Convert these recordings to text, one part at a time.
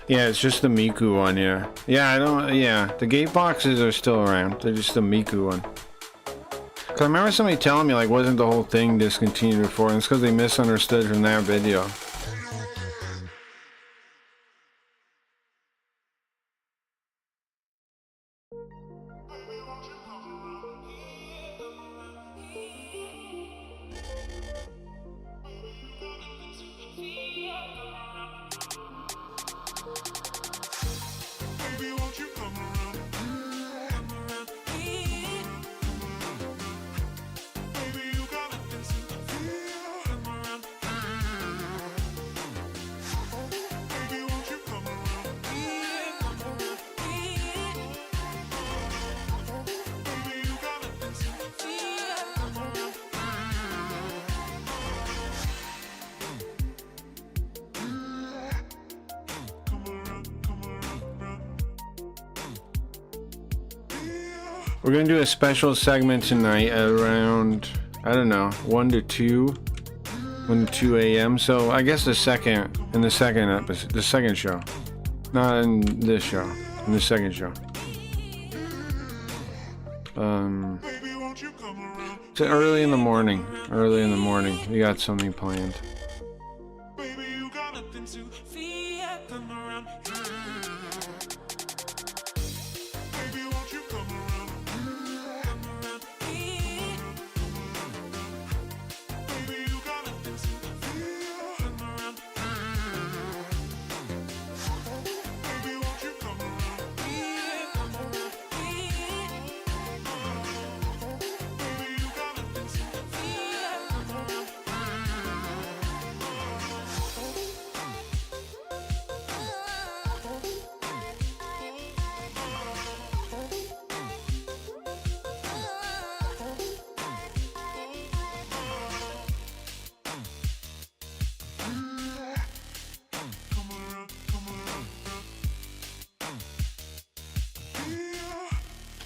Yeah, it's just the Miku one, yeah. Yeah, I don't, yeah. The gate boxes are still around. They're just the Miku one. Cause I remember somebody telling me, like, wasn't the whole thing discontinued before, and it's because they misunderstood from that video. We're gonna do a special segment tonight at around, I don't know, 1 to 2 a.m. So I guess the second episode, the second show, not in this show, in the second show. It's early in the morning. Early in the morning. We got something planned.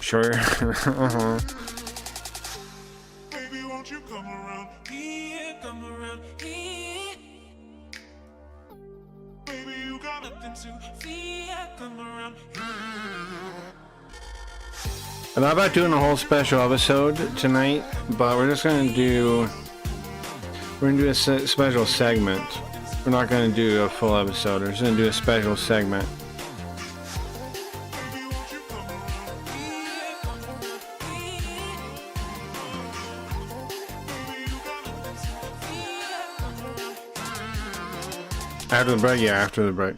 Sure. Uh-huh. Baby, won't you come around here, come around here. Baby, you got nothing to fear, come around here. I'm not about doing a whole special episode tonight, but we're just gonna do a special segment. We're not gonna do a full episode. We're just gonna do a special segment. After the break, yeah, after the break.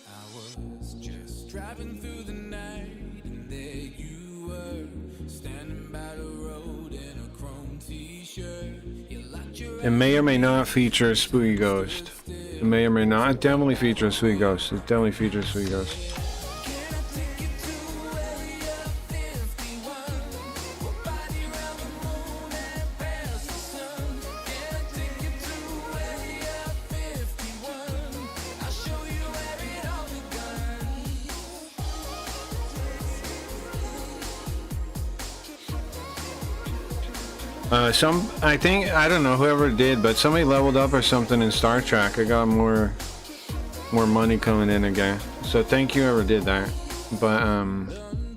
I was just driving through the night, and there you were, standing by the road in a chrome t-shirt. It may or may not feature a spooky ghost. It may or may not. It definitely features a spooky ghost. It definitely features a spooky ghost. I think, I don't know whoever did, but somebody leveled up or something in Star Trek. I got more money coming in again. So thank you whoever did that. But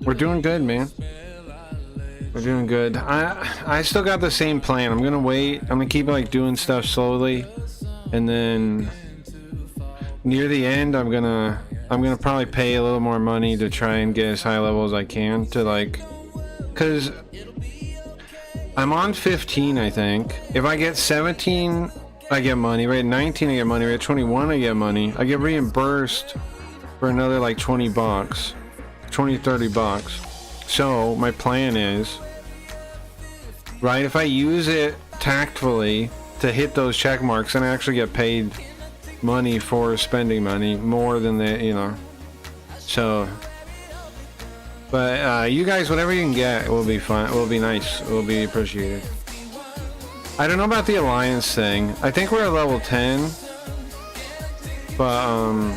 we're doing good, man. We're doing good. I still got the same plan. I'm gonna wait. I'm gonna keep like doing stuff slowly, and then near the end, I'm gonna probably pay a little more money to try and get as high level as I can to like, cause I'm on 15, I think. If I get 17, I get money. Right at 19, I get money. Right at 21, I get money. I get reimbursed for another like 20 bucks, 20, 30 bucks. So my plan is, right, if I use it tactfully to hit those check marks, then I actually get paid money for spending money more than the, you know. So, but you guys, whatever you can get will be fun. Will be nice. Will be appreciated. I don't know about the alliance thing. I think we're at level 10. But,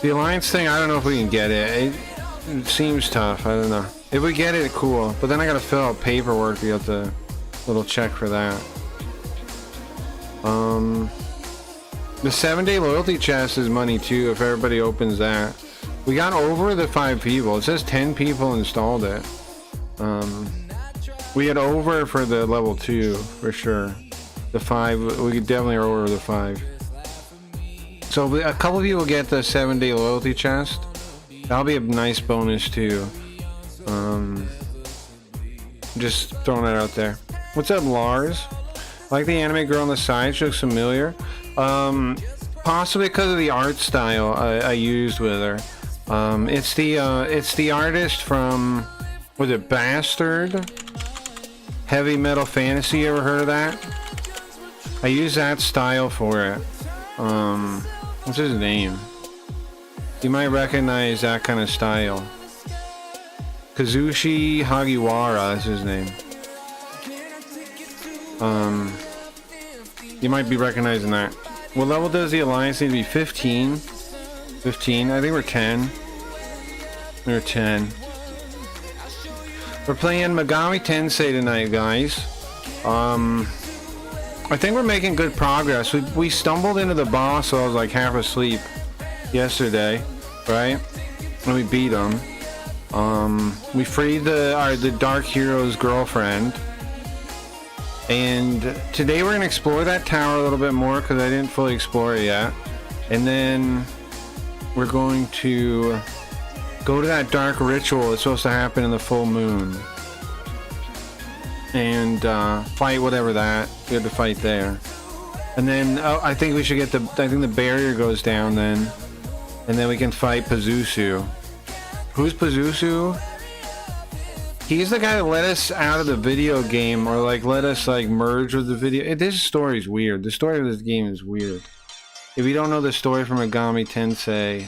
the alliance thing, I don't know if we can get it. It seems tough. I don't know. If we get it, cool. But then I gotta fill out paperwork to get the little check for that. The 7-day loyalty chest is money too if everybody opens that. We got over the 5 people. It says 10 people installed it. We had over for the level 2 for sure. The 5, we definitely are over the 5. So a couple of people get the 7-day loyalty chest. That'll be a nice bonus too. Just throwing it out there. What's up, Lars? Like the anime girl on the side, she looks familiar. Possibly because of the art style I used with her. It's the artist from, was it Bastard? Heavy Metal Fantasy, you ever heard of that? I use that style for it. What's his name? You might recognize that kind of style. Kazushi Hagiwara is his name. You might be recognizing that. What level does the alliance need to be? 15? 15? I think we're 10. We're 10. We're playing Megami Tensei tonight, guys. I think we're making good progress. We stumbled into the boss, so I was like half asleep yesterday, right? And we beat him. We freed the Dark Hero's girlfriend. And today we're gonna explore that tower a little bit more because I didn't fully explore it yet. And then we're going to go to that dark ritual that's supposed to happen in the full moon. And fight whatever that. We have to fight there. And then I think we should get I think the barrier goes down then. And then we can fight Pazuzu. Who's Pazuzu? He's the guy that let us out of the video game, or like let us like merge with the video. This story is weird. The story of this game is weird. If you don't know the story from Megami Tensei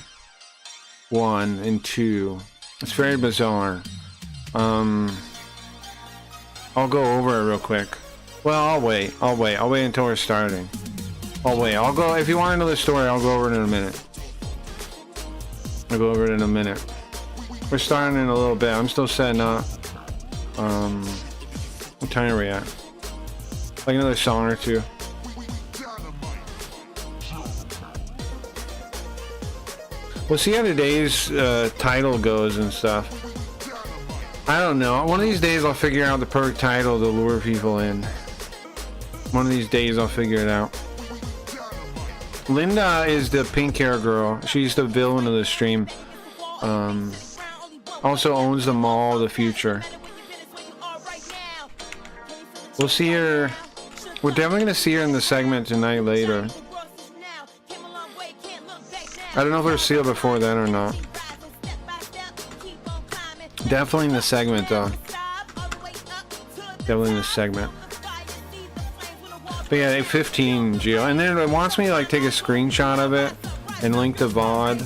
1 and 2, it's very bizarre. I'll go over it real quick. Well, I'll wait until we're starting. I'll go, if you want to know the story, I'll go over it in a minute. I'll go over it in a minute. We're starting in a little bit. I'm still setting up. What time are we at? Like another song or two. We'll see how today's title goes and stuff. I don't know. One of these days I'll figure out the perfect title to lure people in. One of these days I'll figure it out. Linda is the pink hair girl. She's the villain of the stream. Also owns the Mall of the Future. We'll see her. We're definitely gonna see her in the segment tonight later. I don't know if we'll see her before then or not. Definitely in the segment though. Definitely in the segment. But yeah, 15 Geo. And then it wants me to like take a screenshot of it and link the VOD.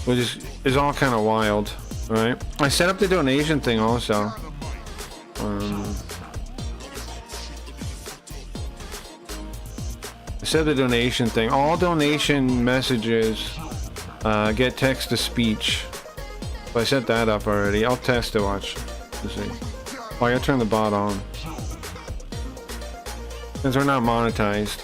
Which is all kind of wild, right? I set up the donation thing also. I set the donation thing. All donation messages get text to speech. So I set that up already. I'll test it, watch. Let's see. Oh, I gotta turn the bot on. Since we're not monetized.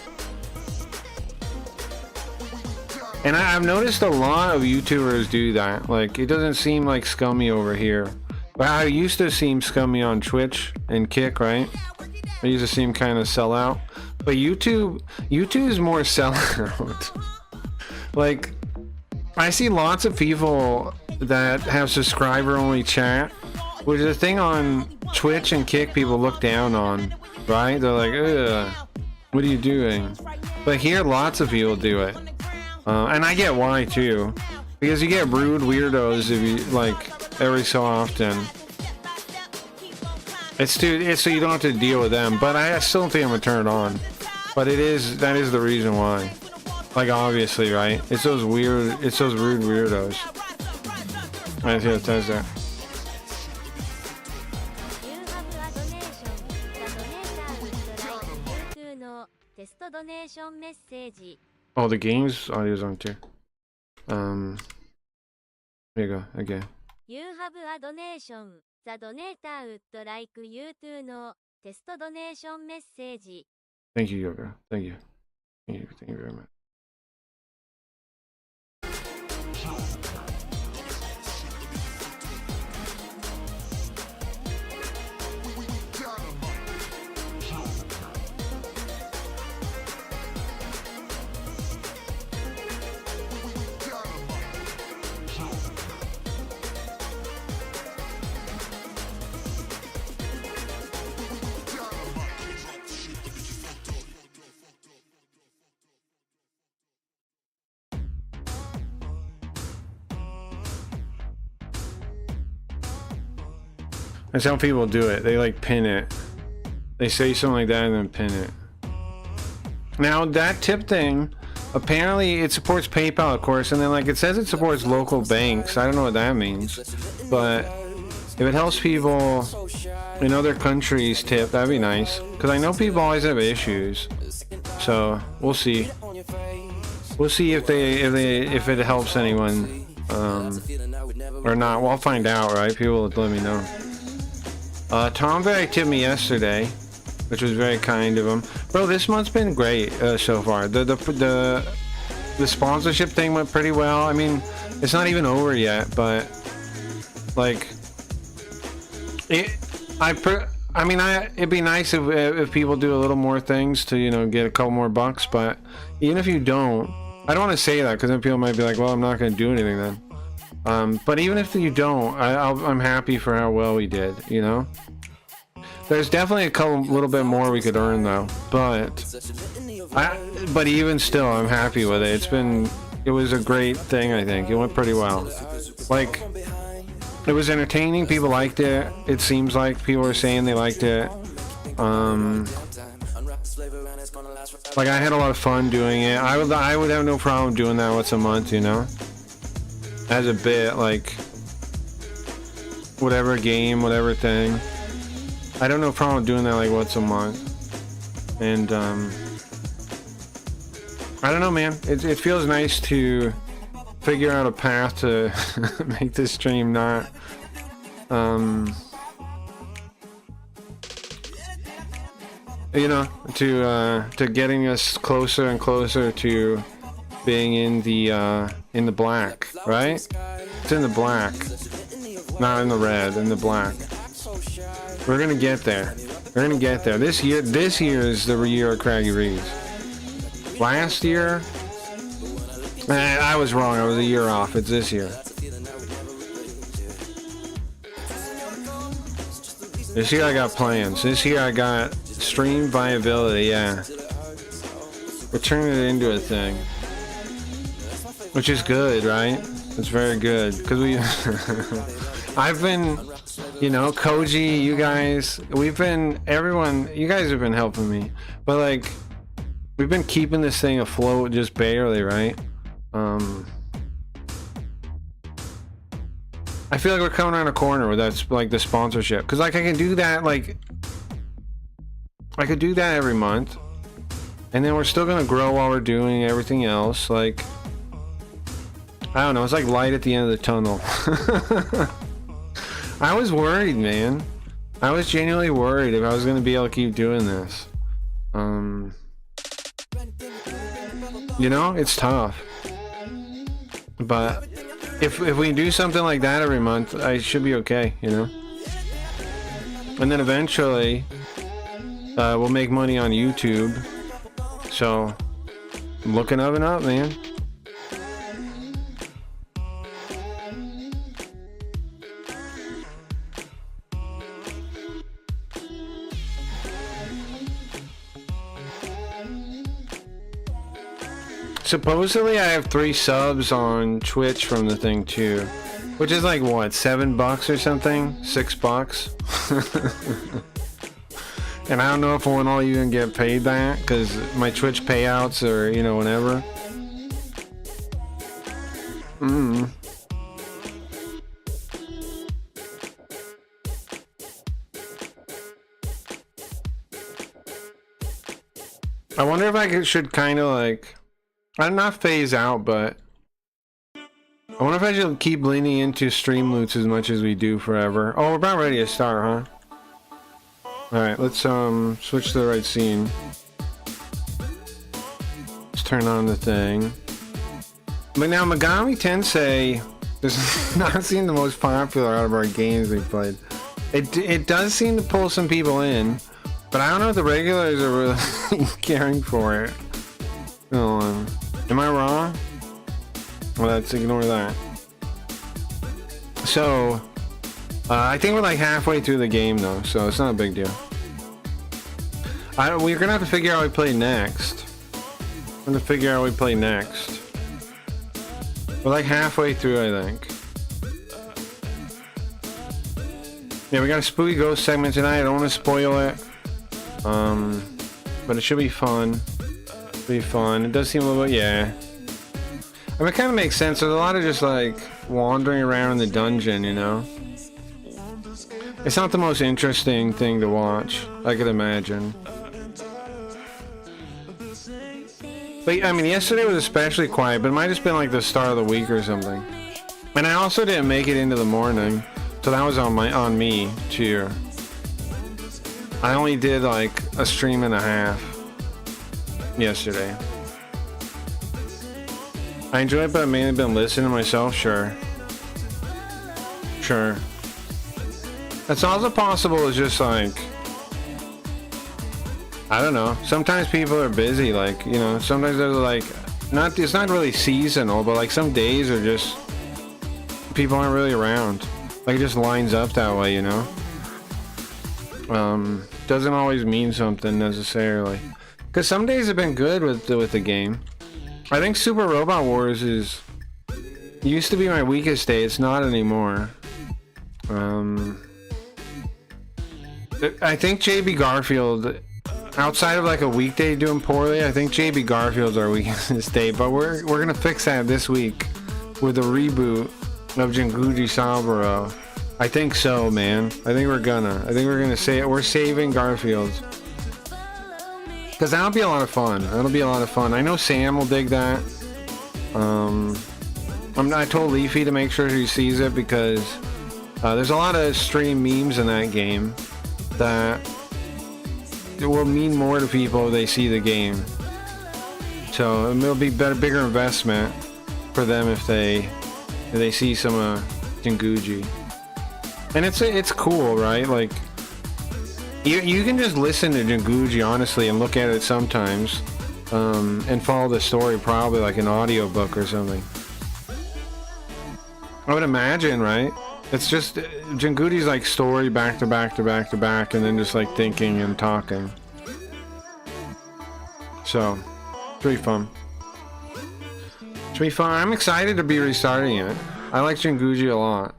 And I've noticed a lot of YouTubers do that. Like, it doesn't seem like scummy over here. But I used to seem scummy on Twitch and Kick, right? I used to seem kind of sellout. But YouTube is more sellout. Like, I see lots of people that have subscriber-only chat, which is a thing on Twitch and Kick people look down on, right? They're like, ugh, what are you doing? But here, lots of people do it. And I get why too, because you get rude weirdos if you like every so often. It's so you don't have to deal with them. But I still don't think I'm gonna turn it on. But that is the reason why. Like obviously, right? It's those rude weirdos. I see how it says that. テストドネーションメッセージ。 Oh, the game's audio's on too. There you go, again. You have a donation. The donator would like you to know. テストドネーションメッセージ。 Thank you, Yoga. Thank you. Thank you very much. That's how people do it. They like pin it. They say something like that and then pin it. Now that tip thing, apparently it supports PayPal, of course, and then like it says it supports local banks. I don't know what that means, but if it helps people in other countries tip, that'd be nice. Because I know people always have issues, so we'll see. We'll see if it helps anyone or not. Well, I'll find out, right? People will let me know. Tom Berry tipped me yesterday, which was very kind of him. Bro, this month's been great so far. The sponsorship thing went pretty well. I mean, it's not even over yet, but like, it'd be nice if people do a little more things to, you know, get a couple more bucks. But even if you don't, I don't want to say that because then people might be like, well, I'm not going to do anything then. But even if you don't, I'm happy for how well we did, you know? There's definitely a little bit more we could earn though, but even still, I'm happy with it. It was a great thing, I think. It went pretty well. Like, it was entertaining, people liked it. It seems like people were saying they liked it. Like, I had a lot of fun doing it. I would have no problem doing that once a month, you know? As a bit, like, whatever game, whatever thing. I don't have no problem doing that like once a month. And I don't know, man. It feels nice to figure out a path to make this stream not you know, to getting us closer and closer to being in the black, right? It's in the black, not in the red, in the black. We're gonna get there. We're gonna get there. This year is the year of Craggy Reeds. Last year, I was wrong. I was a year off. It's this year. This year I got plans. This year I got stream viability. Yeah, we're turning it into a thing. Which is good, right? It's very good, because we I've been, you know, Koji, you guys, everyone, you guys have been helping me, but like, we've been keeping this thing afloat just barely, right? I feel like we're coming around a corner with that's like the sponsorship, because like I can do that, like I could do that every month, and then we're still gonna grow while we're doing everything else. Like, I don't know, it's like light at the end of the tunnel. I was worried, man. I was genuinely worried if I was gonna be able to keep doing this. You know, it's tough. But if we do something like that every month, I should be okay, you know? And then eventually, we'll make money on YouTube. So, I'm looking up and up, man. Supposedly I have 3 subs on Twitch from the thing too, which is like what, $7 or something, $6. And I don't know if I'll even get paid that, because my Twitch payouts are, you know, whenever. I wonder if should kind of like, I'm not phase out, but I wonder if I should keep leaning into stream loots as much as we do forever. Oh, we're about ready to start, huh? Alright, let's switch to the right scene. Let's turn on the thing. But now Megami Tensei does not seem the most popular out of our games we played. It does seem to pull some people in, but I don't know if the regulars are really caring for it. Oh, am I wrong? Well, let's ignore that. So, I think we're like halfway through the game though, so it's not a big deal. We're gonna have to figure out what we play next. We're gonna figure out what we play next. We're like halfway through, I think. Yeah, we got a spooky ghost segment tonight. I don't want to spoil it. But it should be fun. Be fun. It does seem a little bit, yeah. I mean, it kind of makes sense. There's a lot of just like wandering around in the dungeon, you know? It's not the most interesting thing to watch, I could imagine. But I mean, yesterday was especially quiet, but it might have just been like the start of the week or something. And I also didn't make it into the morning, so that was on me too. I only did like a stream and a half yesterday. I enjoy it, but I've mainly been listening to myself. Sure. That's also possible. It's just like, I don't know. Sometimes people are busy. Like, you know, sometimes they're like, it's not really seasonal, but like some days are just, people aren't really around. Like it just lines up that way, you know? Doesn't always mean something necessarily. Because some days have been good with the game. I think Super Robot Wars used to be my weakest day. It's not anymore. I think JB Garfield, outside of like a weekday doing poorly, I think JB Garfield's our weakest day. But we're gonna fix that this week with a reboot of Jinguji Saburo. I think so, man. I think we're gonna say it. We're saving Garfield. Because that'll be a lot of fun. I know Sam will dig that. I told Leafy to make sure he sees it because there's a lot of stream memes in that game that it will mean more to people if they see the game. So it'll be bigger investment for them if they see some Jinguji. And it's cool, right? Like you can just listen to Jinguji honestly and look at it sometimes, and follow the story probably like an audiobook or something. I would imagine, right? It's just Jinguji's like story back to back to back to back, and then just like thinking and talking. So, pretty fun. Should be fun. I'm excited to be restarting it. I like Jinguji a lot.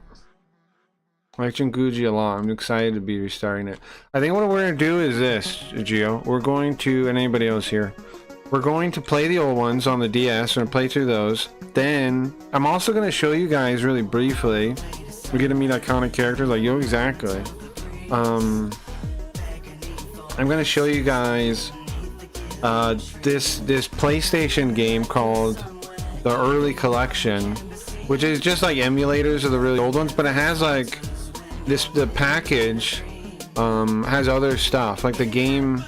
I'm excited to be restarting it. I think what we're going to do is this, Gio. We're going to, and anybody else here, we're going to play the old ones on the DS. We're going to play through those. Then, I'm also going to show you guys really briefly. We're going to meet iconic characters like, yo, exactly. I'm going to show you guys this PlayStation game called the Early Collection, which is just like emulators of the really old ones, but it has like the package has other stuff like the game,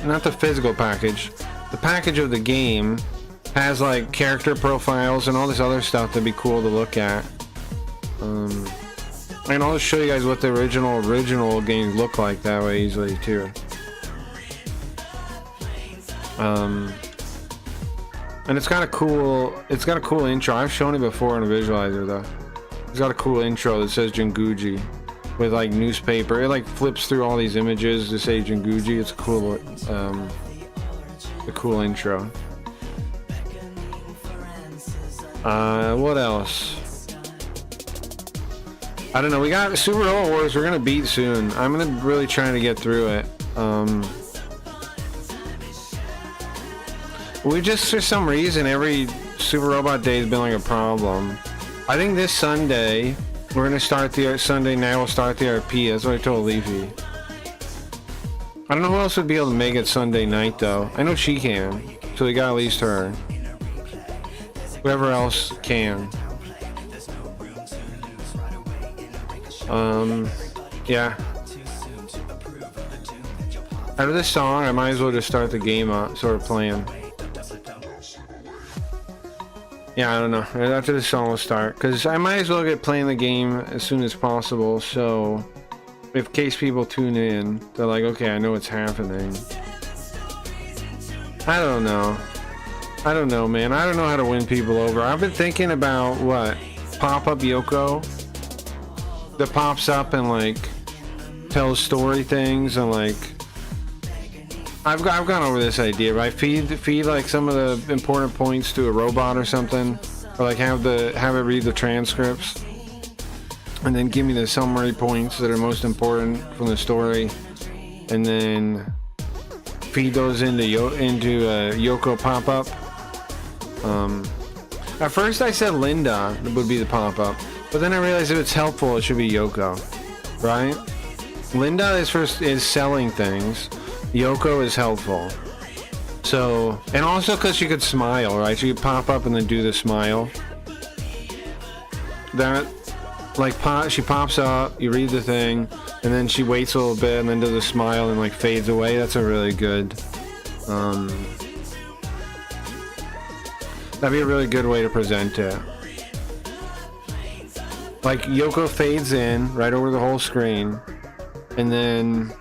not the physical package, the package of the game has like character profiles and all this other stuff that'd be cool to look at. And I'll just show you guys what the original games look like that way easily too. And it's got a cool intro. I've shown it before in a visualizer though. It's got a cool intro that says Jinguji with like newspaper. It like flips through all these images to say Jinguji. It's a cool intro. What else? I don't know. We got Super Robot Wars. We're gonna beat soon. I'm gonna really try to get through it. We just, for some reason, every Super Robot Day has been like a problem. I think this Sunday, we're gonna start the Sunday now. We'll start the RP. That's what I told Leafy. I don't know who else would be able to make it Sunday night though. I know she can, so we got at least her. Whoever else can. Yeah. After this song, I might as well just start the game up, sort of playing. Yeah, I don't know. After this song will start, because I might as well get playing the game as soon as possible, so in case people tune in, they're like, okay, I know what's happening. I don't know. I don't know, man. I don't know how to win people over. I've been thinking about what? Pop-up Yoko? That pops up and like tells story things and like I've gone over this idea, right? Feed like some of the important points to a robot or something, or like have it read the transcripts, and then give me the summary points that are most important from the story, and then feed those into Yoko pop-up. At first I said Linda would be the pop-up, but then I realized if it's helpful, it should be Yoko, right? Linda is selling things. Yoko is helpful. So, and also because she could smile, right? She could pop up and then do the smile. That, like, she pops up, you read the thing, and then she waits a little bit and then does a smile and like fades away. That's a really good, that'd be a really good way to present it. Like Yoko fades in right over the whole screen, and then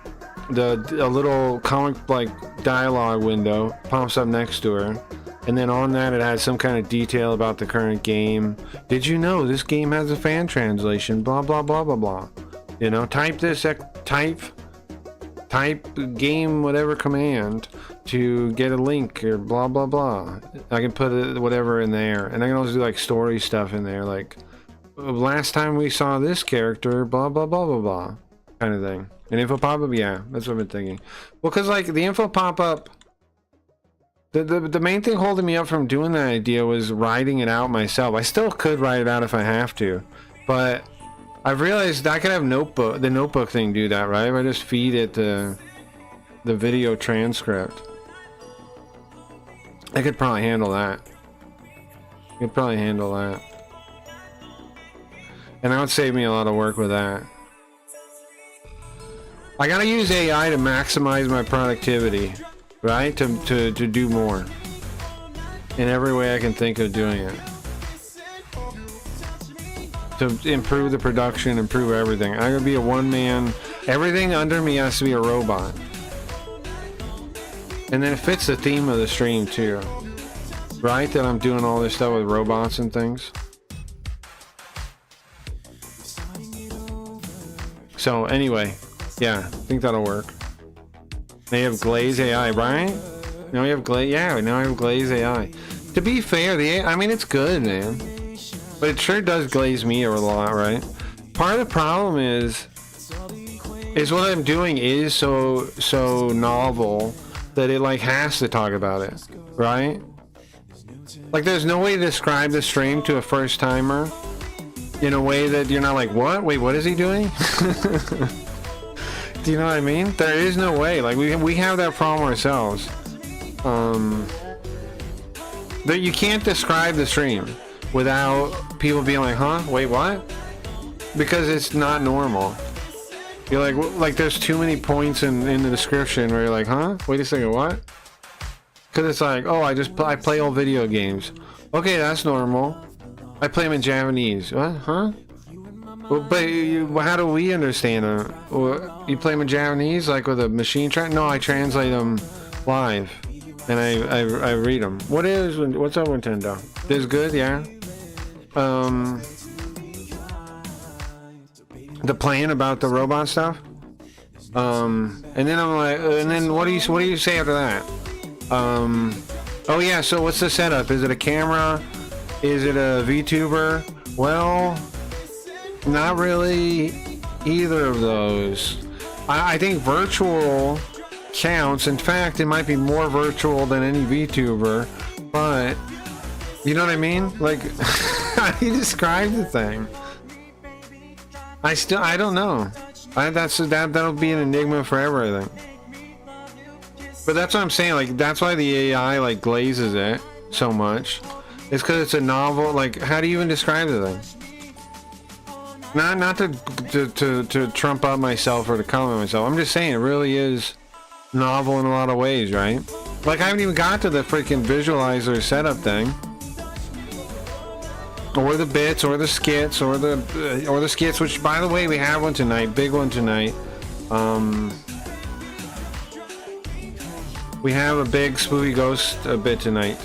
a little comic like dialogue window pops up next to her, and then on that it has some kind of detail about the current game. Did you know this game has a fan translation? Blah blah blah blah blah. You know, type game whatever command to get a link or blah blah blah. I can put whatever in there, and I can also do like story stuff in there, like last time we saw this character, blah blah blah blah blah, kind of thing. An info pop-up, yeah, that's what I've been thinking. Well, because like the info pop-up, the main thing holding me up from doing that idea was writing it out myself. I still could write it out if I have to, but I've realized I could have the notebook thing do that, right? If I just feed it the video transcript, I could probably handle that. And that would save me a lot of work with that. I gotta use AI to maximize my productivity, right? To do more. In every way I can think of doing it. To improve the production, improve everything. I'm gonna be a one-man. Everything under me has to be a robot. And then it fits the theme of the stream too. Right? That I'm doing all this stuff with robots and things. So anyway, yeah, I think that'll work. They have Glaze AI, right? Now we have Glaze, yeah, now we have Glaze AI. To be fair, the AI, I mean, it's good, man. But it sure does glaze me over a lot, right? Part of the problem is what I'm doing is so novel that it like has to talk about it, right? Like there's no way to describe the stream to a first timer in a way that you're not like, what? Wait, what is he doing? Do you know what I mean? There is no way. Like we have that problem ourselves. That you can't describe the stream without people being like, huh? Wait, what? Because it's not normal. You're like there's too many points in the description where you're like, huh? Wait a second, what? Because it's like, oh, I play old video games. Okay, that's normal. I play them in Japanese. What? Huh? Well, but how do we understand them? You play them in Japanese, like with a machine No, I translate them live, and I read them. What's up, Nintendo? This good, yeah. The plan about the robot stuff. And then I'm like, and then what do you say after that? Oh yeah. So what's the setup? Is it a camera? Is it a VTuber? Well, not really either of those. I think virtual counts. In fact, it might be more virtual than any VTuber, but you know what I mean? Like, how do you describe the thing? I don't know. That'll be an enigma forever, I think. But that's what I'm saying, like, that's why the AI, like, glazes it so much. It's because it's a novel, like, how do you even describe the thing? Not to trump up myself or to comment myself. I'm just saying it really is novel in a lot of ways, right? Like, I haven't even got to the freaking visualizer setup thing. Or the bits, or the skits, or the skits, which, by the way, we have one tonight, big one tonight. We have a big spooky ghost bit tonight.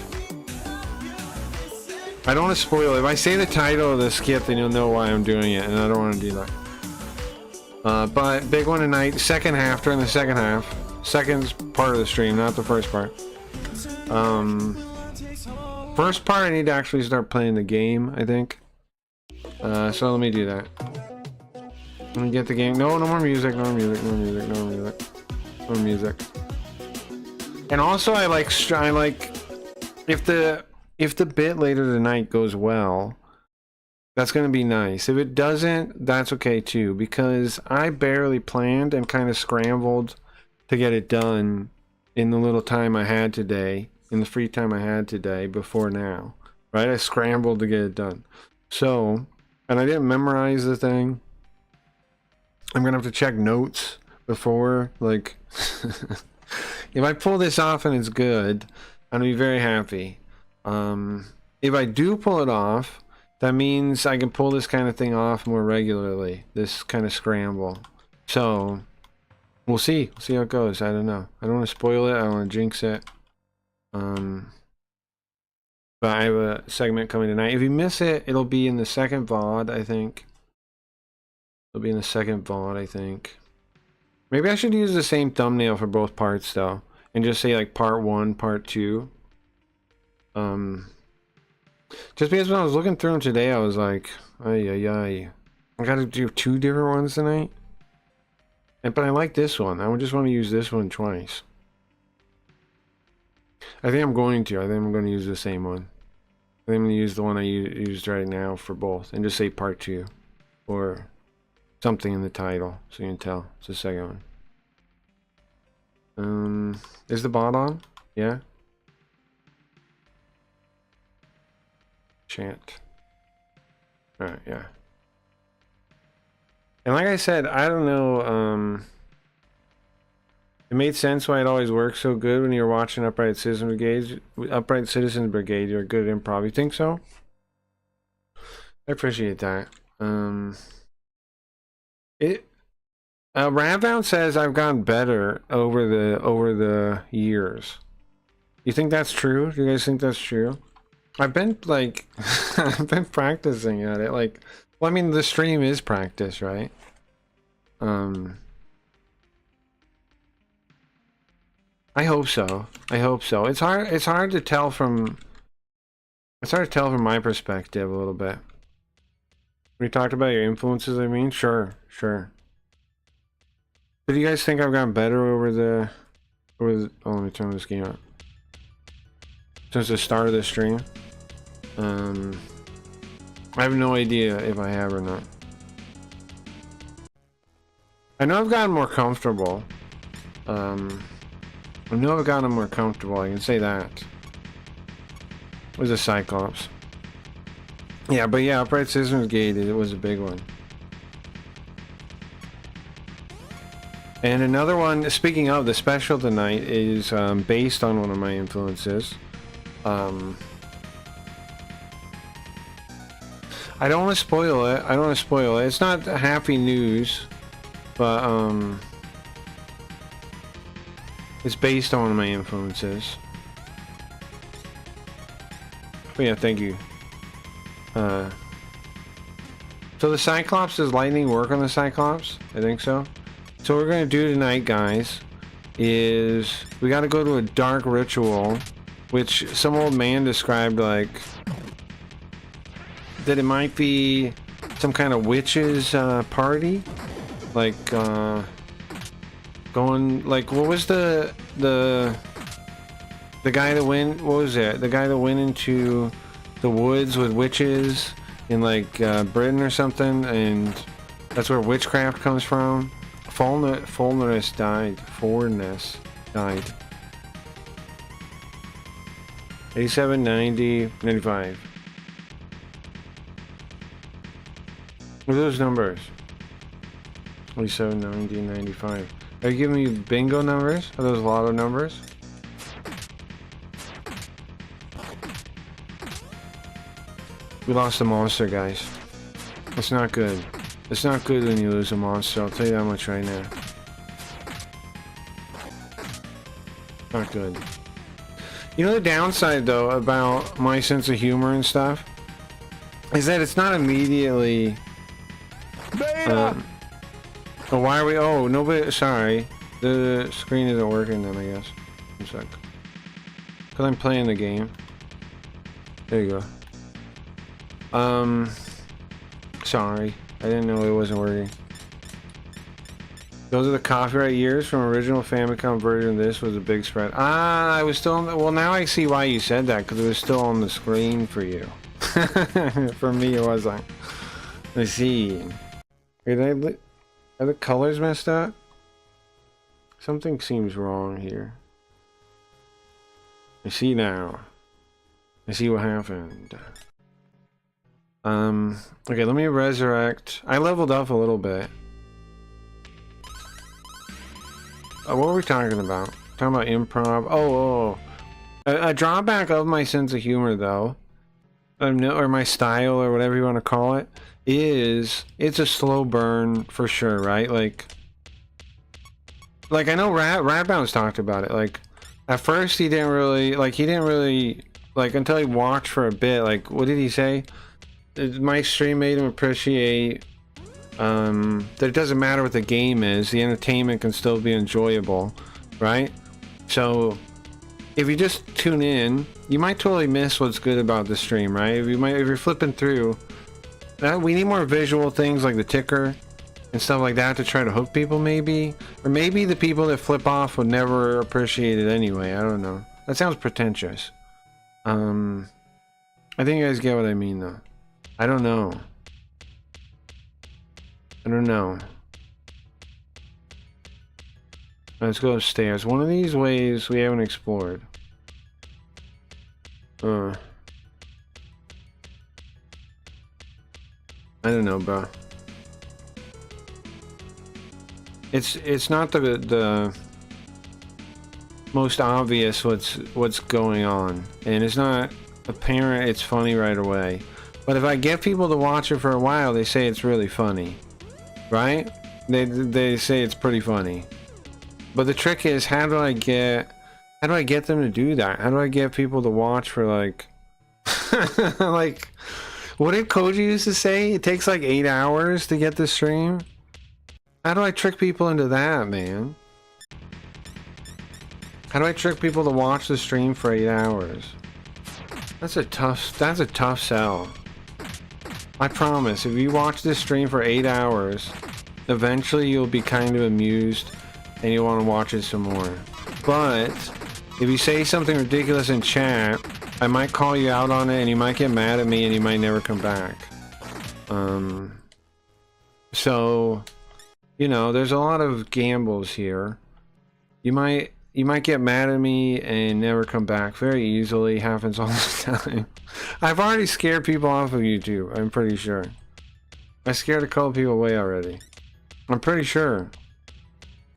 I don't want to spoil it. If I say the title of the skit, then you'll know why I'm doing it, and I don't want to do that. But big one tonight, second half, during the second half. Second part of the stream, not the first part. First part, I need to actually start playing the game, I think. So let me do that. Let me get the game. No more music, no more music, no more music, no more music. No more music. And also, I like if the bit later tonight goes well, that's gonna be nice. If it doesn't, that's okay too, because I barely planned and kind of scrambled to get it done in the little time I had today, in the free time I had today before now, right? I scrambled to get it done. So, and I didn't memorize the thing. I'm gonna have to check notes before, like. If I pull this off and it's good, I'm gonna be very happy. If I do pull it off, that means I can pull this kind of thing off more regularly. This kind of scramble. So we'll see. We'll see how it goes. I don't know. I don't want to spoil it. I don't want to jinx it. But I have a segment coming tonight. If you miss it, it'll be in the second VOD, I think. It'll be in the second VOD, I think. Maybe I should use the same thumbnail for both parts though, and just say like part 1, part 2. Just because when I was looking through them today, I was like, ay. I gotta do 2 different ones tonight. But I like this one. I just want to use this one twice. I think I'm going to use the same one. I think I'm going to use the one I used right now for both, and just say part 2. Or something in the title, so you can tell it's the second one. Is the bot on? Yeah. Chant. Alright, yeah. And like I said, I don't know, it made sense why it always works so good when you're watching Upright Citizens Brigade. You're good at improv. You think so? I appreciate that. Rambound says I've gotten better over the years. You think that's true? Do you guys think that's true? I've been like I've been practicing at it. Like, well, I mean, the stream is practice, right? I hope so. I hope so. It's hard to tell from my perspective a little bit. We talked about your influences, I mean, sure. But do you guys think I've gotten better over the oh, let me turn this game on. Since the start of the stream? I have no idea if I have or not. I know I've gotten more comfortable. I know I've gotten more comfortable, I can say that. Was a Cyclops. Yeah, but yeah, Upright Citizens Gate, it was a big one. And another one, speaking of, the special tonight is based on one of my influences. I don't want to spoil it. It's not happy news, but it's based on one of my influences. But yeah, thank you. So the Cyclops, does lightning work on the Cyclops? I think so. So what we're going to do tonight, guys, is we got to go to a dark ritual, which some old man described like that it might be some kind of witches party, like going, like, what was the guy that went, what was it, the guy that went into the woods with witches in like Britain or something, and that's where witchcraft comes from. Forness died. 87, 90, 95. What are those numbers? 87, 90, 95. Are you giving me bingo numbers? Are those lotto numbers? We lost a monster, guys. It's not good. It's not good when you lose a monster, I'll tell you that much right now. Not good. You know the downside, though, about my sense of humor and stuff? Is that it's not immediately... oh, why are we... Oh, nobody... Sorry. The screen isn't working then, I guess. One sec. Because I'm playing the game. There you go. Sorry. I didn't know it wasn't working. Those are the copyright years from original Famicom version. This was a big spread. Ah, I was still on the... Well, now I see why you said that, because it was still on the screen for you. For me, it wasn't. Let's see. Wait, are the colors messed up? Something seems wrong here. I see now. I see what happened. Okay, let me resurrect. I leveled up a little bit. What were we talking about? Talking about improv. Oh. A drawback of my sense of humor, though, or my style, or whatever you want to call it, is it's a slow burn for sure, right? Like I know Ratbounce talked about it. Like, at first he didn't really, until he watched for a bit. Like, what did he say? My stream made him appreciate that it doesn't matter what the game is, the entertainment can still be enjoyable, right? So if you just tune in, you might totally miss what's good about the stream, right? If you're flipping through, we need more visual things like the ticker and stuff like that to try to hook people, maybe. Or maybe the people that flip off would never appreciate it anyway. I don't know. That sounds pretentious. I think you guys get what I mean, though. I don't know. Let's go upstairs. One of these ways we haven't explored. I don't know, bro. It's not the most obvious what's going on, and it's not apparent it's funny right away. But if I get people to watch it for a while, they say it's really funny, right? They say it's pretty funny. But the trick is, how do I get them to do that? How do I get people to watch for like like, what did Koji used to say? It takes like 8 hours to get the stream. How do I trick people into that, man? How do I trick people to watch the stream for 8 hours? That's a tough sell. I promise, if you watch this stream for 8 hours, eventually you'll be kind of amused and you'll want to watch it some more. But if you say something ridiculous in chat, I might call you out on it and you might get mad at me and you might never come back. So, you know, there's a lot of gambles here. You might get mad at me and never come back very easily. Happens all the time. I've already scared people off of YouTube, I'm pretty sure. I scared a couple people away already. I'm pretty sure.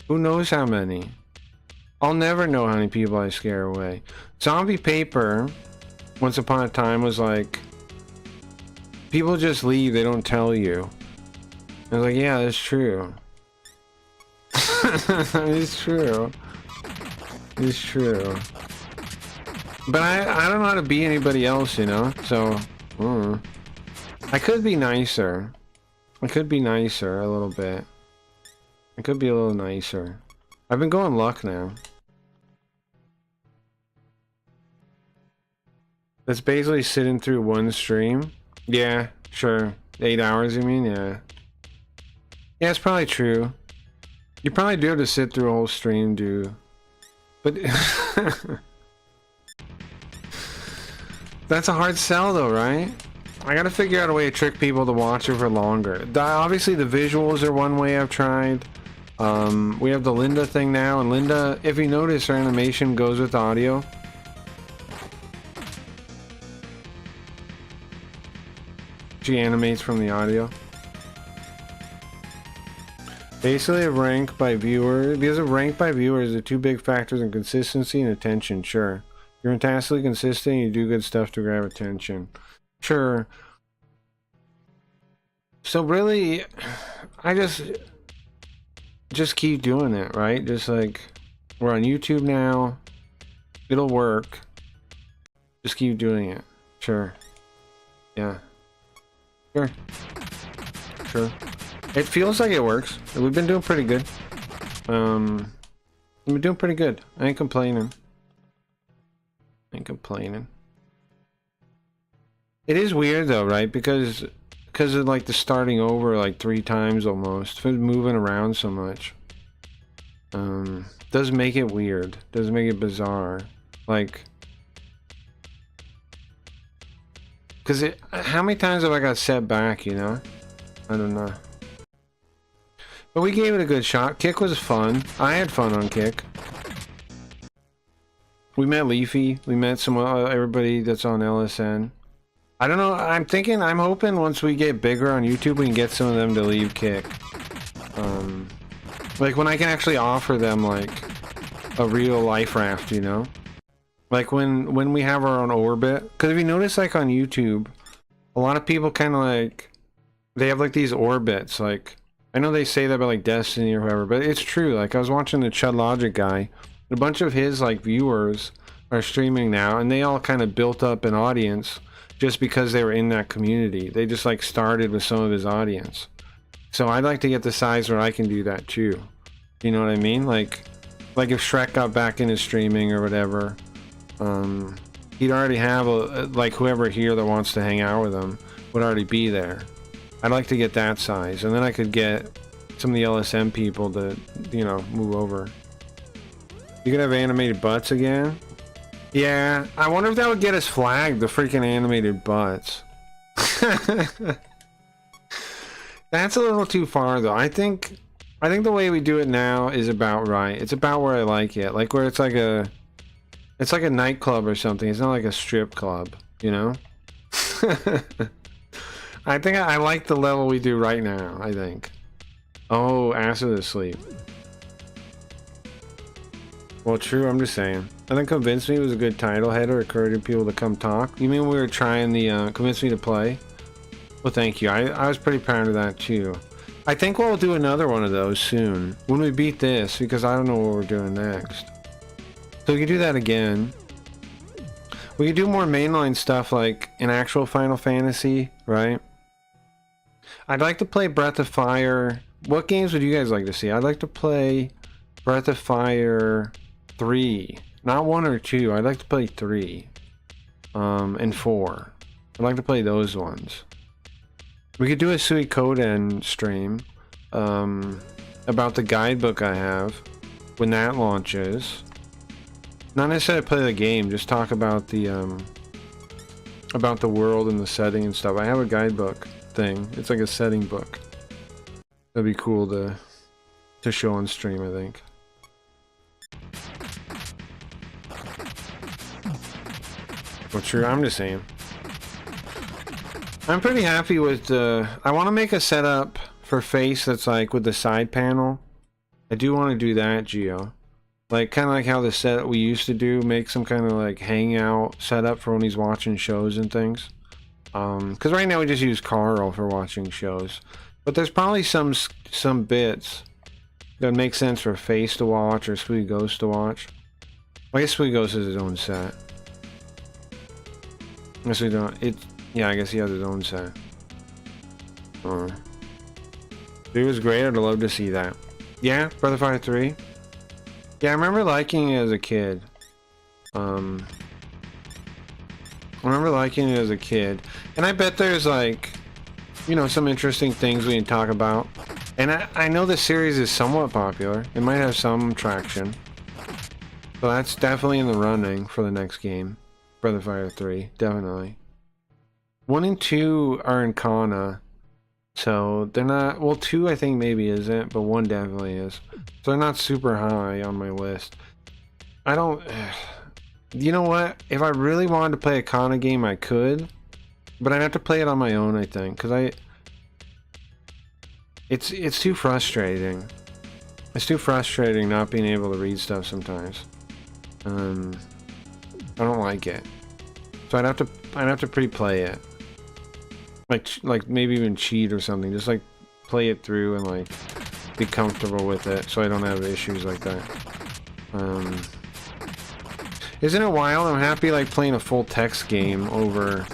Who knows how many? I'll never know how many people I scare away. Zombie Paper, once upon a time, was like, people just leave, they don't tell you. I was like, yeah, that's true. It's true. It's true. But I don't know how to be anybody else, you know? So, I could be nicer. I could be nicer a little bit. I could be a little nicer. I've been going luck now. That's basically sitting through one stream. Yeah, sure. 8 hours, you mean? Yeah. Yeah, it's probably true. You probably do have to sit through a whole stream, dude. But that's a hard sell, though, right? I gotta figure out a way to trick people to watch it for longer. Obviously, the visuals are one way I've tried. We have the Linda thing now, and Linda, if you notice, her animation goes with audio. She animates from the audio. Basically, a rank by viewer. Because of rank by viewers, the two big factors in consistency and attention. Sure. You're fantastically consistent, you do good stuff to grab attention. Sure. So really, I just keep doing it, right? Just like, we're on YouTube now. It'll work. Just keep doing it. Sure. Yeah. Sure. Sure. It feels like it works. We've been doing pretty good. We've been doing pretty good. I ain't complaining. Ain't complaining. It is weird though, right? Because of like the starting over like 3 times almost. Moving around so much. Does make it weird. Does make it bizarre. Like, because how many times have I got set back, you know? I don't know. But we gave it a good shot. Kick was fun. I had fun on Kick. We met Leafy. We met some everybody that's on LSN. I don't know. I'm hoping once we get bigger on YouTube, we can get some of them to leave Kick. Like when I can actually offer them like a real life raft, you know? Like when we have our own orbit. Because if you notice, like on YouTube, a lot of people kind of like, they have like these orbits. Like, I know they say that about like Destiny or whoever, but it's true. Like I was watching the Chud Logic guy. A bunch of his like viewers are streaming now, and they all kind of built up an audience just because they were in that community. They just like started with some of his audience. So I'd like to get the size where I can do that too. You know what I mean? Like if Shrek got back into streaming or whatever, he'd already have like whoever here that wants to hang out with him would already be there. I'd like to get that size, and then I could get some of the LSM people to, you know, move over. You could have animated butts again? Yeah, I wonder if that would get us flagged, the freaking animated butts. That's a little too far though. I think the way we do it now is about right. It's about where I like it. Like where it's like a nightclub or something. It's not like a strip club, you know? I think I like the level we do right now, I think. Oh, Acid Asleep. Well, true, I'm just saying. I think Convince Me was a good title header, encouraging people to come talk. You mean we were trying the Convince Me to play? Well, thank you. I was pretty proud of that, too. I think we'll do another one of those soon. When we beat this, because I don't know what we're doing next. So we can do that again. We can do more mainline stuff like an actual Final Fantasy, right? I'd like to play Breath of Fire. What games would you guys like to see? I'd like to play Breath of Fire 3. Not 1 or 2. I'd like to play 3. And 4. I'd like to play those ones. We could do a Suikoden stream about the guidebook I have when that launches. Not necessarily play the game, just talk about the world and the setting and stuff. I have a guidebook thing. It's like a setting book. That'd be cool to show on stream, I think. Well, sure, I'm just saying. I'm pretty happy with I want to make a setup for face that's like with the side panel. I do want to do that, Geo. Like, kind of like how the setup we used to do, make some kind of like hangout setup for when he's watching shows and things. Because right now we just use Carl for watching shows. But there's probably some bits that make sense for Face to watch or Sweet Ghost to watch. I guess Sweet Ghost has his own set. Unless we don't. Yeah, I guess he has his own set. It was great. I'd love to see that. Yeah, Breath of Fire 3. Yeah, I remember liking it as a kid. I remember liking it as a kid. And I bet there's like, you know, some interesting things we can talk about. And I know the series is somewhat popular. It might have some traction. So that's definitely in the running for the next game. Breath of Fire 3, definitely. 1 and 2 are in Kana. So they're not, well, 2 I think maybe isn't, but 1 definitely is. So they're not super high on my list. I don't, you know what? If I really wanted to play a Kana game, I could. But I'd have to play it on my own, I think, because it's too frustrating. It's too frustrating not being able to read stuff sometimes. I don't like it. So I'd have to pre-play it. Like maybe even cheat or something. Just like play it through and like be comfortable with it so I don't have issues like that. Isn't it wild? I'm happy like playing a full text game over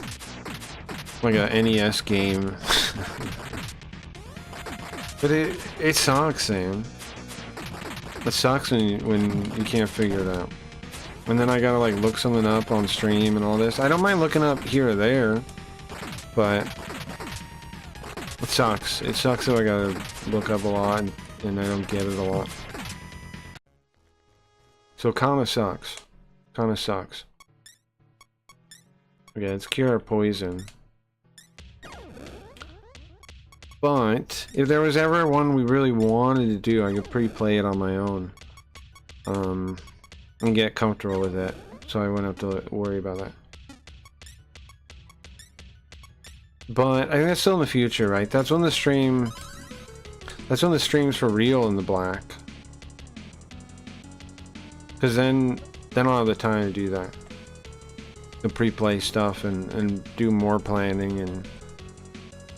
like a NES game. But it sucks, man. It sucks when you can't figure it out. And then I gotta like look something up on stream and all this. I don't mind looking up here or there, but it sucks. It sucks if I gotta look up a lot and I don't get it a lot. So it kinda sucks. Kinda sucks. Okay, let's cure our poison. But if there was ever one we really wanted to do, I could pre-play it on my own. And get comfortable with it, so I wouldn't have to worry about that. But I think that's still in the future, right? That's when the stream's for real in the black. Because then I'll have the time to do that. The pre-play stuff and do more planning and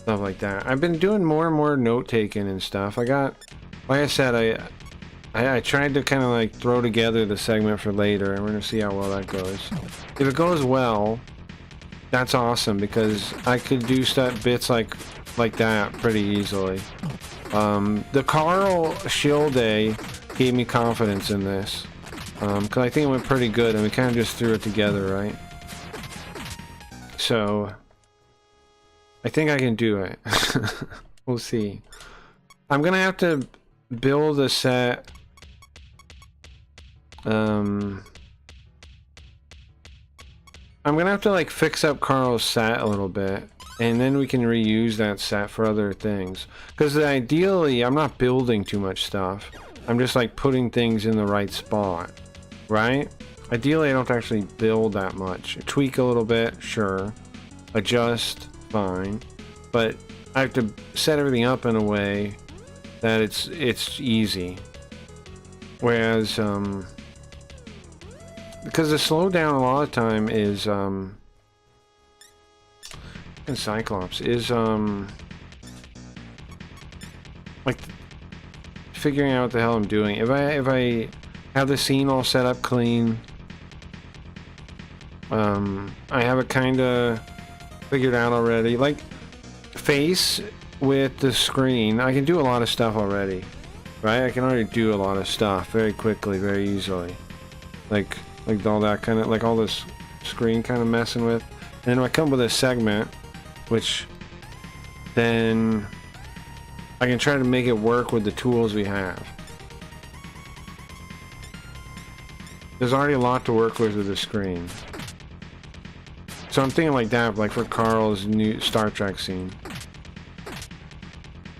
stuff like that. I've been doing more and more note-taking and stuff. I got, like I said, I tried to kind of like throw together the segment for later, and we're gonna see how well that goes. If it goes well, that's awesome because I could do bits like that pretty easily. The Carl Shill Day gave me confidence in this because I think it went pretty good, and we kind of just threw it together, right? So I think I can do it. We'll see. I'm gonna have to build a set. I'm gonna have to like fix up Carl's set a little bit, and then we can reuse that set for other things. Because ideally, I'm not building too much stuff. I'm just like putting things in the right spot, right? Ideally, I don't actually build that much. Tweak a little bit, sure. Adjust, fine. But I have to set everything up in a way that it's easy. Whereas, because the slowdown a lot of time is, and Cyclops is, like, figuring out what the hell I'm doing. If I have the scene all set up clean, I have it kinda figured out already. Like, face with the screen, I can do a lot of stuff already, right? I can already do a lot of stuff very quickly, very easily. Like all that kind of, like all this screen kind of messing with. And then I come with a segment, which then I can try to make it work with the tools we have. There's already a lot to work with the screen. So I'm thinking like that, like for Carl's new Star Trek scene.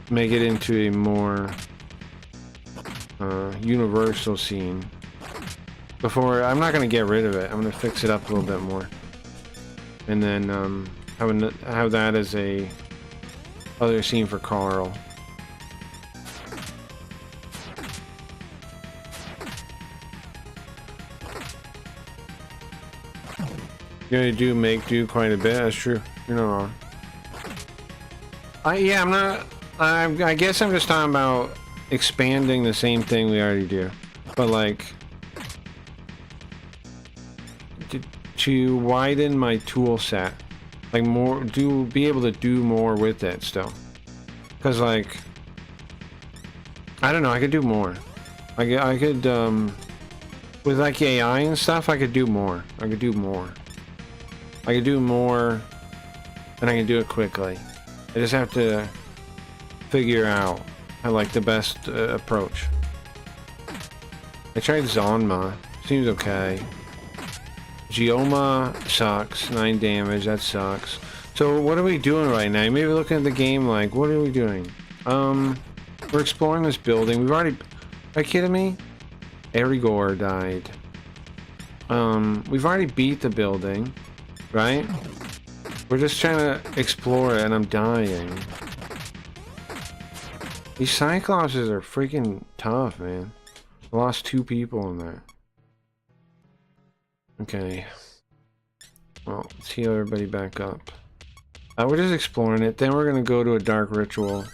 Make it into a more universal scene. Before, I'm not going to get rid of it. I'm going to fix it up a little bit more. And then have that as a other scene for Carl. You really do quite a bit. That's true. You're not wrong. Yeah, I'm not. I guess I'm just talking about expanding the same thing we already do, but like to widen my tool set, like be able to do more with it still. Because like I don't know, I could do more. I could with like AI and stuff, I could do more. I could do more, and I can do it quickly. I just have to figure out how, like, the best approach. I tried Zonma. Seems okay. Geoma sucks. 9 damage. That sucks. So what are we doing right now? You may be looking at the game like, what are we doing? We're exploring this building. We've already... Are you kidding me? Erigor died. We've already beat the building, right? We're just trying to explore it and I'm dying. These Cyclopses are freaking tough, man. I lost 2 people in there. Okay. Well, let's heal everybody back up. We're just exploring it. Then we're gonna go to a dark ritual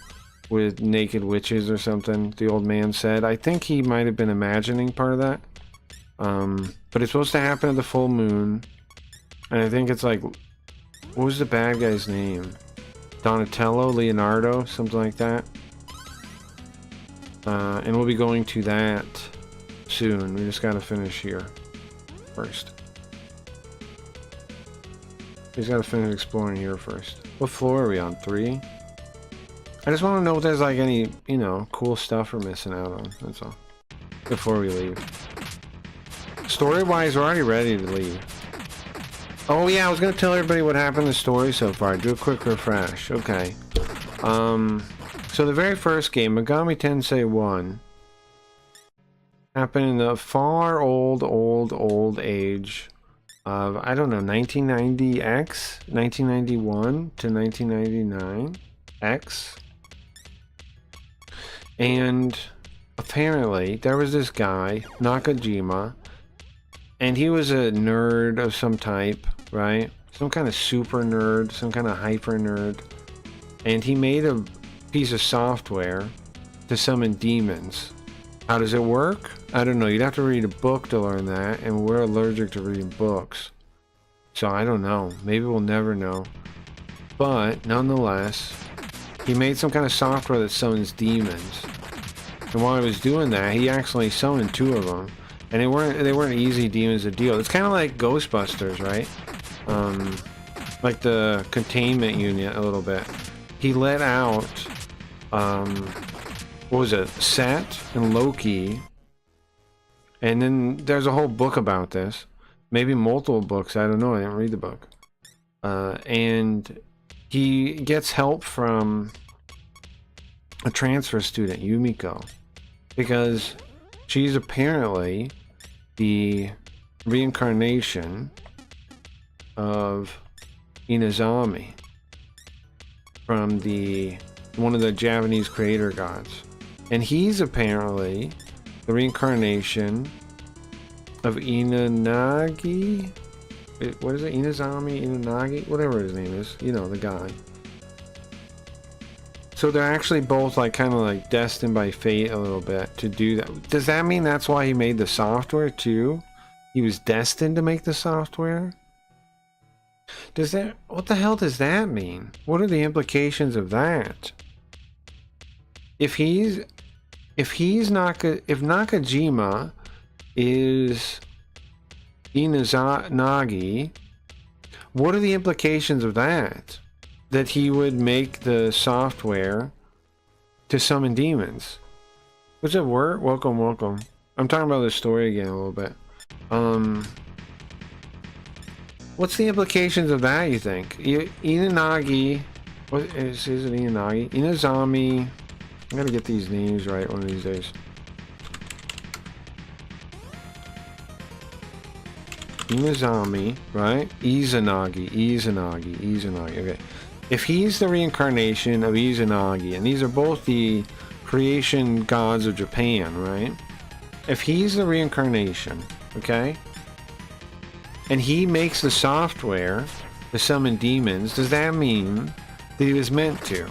with naked witches or something, the old man said. I think he might have been imagining part of that. But it's supposed to happen at the full moon. And I think it's like... What was the bad guy's name? Donatello, Leonardo, something like that. And we'll be going to that soon. We just gotta finish here first. We just gotta finish exploring here first. What floor are we on? 3? I just want to know if there's like any, you know, cool stuff we're missing out on. That's all. Before we leave. Story-wise, we're already ready to leave. Oh yeah, I was gonna tell everybody what happened in the story so far. Do a quick refresh. Okay. So the very first game, Megami Tensei 1, happened in the far old age of, I don't know, 1990X? 1991 to 1999X? And apparently, there was this guy, Nakajima, and he was a nerd of some type, right? Some kind of super nerd, some kind of hyper nerd. And he made a piece of software to summon demons. How does it work? I don't know. You'd have to read a book to learn that, and we're allergic to reading books. So I don't know. Maybe we'll never know. But nonetheless, he made some kind of software that summons demons. And while he was doing that, he actually summoned 2 of them. And they weren't easy demons to deal. It's kind of like Ghostbusters, right? Like the containment unit a little bit. He let out, what was it? Set and Loki. And then there's a whole book about this. Maybe multiple books. I don't know. I didn't read the book. And he gets help from a transfer student, Yumiko. Because she's apparently the reincarnation of Inazami from one of the Japanese creator gods. And he's apparently the reincarnation of Inanagi. What is it? Inazami? Inanagi? Whatever his name is. You know, the guy. So they're actually both like kind of like destined by fate a little bit to do that. Does that mean that's why he made the software too? He was destined to make the software? What the hell does that mean? What are the implications of that? If Nakajima is Inazagi, what are the implications of that? That he would make the software to summon demons. What's up, Wirt? Welcome, welcome. I'm talking about the story again a little bit. What's the implications of that, you think? Inanagi, what is it? Inanagi? Inazami. I gotta get these names right one of these days. Inazami, right? Izanagi. Okay. If he's the reincarnation of Izanagi, and these are both the creation gods of Japan, right? If he's the reincarnation, okay? And he makes the software to summon demons, does that mean that he was meant to?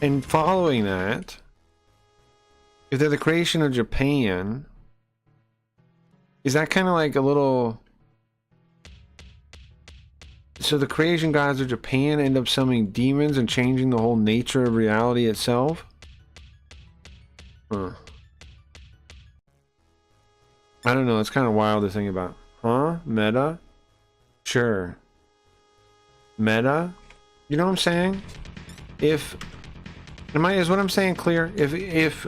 And following that, if they're the creation of Japan, is that kind of like a little... So the creation gods of Japan end up summoning demons and changing the whole nature of reality itself? Huh. I don't know, it's kind of wild to think about. Huh? Meta? Sure. Meta? You know what I'm saying? Is what I'm saying clear? If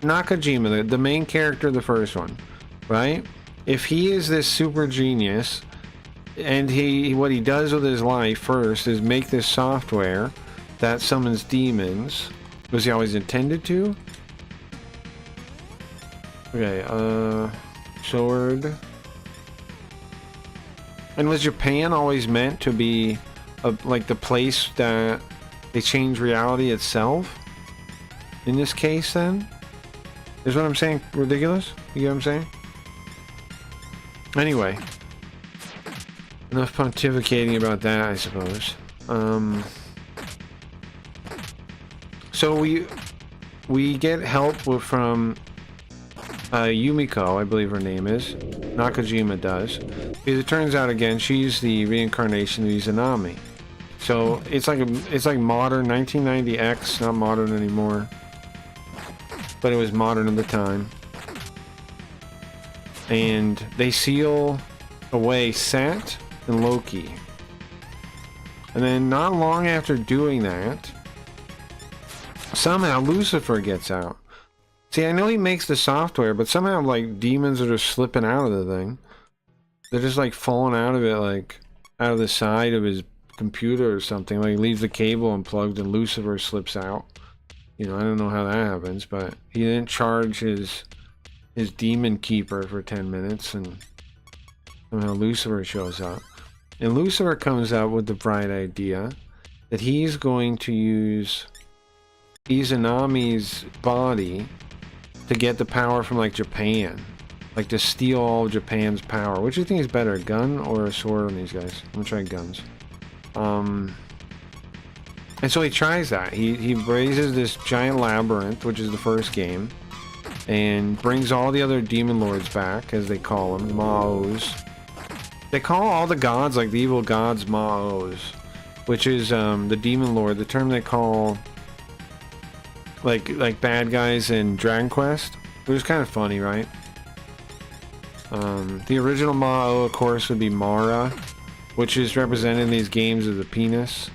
Nakajima, the main character of the first one, right? If he is this super genius, and what he does with his life first is make this software that summons demons, was he always intended to? Okay, sword. And was Japan always meant to be like the place that they change reality itself? In this case, then? Is what I'm saying ridiculous? You get what I'm saying? Anyway. Enough pontificating about that, I suppose. So we get help from Yumiko, I believe her name is. Nakajima does. Because it turns out again, she's the reincarnation of Izanami. So it's like modern 1990X, not modern anymore. But it was modern at the time. And they seal away Sat and Loki. And then not long after doing that, somehow Lucifer gets out. See, I know he makes the software, but somehow like demons are just slipping out of the thing. They're just like falling out of it, like out of the side of his computer or something. Like he leaves the cable unplugged and Lucifer slips out. You know, I don't know how that happens, but he didn't charge his demon keeper for 10 minutes and somehow Lucifer shows up. And Lucifer comes up with the bright idea that he's going to use Izanami's body to get the power from like Japan. Like to steal all of Japan's power. Which do you think is better, a gun or a sword on these guys? I'm gonna try guns. And so he tries that. He raises this giant labyrinth, which is the first game, and brings all the other demon lords back, as they call them, Maos. They call all the gods, like the evil gods, Maos, which is the demon lord, the term they call like bad guys in Dragon Quest, which is kind of funny, right? The original Mao, of course, would be Mara, which is represented in these games as a penis.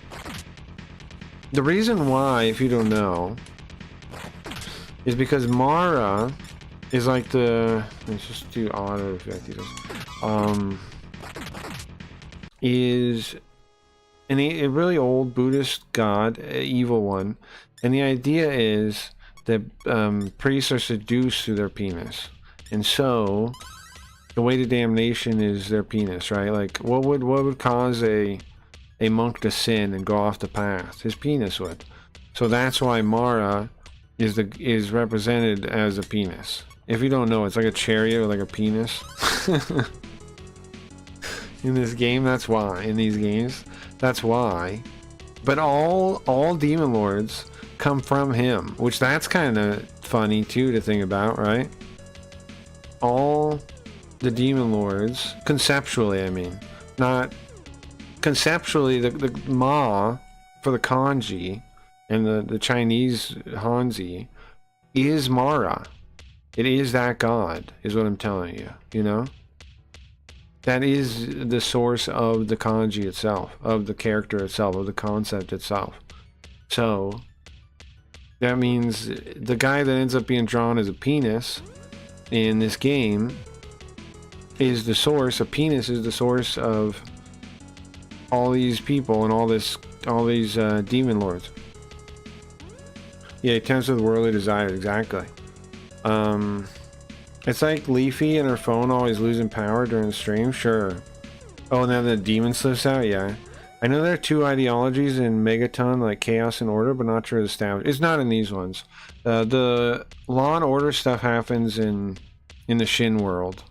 The reason why, if you don't know, is because Mara is like the... Let's just do auto effect. Is a really old Buddhist god, evil one. And the idea is that priests are seduced through their penis. And so, the way to damnation is their penis, right? Like, what would cause a monk to sin and go off the path? His penis would. So that's why Mara is represented as a penis. If you don't know, it's like a chariot with like a penis. In this game, that's why. In these games, that's why. But all demon lords come from him, which that's kind of funny too to think about, right? All the demon lords, conceptually, I mean, not conceptually, the Ma for the kanji and the Chinese Hanzi is Mara. It is that god, is what I'm telling you, you know? That is the source of the kanji itself, of the character itself, of the concept itself. So, that means the guy that ends up being drawn as a penis in this game is the source. A penis is the source of all these people and all these demon lords. Yeah, he tempts with worldly desires, exactly. It's like Leafy and her phone always losing power during the stream, sure. Oh, and then the demon slips out, yeah. I know there are two ideologies in Megaton, like Chaos and Order, but not sure it's established. It's not in these ones. The Law and Order stuff happens in the Shin world.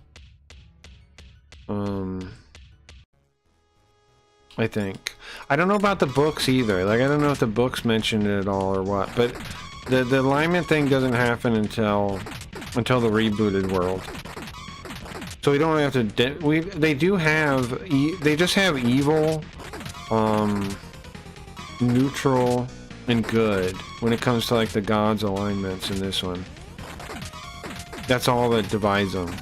I think. I don't know about the books either. Like, I don't know if the books mention it at all or what, but the alignment thing doesn't happen until the rebooted world. So we don't have to... They do have... They just have evil, neutral, and good when it comes to like the gods alignments in this one. That's all that divides them.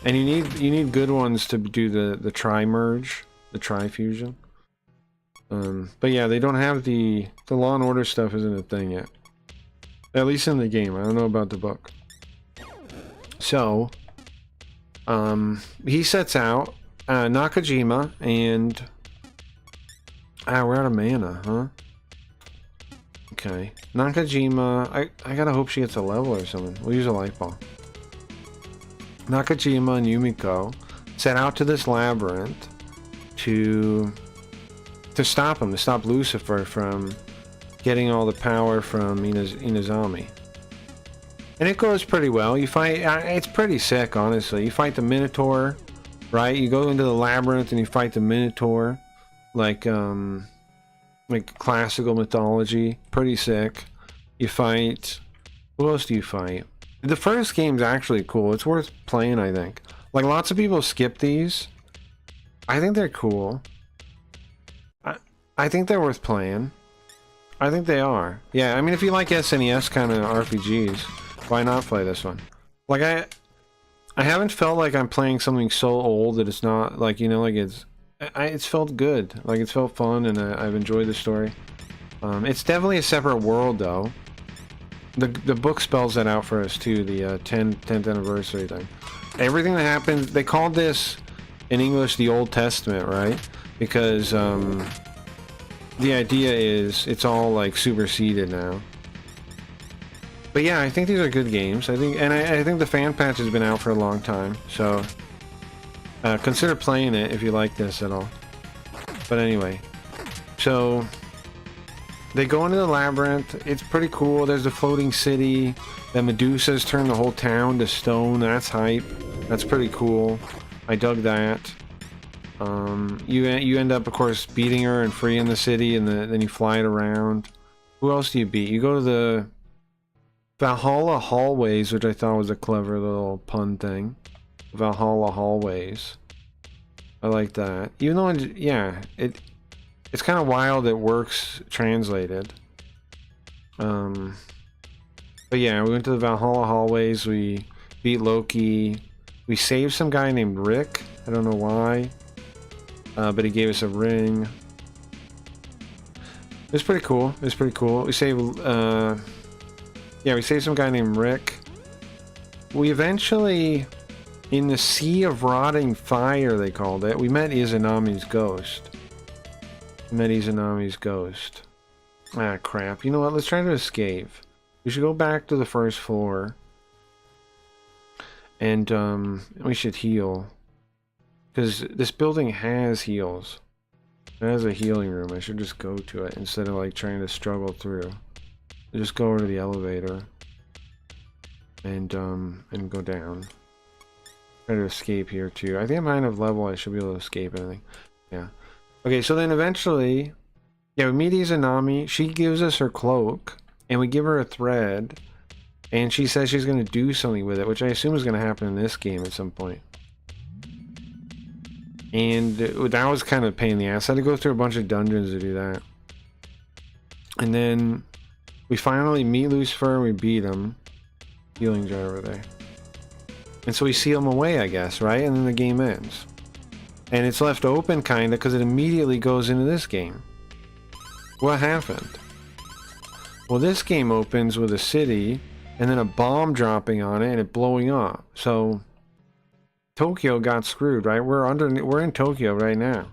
And you need good ones to do the tri-merge, the tri-fusion. But yeah, they don't have the Law and Order stuff isn't a thing yet. At least in the game. I don't know about the book. So, he sets out Nakajima and... we're out of mana, huh? Okay. Nakajima... I gotta hope she gets a level or something. We'll use a light ball. Nakajima and Yumiko set out to this labyrinth to stop him, to stop Lucifer from getting all the power from Inazami. And it goes pretty well. You fight, it's pretty sick, honestly. You fight the Minotaur, right? You go into the labyrinth and you fight the Minotaur, like classical mythology. Pretty sick. You fight, who else do you fight? The first game's actually cool. It's worth playing, I think. Like, lots of people skip these. I think they're cool. I think they're worth playing. I think they are. Yeah, I mean, if you like SNES kind of RPGs, why not play this one? Like, I haven't felt like I'm playing something so old that it's not, like, you know, like it's felt good. Like, it's felt fun, and I've enjoyed the story. It's definitely a separate world, though. The book spells that out for us, too, the 10th anniversary thing. Everything that happens, they called this, in English, the Old Testament, right? Because, the idea is it's all like superseded now. But yeah, I think these are good games. I think the fan patch has been out for a long time, so consider playing it if you like this at all. But anyway, so they go into the labyrinth. It's pretty cool. There's a floating city. The Medusas turn the whole town to stone. That's hype. That's pretty cool. I dug that. You end up, of course, beating her and freeing the city, and then you fly it around. Who else do you beat? You go to the Valhalla hallways, which I thought was a clever little pun thing. Valhalla hallways. I like that. Even though, yeah, it's kind of wild it works translated. But yeah, we went to the Valhalla hallways. We beat Loki. We saved some guy named Rick. I don't know why. But he gave us a ring. It was pretty cool. It was pretty cool. We saved, yeah, we saved some guy named Rick. We eventually, in the Sea of Rotting Fire, they called it, we met Izanami's ghost. Ah, crap. You know what? Let's try to escape. We should go back to the first floor. And, we should heal. Because this building has heals. It has a healing room. I should just go to it instead of like trying to struggle through. Just go over to the elevator. And go down. Try to escape here too. I think I'm high enough level I should be able to escape anything. Yeah. Okay, so then eventually, yeah, we meet Izanami. She gives us her cloak. And we give her a thread. And she says she's going to do something with it, which I assume is going to happen in this game at some point. And that was kind of a pain in the ass. I had to go through a bunch of dungeons to do that. And then we finally meet Lucifer, we beat him. Healing jar over there. And so we seal him away, I guess, right? And then the game ends. And it's left open, kinda, because it immediately goes into this game. What happened? Well, this game opens with a city, and then a bomb dropping on it, and it blowing up. So Tokyo got screwed, right? We're in Tokyo right now.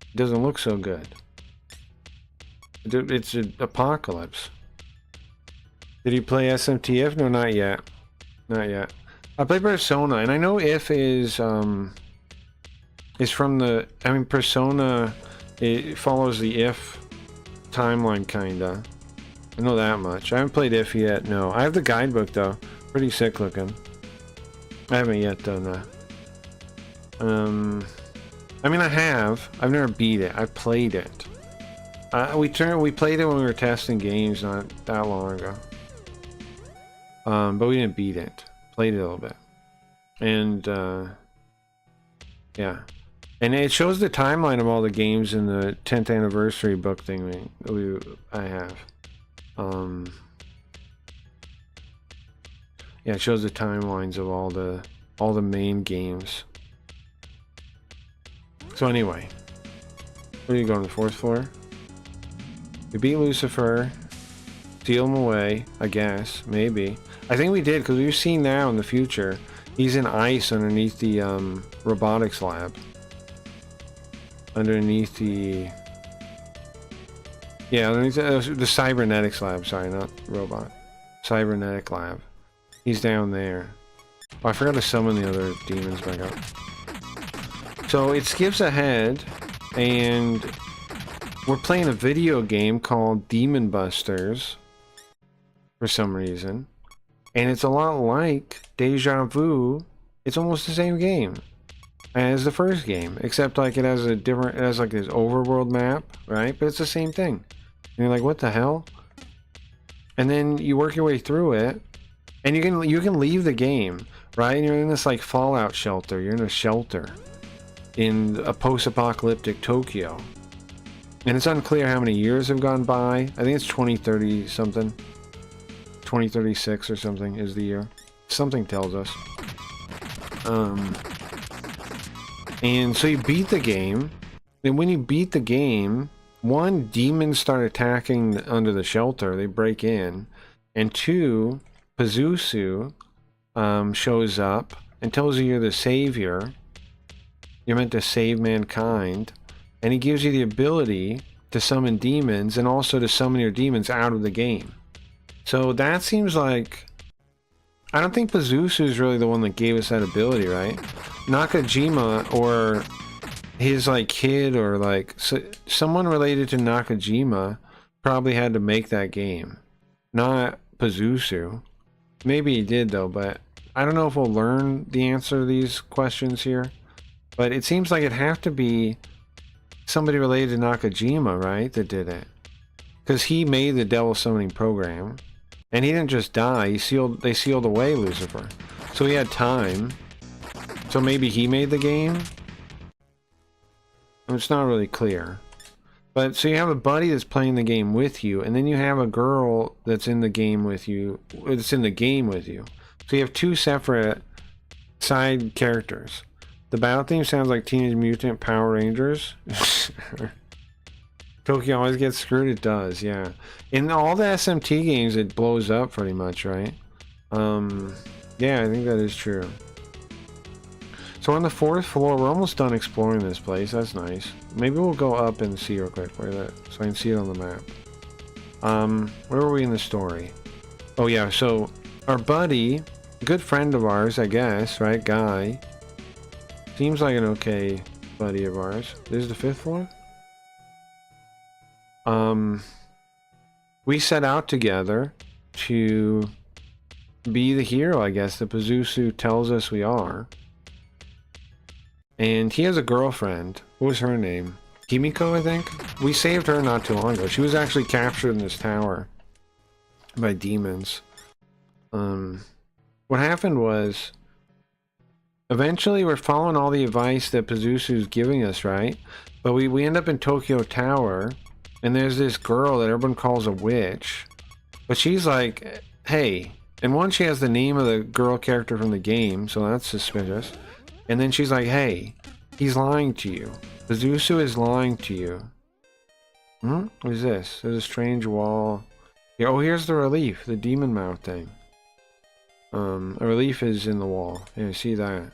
It doesn't look so good. It's an apocalypse. Did you play SMTF? No, not yet. Not yet. I played Persona, and I know If is from the. I mean, Persona. It follows the If timeline, kinda. I know that much. I haven't played If yet. No, I have the guidebook though. Pretty sick looking. I haven't yet done that. I mean, I have. I've never beat it. I've played it. We played it when we were testing games not that long ago. But we didn't beat it. Played it a little bit. And, yeah. And it shows the timeline of all the games in the 10th anniversary book thing I have. Yeah, it shows the timelines of all the main games. So anyway, where are you going? The 4th floor? We beat Lucifer, steal him away, I guess, maybe. I think we did, because we've seen now in the future, he's in ice underneath the robotics lab. Underneath the... Yeah, underneath the cybernetics lab, sorry, not robot. Cybernetic lab. He's down there. Oh, I forgot to summon the other demons back up. So it skips ahead, and we're playing a video game called Demon Busters for some reason, and it's a lot like Deja Vu. It's almost the same game as the first game, except like it has like this overworld map, right? But it's the same thing. And you're like, what the hell? And then you work your way through it, and you can leave the game, right? And you're in this like fallout shelter. You're in a shelter in a post-apocalyptic Tokyo. And it's unclear how many years have gone by. I think it's 2030 something. 2036 or something is the year. Something tells us. And so you beat the game. And when you beat the game, one, demons start attacking under the shelter. They break in. And two, Pazuzu shows up and tells you you're the savior. You're meant to save mankind. And he gives you the ability to summon demons and also to summon your demons out of the game. So that seems like... I don't think Pazuzu is really the one that gave us that ability, right? Nakajima or his like kid or like someone related to Nakajima probably had to make that game. Not Pazuzu. Maybe he did though, but I don't know if we'll learn the answer to these questions here. But it seems like it'd have to be somebody related to Nakajima, right, that did it. Because he made the devil summoning program. And he didn't just die, they sealed away Lucifer. So he had time. So maybe he made the game? It's not really clear. But so you have a buddy that's playing the game with you, and then you have a girl that's in the game with you. That's in the game with you. So you have two separate side characters. The battle theme sounds like Teenage Mutant Power Rangers. Tokyo always gets screwed. It does, yeah. In all the SMT games, it blows up pretty much, right? Yeah, I think that is true. So on the 4th floor, we're almost done exploring this place. That's nice. Maybe we'll go up and see real quick where that, so I can see it on the map. Where were we in the story? Oh yeah, so our buddy, good friend of ours, I guess, right? Guy. Seems like an okay buddy of ours. This is the 5th floor? We set out together to be the hero, I guess, that Pazuzu tells us we are. And he has a girlfriend. What was her name? Kimiko, I think? We saved her not too long ago. She was actually captured in this tower by demons. What happened was, eventually we're following all the advice that Pazuzu's giving us, right? But we end up in Tokyo Tower, and there's this girl that everyone calls a witch. But she's like, hey, and one, she has the name of the girl character from the game, so that's suspicious. And then she's like, hey, he's lying to you. Pazuzu is lying to you. What is this? There's a strange wall. Yeah, oh, here's the relief, the demon mouth thing. A relief is in the wall. Yeah, see that.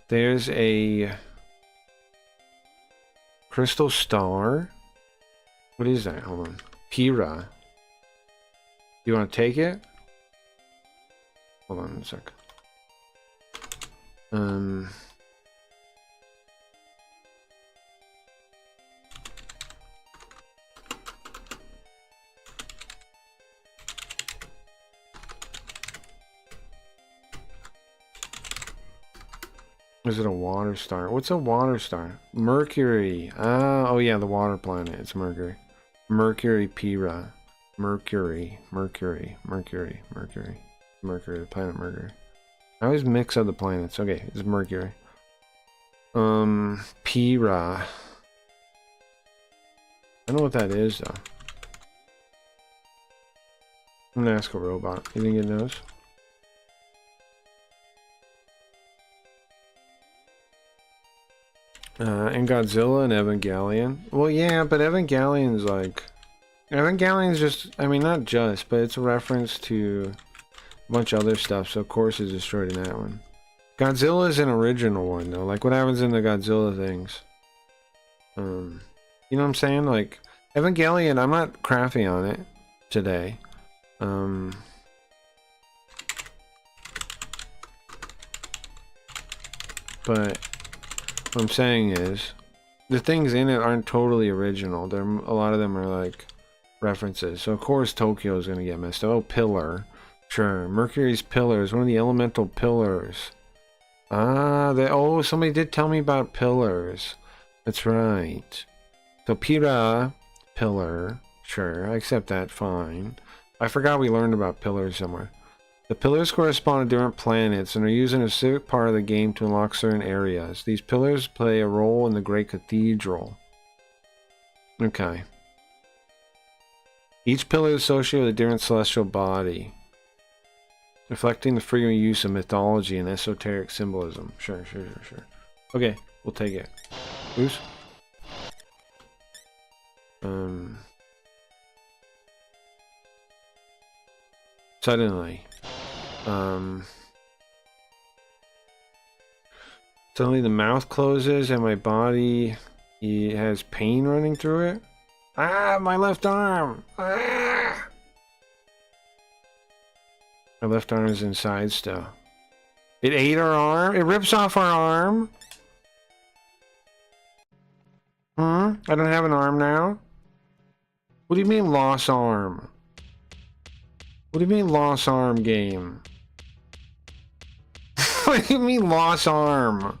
There's a crystal star. What is that? Hold on. Pira. You want to take it? Hold on a sec. Is it a water star? What's a water star? Mercury. Oh yeah, the water planet. It's Mercury. Mercury Pira. Mercury, the planet Mercury. I always mix up the planets. Okay, it's Mercury. Pira. I don't know what that is though. I'm gonna ask a robot. You think it knows? And Godzilla and Evangelion. Well, yeah, but Evangelion's like... Evangelion's just... I mean, not just, but it's a reference to a bunch of other stuff, so of course it's destroyed in that one. Godzilla's an original one, though. Like, what happens in the Godzilla things? You know what I'm saying? Like, Evangelion, I'm not crafty on it today. But what I'm saying is, the things in it aren't totally original. A lot of them are like references. So of course Tokyo is gonna get messed up. Oh, pillar. Sure. Mercury's pillar is one of the elemental pillars. Ah, oh, somebody did tell me about pillars. That's right. So Pira, pillar. Sure, I accept that, fine. I forgot we learned about pillars somewhere. The pillars correspond to different planets and are used in a specific part of the game to unlock certain areas. These pillars play a role in the Great Cathedral. Okay. Each pillar is associated with a different celestial body, reflecting the frequent use of mythology and esoteric symbolism. Sure. Okay, we'll take it. Oops. Suddenly. Suddenly the mouth closes and my body has pain running through it. Ah, my left arm! Ah! My left arm is inside still. It ate our arm? It rips off our arm? I don't have an arm now? What do you mean lost arm? What do you mean lost arm game? What do you mean lost arm?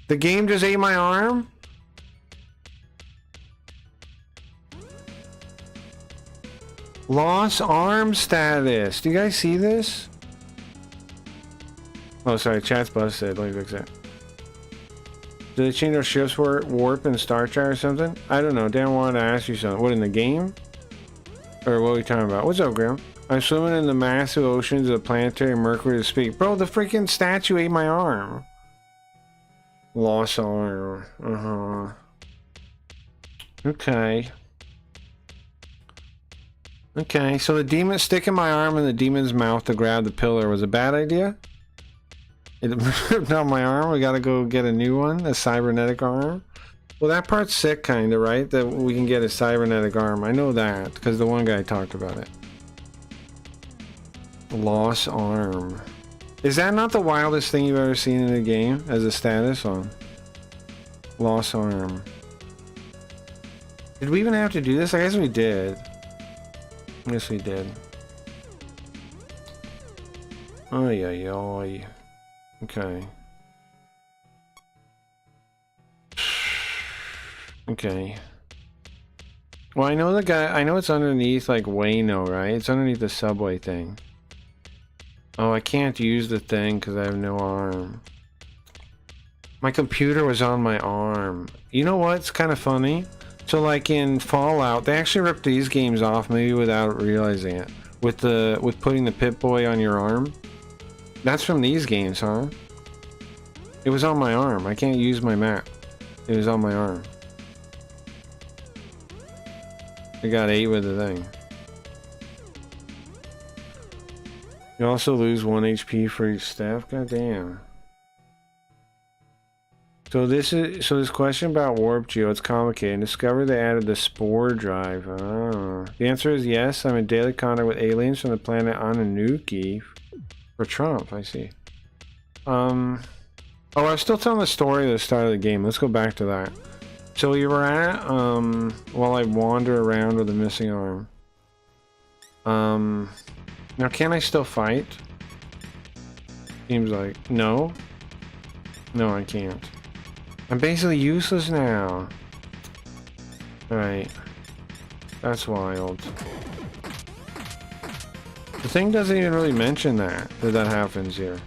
The game just ate my arm? Lost arm status. Do you guys see this? Oh, sorry. Chat's busted. Let me fix it. Did they change our ships for warp in Star Trek or something? I don't know. Dan wanted to ask you something. What, in the game? Or what are we talking about? What's up, Graham? I'm swimming in the massive oceans of planetary Mercury to speak. Bro, the freaking statue ate my arm. Lost arm. Okay. Okay, so the demon sticking my arm in the demon's mouth to grab the pillar was a bad idea? It ripped out my arm. We gotta go get a new one, a cybernetic arm. Well, that part's sick, kinda, right? That we can get a cybernetic arm. I know that because the one guy talked about it. Lost arm. Is that not the wildest thing you've ever seen in a game as a status on? Lost arm. Did we even have to do this? I guess we did. Yes, we did. Oy, oy, oy. Okay. Okay. Well, I know the guy. I know it's underneath, like, Wayno, right? It's underneath the subway thing. Oh, I can't use the thing because I have no arm. My computer was on my arm. You know what's kind of funny? So, like in Fallout, they actually ripped these games off, maybe without realizing it, with putting the Pip-Boy on your arm. That's from these games, huh? It was on my arm. I can't use my map. It was on my arm. I got 8 with the thing. You also lose 1 HP for each step. God damn. So this question about Warp Geo, it's complicated. Discovered they added the Spore Drive. Oh. The answer is yes. I'm in daily contact with aliens from the planet Ananuki. For Trump, I see. Oh, I was still telling the story at the start of the game. Let's go back to that. So you were at, while I wander around with a missing arm. Now can I still fight? Seems like, no. No, I can't. I'm basically useless now. Alright. That's wild. The thing doesn't even really mention that happens here.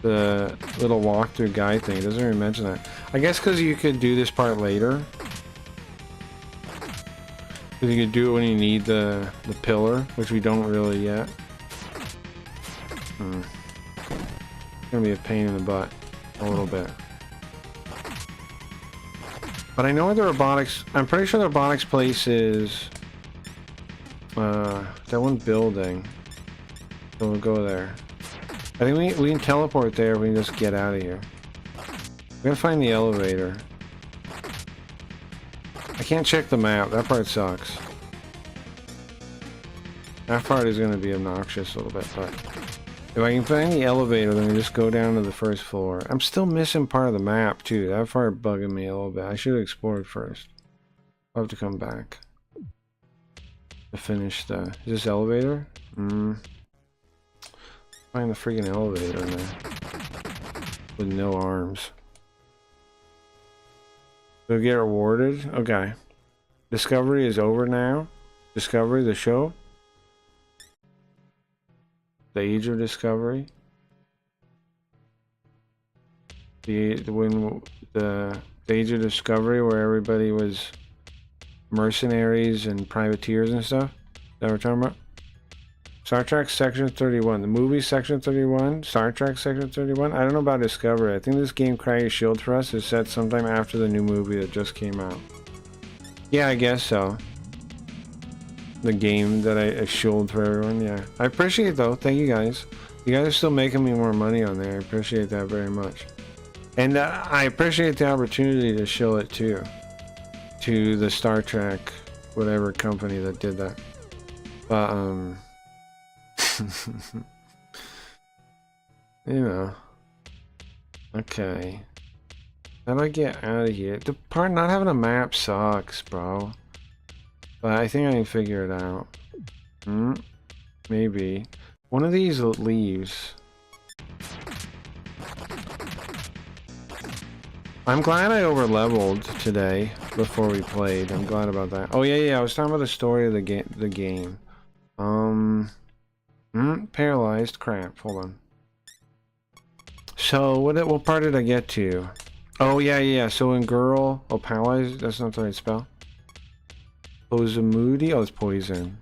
The little walkthrough guide thing doesn't even mention that. I guess because you could do this part later. Because you could do it when you need the pillar, which we don't really yet. It's gonna be a pain in the butt. A little bit. But I know the robotics... I'm pretty sure the robotics place is... that one building. So we'll go there. I think we can teleport there. We can just get out of here. We gotta find the elevator. I can't check the map. That part sucks. That part is gonna be obnoxious a little bit, but... If I can find the elevator, then we just go down to the first floor. I'm still missing part of the map, too. That part bugging me a little bit. I should have explored first. I'll have to come back to finish the... Is this elevator? Find the freaking elevator in there. With no arms. So get rewarded? Okay. Discovery is over now. Discovery, the show. The Age of Discovery. The Age of Discovery, where everybody was mercenaries and privateers and stuff. Is that what we're talking about? Star Trek Section 31. The movie Section 31. Star Trek Section 31. I don't know about Discovery. I think this game Cry Shield for us is set sometime after the new movie that just came out. Yeah, I guess so. The game that I shield for everyone, yeah. I appreciate it though, thank you guys. You guys are still making me more money on there, I appreciate that very much. And I appreciate the opportunity to show it too. To the Star Trek, whatever company that did that. But, you know. Okay. How do I get out of here? The part not having a map sucks, bro. But I think I can figure it out. Maybe. One of these leaves. I'm glad I over-leveled today before we played. I'm glad about that. Oh yeah, I was talking about the story of the game. Paralyzed. Crap. Hold on. So what part did I get to? Oh yeah. So in girl, oh, paralyzed. That's not the right spell. Ozamoody? Oh, it's poison.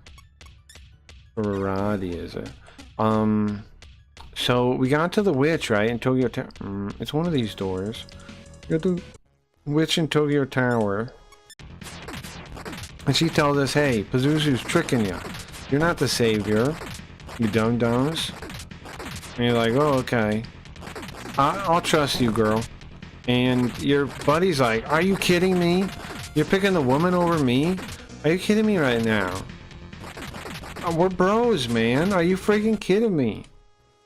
Ferrati, is it? So we got to the witch, right? In Tokyo Tower. It's one of these doors. You got the witch in Tokyo Tower. And she tells us, hey, Pazuzu's tricking you. You're not the savior. You dum-dums. And you're like, oh, okay. I'll trust you, girl. And your buddy's like, are you kidding me? You're picking the woman over me? Are you kidding me right now? We're bros, man. Are you freaking kidding me?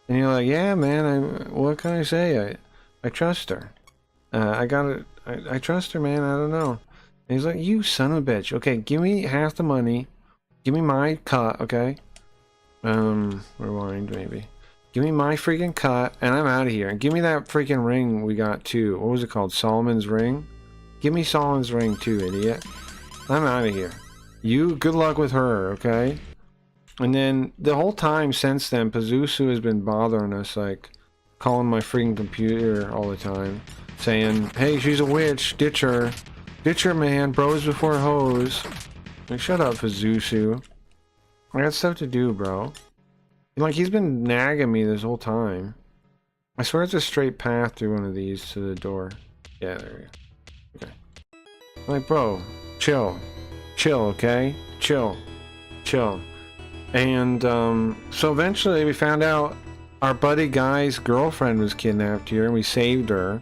And you're like, yeah, man. What can I say? I trust her. I trust her, man. I don't know. And he's like, you son of a bitch. Okay, give me half the money. Give me my cut, okay? Rewind, maybe. Give me my freaking cut, and I'm out of here. And give me that freaking ring we got, too. What was it called? Solomon's ring? Give me Solomon's ring, too, idiot. I'm out of here. You, good luck with her, okay? And then, the whole time since then, Pazuzu has been bothering us, like, calling my freaking computer all the time. Saying, hey, she's a witch, ditch her. Ditch her, man, bros before hoes. Like, shut up, Pazuzu. I got stuff to do, bro. Like, he's been nagging me this whole time. I swear it's a straight path through one of these to the door. Yeah, there we go. Okay. Like, bro, chill. Chill, okay? Chill. Chill. And, so eventually we found out our buddy guy's girlfriend was kidnapped here, and we saved her.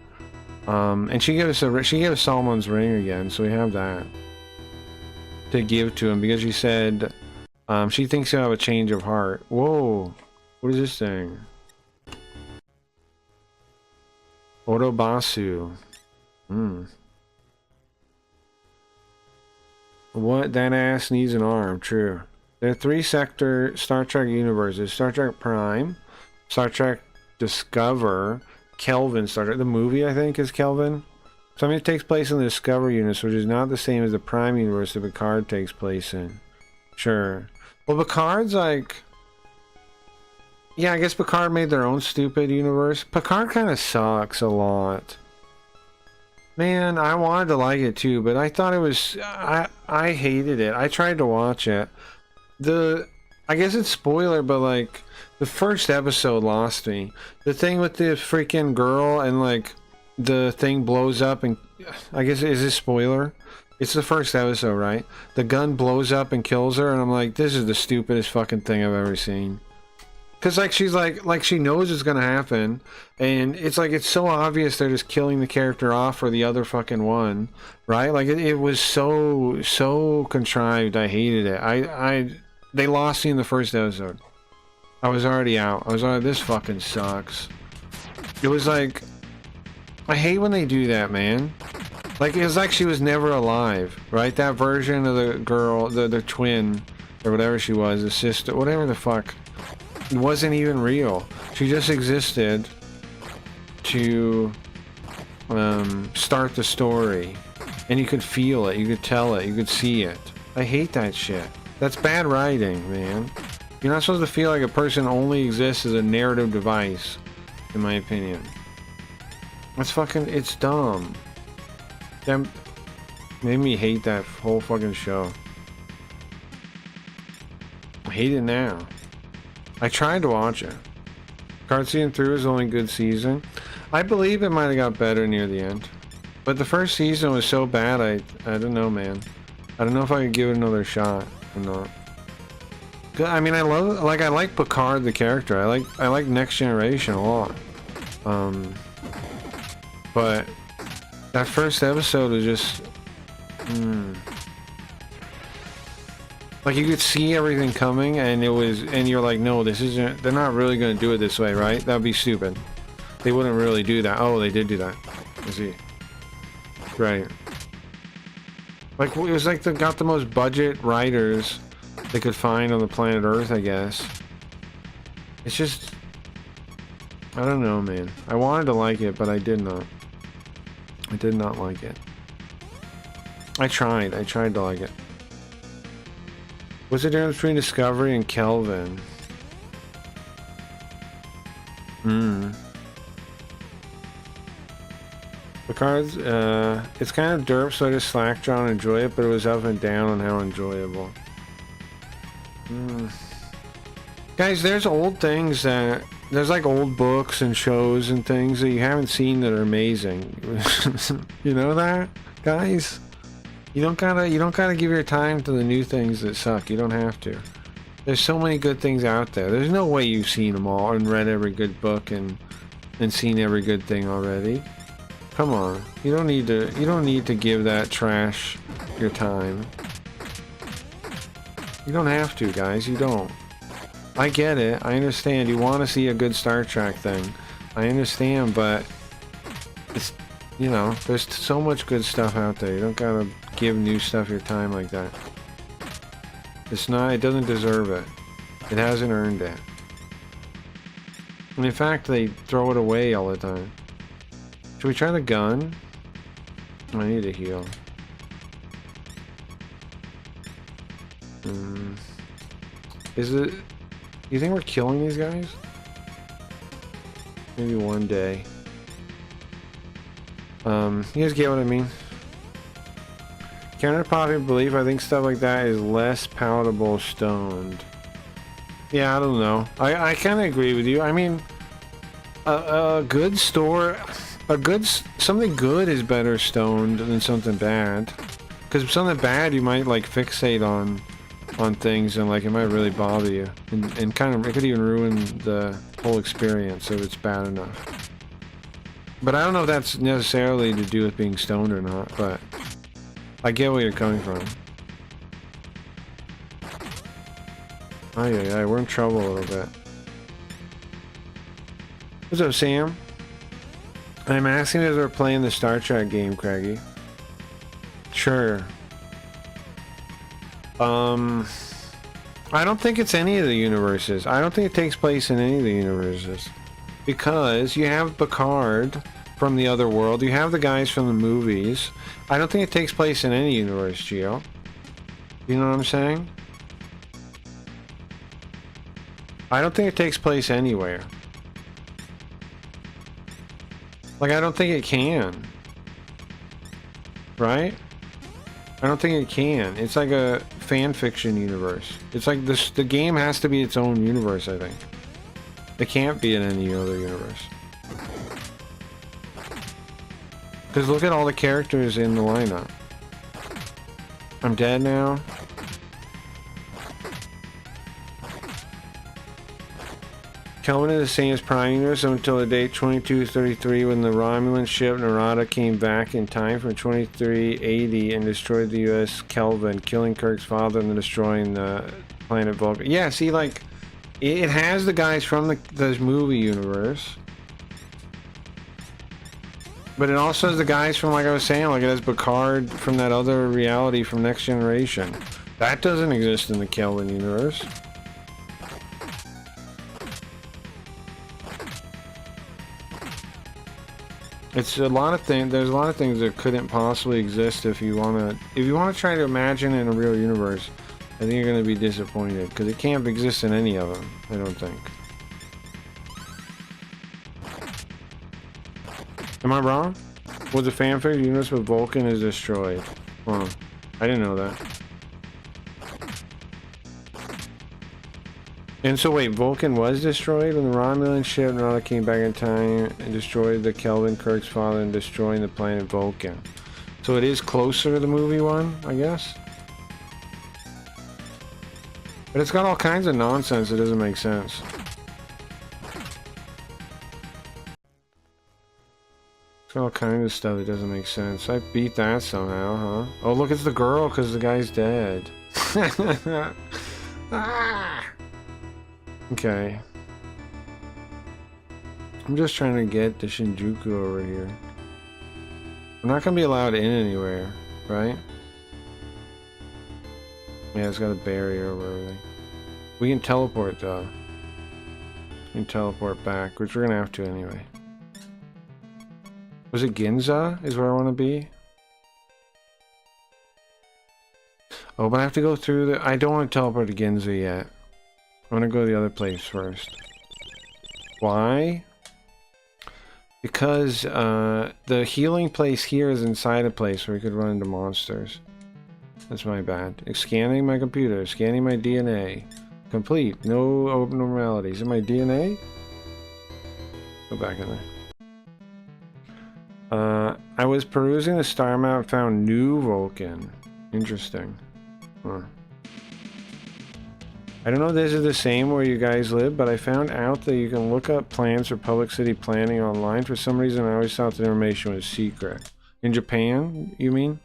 And she gave us Solomon's ring again, so we have that to give to him, because she said, she thinks he'll have a change of heart. Whoa. What is this thing? Otobasu. What? That ass needs an arm. True. There are 3 sector Star Trek universes. Star Trek Prime, Star Trek Discover, Kelvin Star Trek. The movie, I think, is Kelvin. So I mean, it takes place in the Discover universe, which is not the same as the Prime universe that Picard takes place in. Sure. Well, Picard's like... Yeah, I guess Picard made their own stupid universe. Picard kind of sucks a lot. Man, I wanted to like it too, but I thought it was... I hated it. I tried to watch it. I guess it's spoiler, but like... The first episode lost me. The thing with the freaking girl and like... The thing blows up and... I guess, is this spoiler? It's the first episode, right? The gun blows up and kills her, and I'm like, this is the stupidest fucking thing I've ever seen. Because, like, she's like she knows it's gonna happen, and it's like, it's so obvious they're just killing the character off for the other fucking one, right? Like, it was so contrived, I hated it. They lost me in the first episode. I was already out. I was already, this fucking sucks. It was like, I hate when they do that, man. Like, it's like she was never alive, right? That version of the girl, the twin, or whatever she was, the sister, whatever the fuck. It wasn't even real. She just existed to start the story. And you could feel it, you could tell it, you could see it. I hate that shit. That's bad writing, man. You're not supposed to feel like a person only exists as a narrative device, in my opinion. That's fucking, it's dumb. That made me hate that whole fucking show. I hate it now. I tried to watch it. Card season 3 was the only good season. I believe it might have got better near the end. But the first season was so bad, I don't know, man. I don't know if I could give it another shot or not. I mean, I like Picard, the character. I like Next Generation a lot. But that first episode was just... Like, you could see everything coming, and you're like, no, this isn't... They're not really going to do it this way, right? That would be stupid. They wouldn't really do that. Oh, they did do that. Let's see. Right. Like, it was like they got the most budget writers they could find on the planet Earth, I guess. It's just... I don't know, man. I wanted to like it, but I did not. I did not like it. I tried to like it. What's the difference between Discovery and Kelvin? Picard's, it's kind of derp, so I just slacked on and enjoy it, but it was up and down on how enjoyable. Guys, there's old things that... There's like old books and shows and things that you haven't seen that are amazing. You know that, guys? You don't gotta give your time to the new things that suck. You don't have to. There's so many good things out there. There's no way you've seen them all and read every good book and seen every good thing already. Come on. You don't need to give that trash your time. You don't have to, guys. You don't. I get it. I understand. You want to see a good Star Trek thing. I understand, but it's, you know, there's so much good stuff out there. You don't gotta give new stuff your time like that. It's not, it doesn't deserve it. It hasn't earned it. And in fact, they throw it away all the time. Should we try the gun? I need to heal. Is it... You think we're killing these guys? Maybe one day. You guys get what I mean? Counter-popular belief, I think stuff like that is less palatable stoned. Yeah, I don't know. I kind of agree with you. I mean, a good store... Something good is better stoned than something bad. Because something bad, you might, like, fixate on things, and like it might really bother you, and kind of it could even ruin the whole experience if it's bad enough. But I don't know if that's necessarily to do with being stoned or not, but I get where you're coming from. Aye, we're in trouble a little bit. What's up, Sam? I'm asking if we're playing the Star Trek game, Craigie. Sure. I don't think it's any of the universes. I don't think it takes place in any of the universes. Because you have Picard from the other world. You have the guys from the movies. I don't think it takes place in any universe, Gio. You know what I'm saying? I don't think it takes place anywhere. Like, I don't think it can. Right? I don't think it can. It's like a fan fiction universe. It's like this. The game has to be its own universe, I think. It can't be in any other universe. Because look at all the characters in the lineup. I'm dead now. Kelvin is the same as Prime Universe until the date 2233 when the Romulan ship Narada came back in time from 2380 and destroyed the US Kelvin, killing Kirk's father and then destroying the planet Vulcan. Yeah, see, like, It has the guys from the movie universe. But it also has the guys from, like I was saying, like it has Picard from that other reality from Next Generation. That doesn't exist in the Kelvin universe. It's a lot of things. There's a lot of things that couldn't possibly exist if you wanna try to imagine in a real universe. I think you're gonna be disappointed because it can't exist in any of them. I don't think. Am I wrong? Was the fanfic universe with Vulcan is destroyed? Huh. I didn't know that. And so wait, Vulcan was destroyed when the Romulan ship Nala came back in time and destroyed the Kelvin, Kirk's father, and destroying the planet Vulcan. So it is closer to the movie one, I guess. But it's got all kinds of nonsense that doesn't make sense. It's got all kinds of stuff that doesn't make sense. I beat that somehow, huh? Oh, look, it's the girl because the guy's dead. Ah! Okay. I'm just trying to get to Shinjuku over here. I'm not gonna be allowed in anywhere, right? Yeah, it's got a barrier over everything. We can teleport though. We can teleport back, which we're gonna have to anyway. Was it Ginza is where I want to be? Oh, but I have to go through the... I don't want to teleport to Ginza yet. I want to go to the other place first. Why? Because the healing place here is inside a place where we could run into monsters. That's my bad. Scanning my computer. Scanning my DNA. Complete. No abnormalities. In my DNA? Go back in there. I was perusing the star map and found New Vulcan. Interesting. Huh. I don't know if this is the same where you guys live, but I found out that you can look up plans for public city planning online. For some reason, I always thought the information was secret. In Japan, you mean?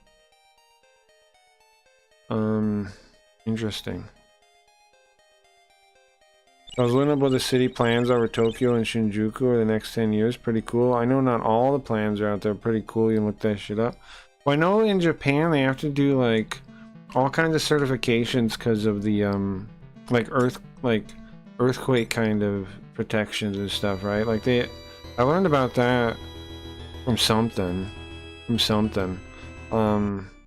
Interesting. I was looking up what the city plans are for Tokyo and Shinjuku over the next 10 years. Pretty cool. I know not all the plans are out there. Pretty cool. You can look that shit up. Well, I know in Japan they have to do like all kinds of certifications because of the earthquake kind of protections and stuff, right? Like I learned about that from something.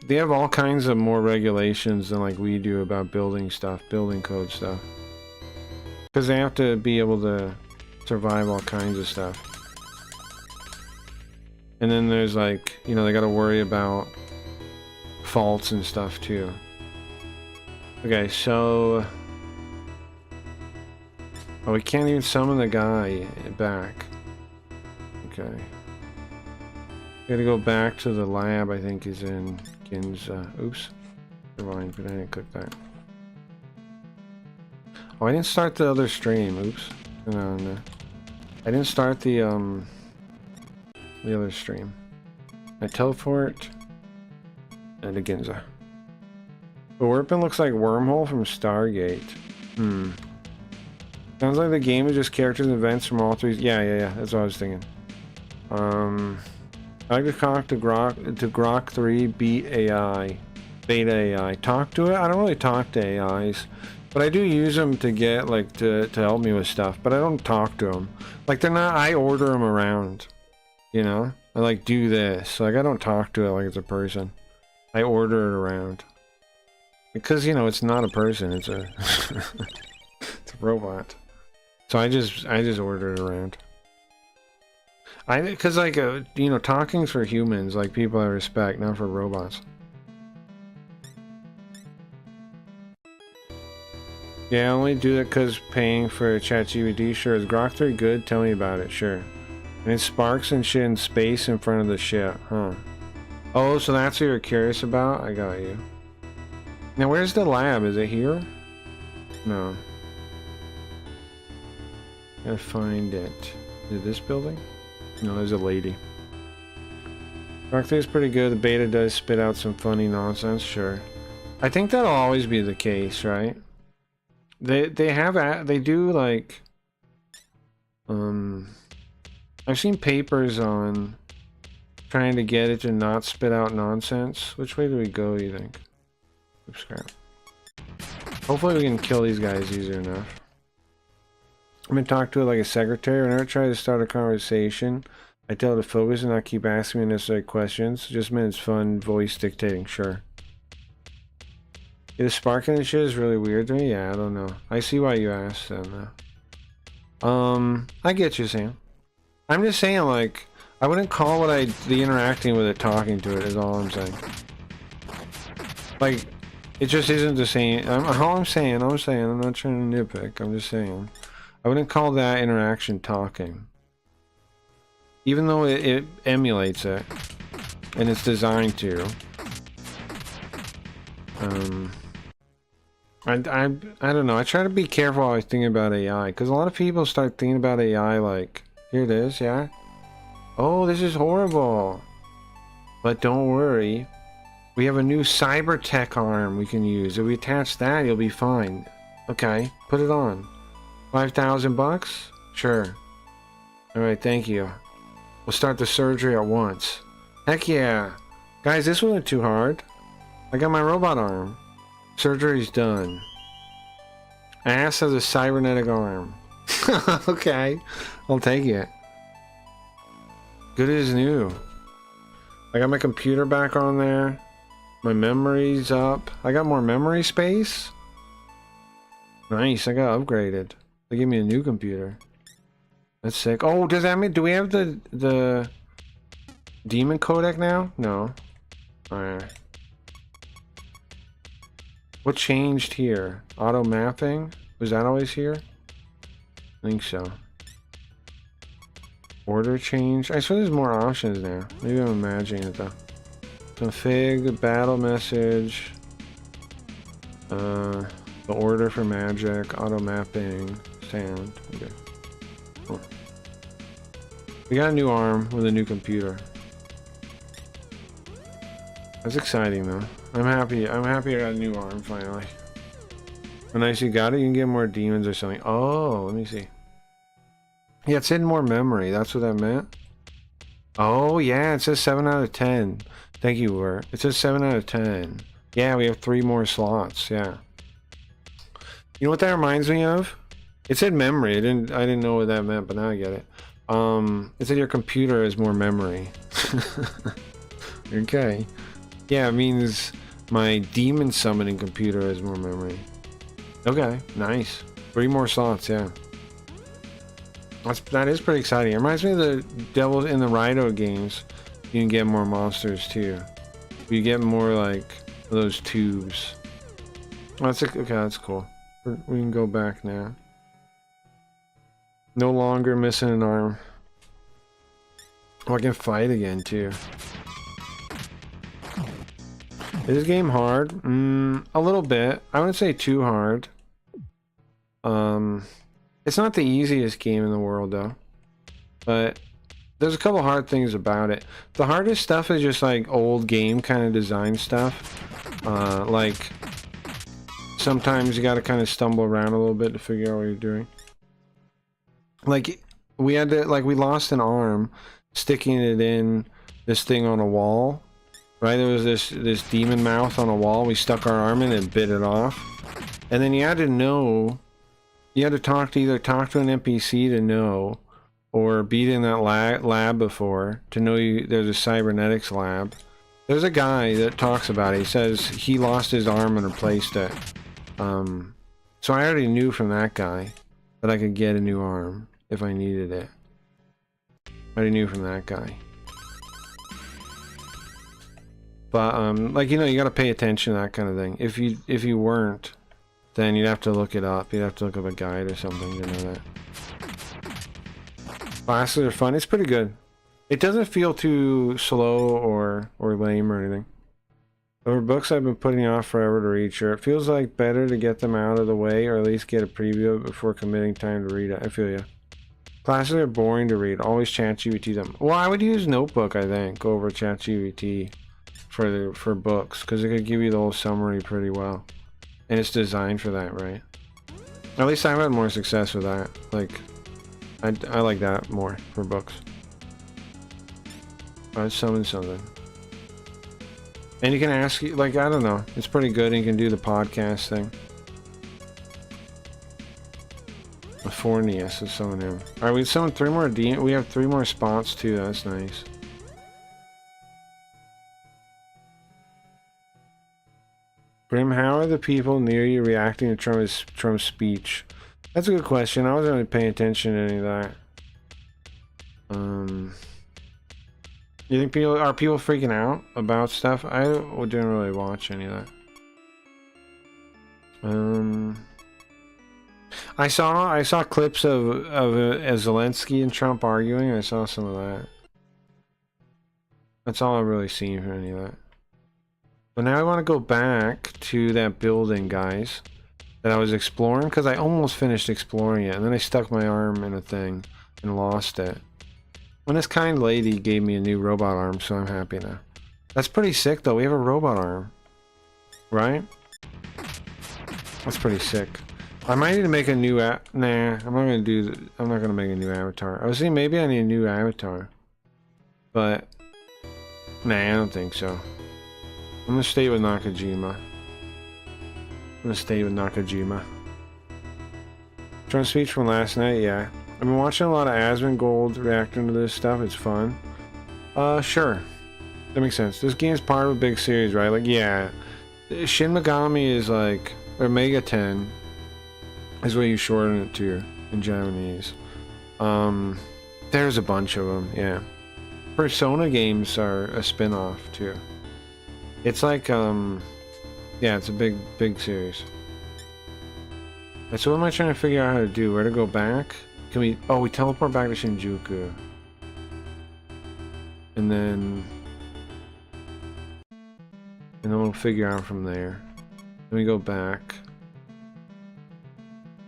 They have all kinds of more regulations than like we do about building stuff, building code stuff. Because they have to be able to survive all kinds of stuff. And then there's like, you know, they gotta worry about faults and stuff too. Okay, so... Oh, we can't even summon the guy back. Okay. Gotta go back to the lab, I think is in Ginza. Oops. Never mind, but I didn't click that. Oh, I didn't start the other stream. Oops. No. I didn't start the other stream. I teleport to Ginza. The Warpin looks like Wormhole from Stargate. Sounds like the game is just characters and events from all three. Yeah. That's what I was thinking. I like to talk to Grok 3 beta AI. Talk to it? I don't really talk to AIs. But I do use them to get, like, to help me with stuff. But I don't talk to them. Like, they're not... I order them around. You know? I, like, do this. Like, I don't talk to it like it's a person. I order it around. Because, you know, it's not a person. It's a... it's a robot. So I just order it around. Because, like, you know, talking's for humans. Like, people I respect, not for robots. Yeah, I only do it because paying for ChatGPT. Sure, is Grok 3 good? Tell me about it, sure. And it sparks and shit in space in front of the ship, huh? Oh, so that's what you're curious about? I got you. Now, where's the lab? Is it here? No. Gotta find it. Is it this building? No, there's a lady. Grok 3 is pretty good. The beta does spit out some funny nonsense, sure. I think that'll always be the case, right? they do like I've seen papers on trying to get it to not spit out nonsense. Which way do we go, you think? Oops, crap. Hopefully we can kill these guys easy enough. I'm gonna talk to it like a secretary. Whenever I try to start a conversation, I tell it to focus and not keep asking me unnecessary questions. Just meant it's fun voice dictating, sure. Yeah, the sparking and shit is really weird to me. Yeah, I don't know. I see why you asked then. I get you, Sam. I'm just saying, like, I wouldn't call what the interacting with it talking to it is all I'm saying. Like, it just isn't the same. I'm saying, I'm not trying to nitpick. I'm just saying. I wouldn't call that interaction talking. Even though it emulates it. And it's designed to. I don't know. I try to be careful while I think about AI. Because a lot of people start thinking about AI like, here it is, yeah? Oh, this is horrible. But don't worry. We have a new cyber tech arm we can use. If we attach that, you'll be fine. Okay, put it on. 5,000 bucks? Sure. Alright, thank you. We'll start the surgery at once. Heck yeah. Guys, this wasn't too hard. I got my robot arm. Surgery's done. Ass has a cybernetic arm. Okay, I'll take it. Good as new. I got my computer back on there. My memory's up. I got more memory space. Nice, I got upgraded. They gave me a new computer. That's sick. Oh, does that mean, do we have the demon codec now? No. Alright. What changed here? Auto mapping? Was that always here? I think so. Order change? I swear there's more options now. Maybe I'm imagining it though. Config, battle message. The order for magic, auto mapping, sound. Okay. Cool. We got a new arm with a new computer. That's exciting though. I'm happy I got a new arm finally. When I see got it, you can get more demons or something. Oh, let me see. Yeah, it's in more memory. That's what that meant. Oh, yeah, it says 7 out of 10. Thank you, Wert. It says 7 out of 10. Yeah, we have 3 more slots. Yeah. You know what that reminds me of? It said memory. I didn't know what that meant, but now I get it. It said your computer has more memory. Okay. Yeah, it means my demon summoning computer has more memory. Okay, nice. 3 more slots, yeah. That is pretty exciting. It reminds me of the Devil in the Rhino games. You can get more monsters too. You get more like those tubes. Oh, okay, that's cool. We can go back now. No longer missing an arm. Oh, I can fight again too. Is this game hard? A little bit. I wouldn't say too hard. It's not the easiest game in the world though. But there's a couple hard things about it. The hardest stuff is just like old game kind of design stuff. Like sometimes you gotta kind of stumble around a little bit to figure out what you're doing. Like we had to, like we lost an arm sticking it in this thing on a wall. Right, there was this demon mouth on a wall. We stuck our arm in and bit it off. And then you had to know, you had to either talk to an NPC to know, or be in that lab before to know there's a cybernetics lab. There's a guy that talks about it. He says he lost his arm and replaced it. So I already knew from that guy that I could get a new arm if I needed it. I already knew from that guy. But like, you know, you gotta pay attention to that kind of thing. If you weren't, then you'd have to look it up. You'd have to look up a guide or something to know that. Classes are fun. It's pretty good. It doesn't feel too slow or lame or anything. There were books I've been putting off forever to read. Sure, it feels like better to get them out of the way, or at least get a preview of it before committing time to read it. I feel you. Classes are boring to read. Always ChatGPT them. Well, I would use Notebook, I think, over ChatGPT for books, because it could give you the whole summary pretty well, and it's designed for that, right? At least I've had more success with that. Like, I like that more for books. I'd summon something. And you can ask, like, I don't know. It's pretty good, and you can do the podcast thing. A Fornius is summon him. Alright, we summoned 3 more we have 3 more spots too, that's nice. Brim, how are the people near you reacting to Trump's speech? That's a good question. I wasn't really paying attention to any of that. You think people freaking out about stuff? I didn't really watch any of that. I saw clips of Zelensky and Trump arguing. I saw some of that. That's all I've really seen for any of that. But now I want to go back to that building, guys, that I was exploring, because I almost finished exploring it, and then I stuck my arm in a thing and lost it. And this kind lady gave me a new robot arm, so I'm happy now. That's pretty sick, though. We have a robot arm, right? That's pretty sick. I might need to make a new nah, I'm not gonna make a new avatar. I was thinking maybe I need a new avatar, but nah, I don't think so. I'm gonna stay with Nakajima. Trying speech from last night, yeah. I've been watching a lot of Asmongold reacting to this stuff. It's fun. Sure. That makes sense. This game's part of a big series, right? Like, yeah. Shin Megami is like, or Mega 10 is what you shorten it to in Japanese. There's a bunch of them, yeah. Persona games are a spin-off too. It's like, yeah, it's a big series. So what am I trying to figure out how to do? Where to go back? Can we, oh, we teleport back to Shinjuku. And then we'll figure out from there. Let me go back.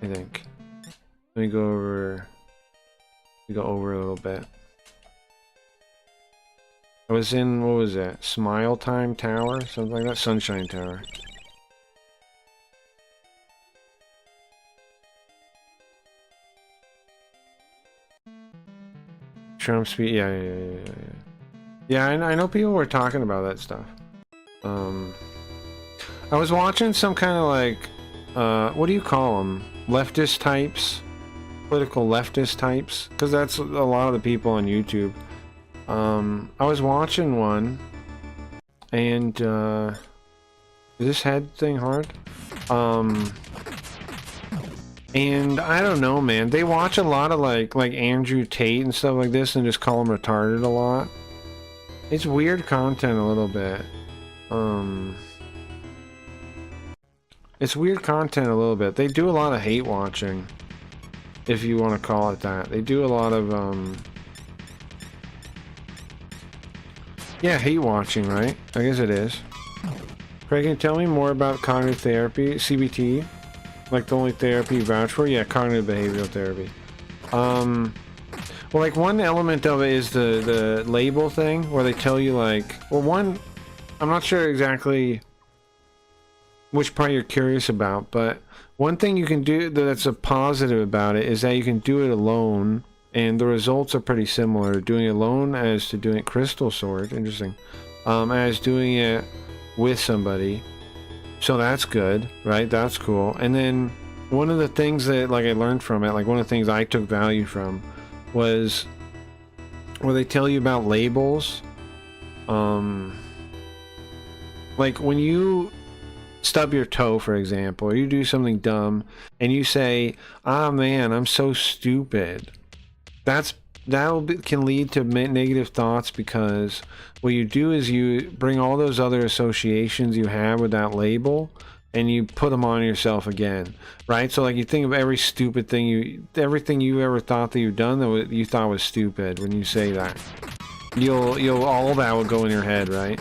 I think. Let me go over a little bit. I was in, what was that? Smile Time Tower? Something like that? Sunshine Tower. Trump speech, yeah. Yeah, I know people were talking about that stuff. I was watching some kind of like, what do you call them? Leftist types? Political leftist types? Because that's a lot of the people on YouTube. I was watching one, and, is this head thing hard? And I don't know, man. They watch a lot of like Andrew Tate and stuff like this and just call him retarded a lot. It's weird content a little bit. It's weird content a little bit. They do a lot of hate watching, if you want to call it that. They do a lot of, yeah, hate watching, right? I guess it is. Craig, can you tell me more about cognitive therapy, CBT? Like the only therapy you vouch for? Yeah, cognitive behavioral therapy. Well, like one element of it is the label thing, where they tell you like, well, one, I'm not sure exactly which part you're curious about, but one thing you can do that's a positive about it is that you can do it alone, and the results are pretty similar. Doing it alone as to doing it Crystal Sword, interesting, as doing it with somebody. So that's good, right? That's cool. And then one of the things that like I learned from it, like one of the things I took value from, was where they tell you about labels. Like when you stub your toe, for example, or you do something dumb and you say, ah man, I'm so stupid, can lead to negative thoughts, because what you do is you bring all those other associations you have with that label and you put them on yourself again, right? So like you think of every stupid thing everything you ever thought that you've done that you thought was stupid. When you say that, you'll all that will go in your head, right?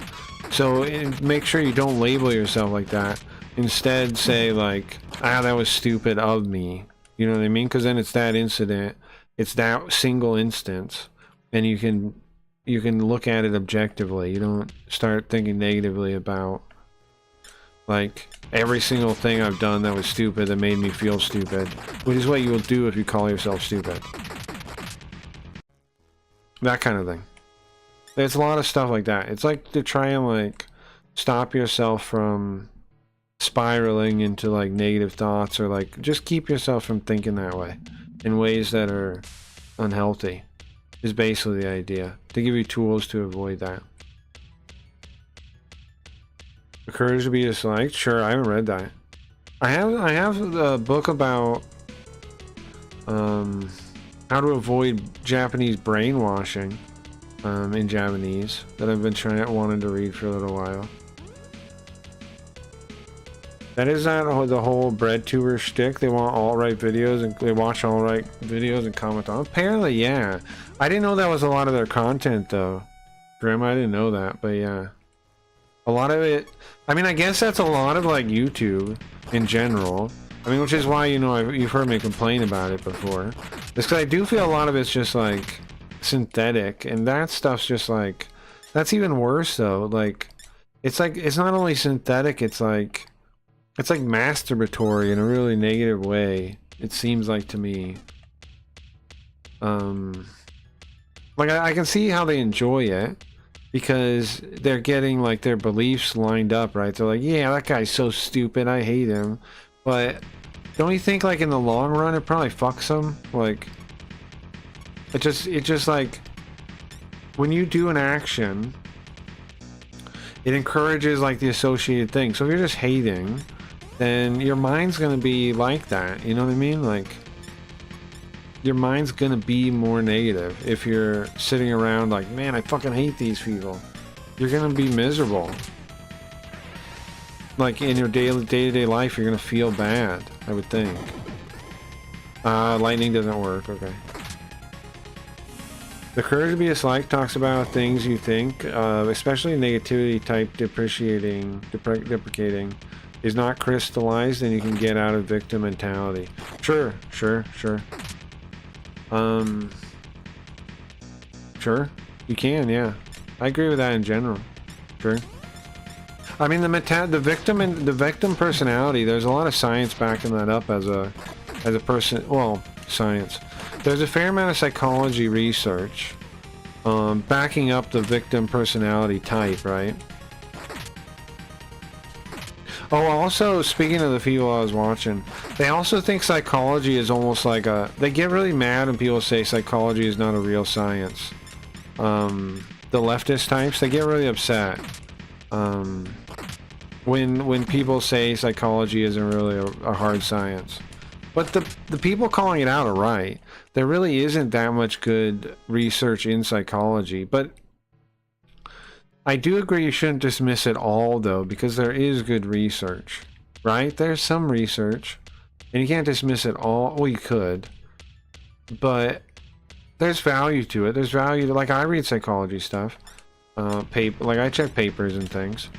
So make sure you don't label yourself like that. Instead say like, ah, that was stupid of me. You know what I mean? Because then it's that incident, it's that single instance, and you can look at it objectively. You don't start thinking negatively about Like, every single thing I've done that was stupid that made me feel stupid, which is what you will do if you call yourself stupid. That kind of thing. There's a lot of stuff like that. It's like to try and like stop yourself from spiraling into like negative thoughts, or like just keep yourself from thinking that way in ways that are unhealthy is basically the idea. To give you tools to avoid that. The Courage to be Disliked? Sure, I haven't read that. I have a book about how to avoid Japanese brainwashing in Japanese that I've been wanting to read for a little while. That is not the whole bread tuber shtick. They want alt-right videos and they watch alt-right videos and comment on. Apparently, yeah. I didn't know that was a lot of their content though. Grim, I didn't know that, but yeah. A lot of it, I mean, I guess that's a lot of like YouTube in general. I mean, which is why, you know, you've heard me complain about it before. It's because I do feel a lot of it's just like synthetic, and that stuff's just like, that's even worse though. Like, it's not only synthetic, it's like masturbatory in a really negative way, it seems like to me. Like I can see how they enjoy it because they're getting like their beliefs lined up, right? They're like, yeah, that guy's so stupid, I hate him. But don't you think like in the long run it probably fucks them? Like it just like when you do an action, it encourages like the associated thing. So if you're just hating, then your mind's gonna be like that, you know what I mean? Like your mind's gonna be more negative if you're sitting around like, man, I fucking hate these people. You're gonna be miserable. Like in your day-to-day life, you're gonna feel bad, I would think. Lightning doesn't work, okay. The Courage to be Disliked talks about things you think, especially negativity type deprecating, is not crystallized and you can get out of victim mentality. Sure. Sure, you can, yeah. I agree with that in general. Sure. I mean, the victim personality, there's a lot of science backing that up as a person, well, science. There's a fair amount of psychology research backing up the victim personality type, right? Oh, also, speaking of the people I was watching, they also think psychology is almost like they get really mad when people say psychology is not a real science. The leftist types, they get really upset when people say psychology isn't really a hard science. But the people calling it out are right. There really isn't that much good research in psychology, but I do agree you shouldn't dismiss it all, though, because there is good research, right? There's some research, and you can't dismiss it all. Well, you could, but there's value to it. There's value to, like, I read psychology stuff, like I check papers and things,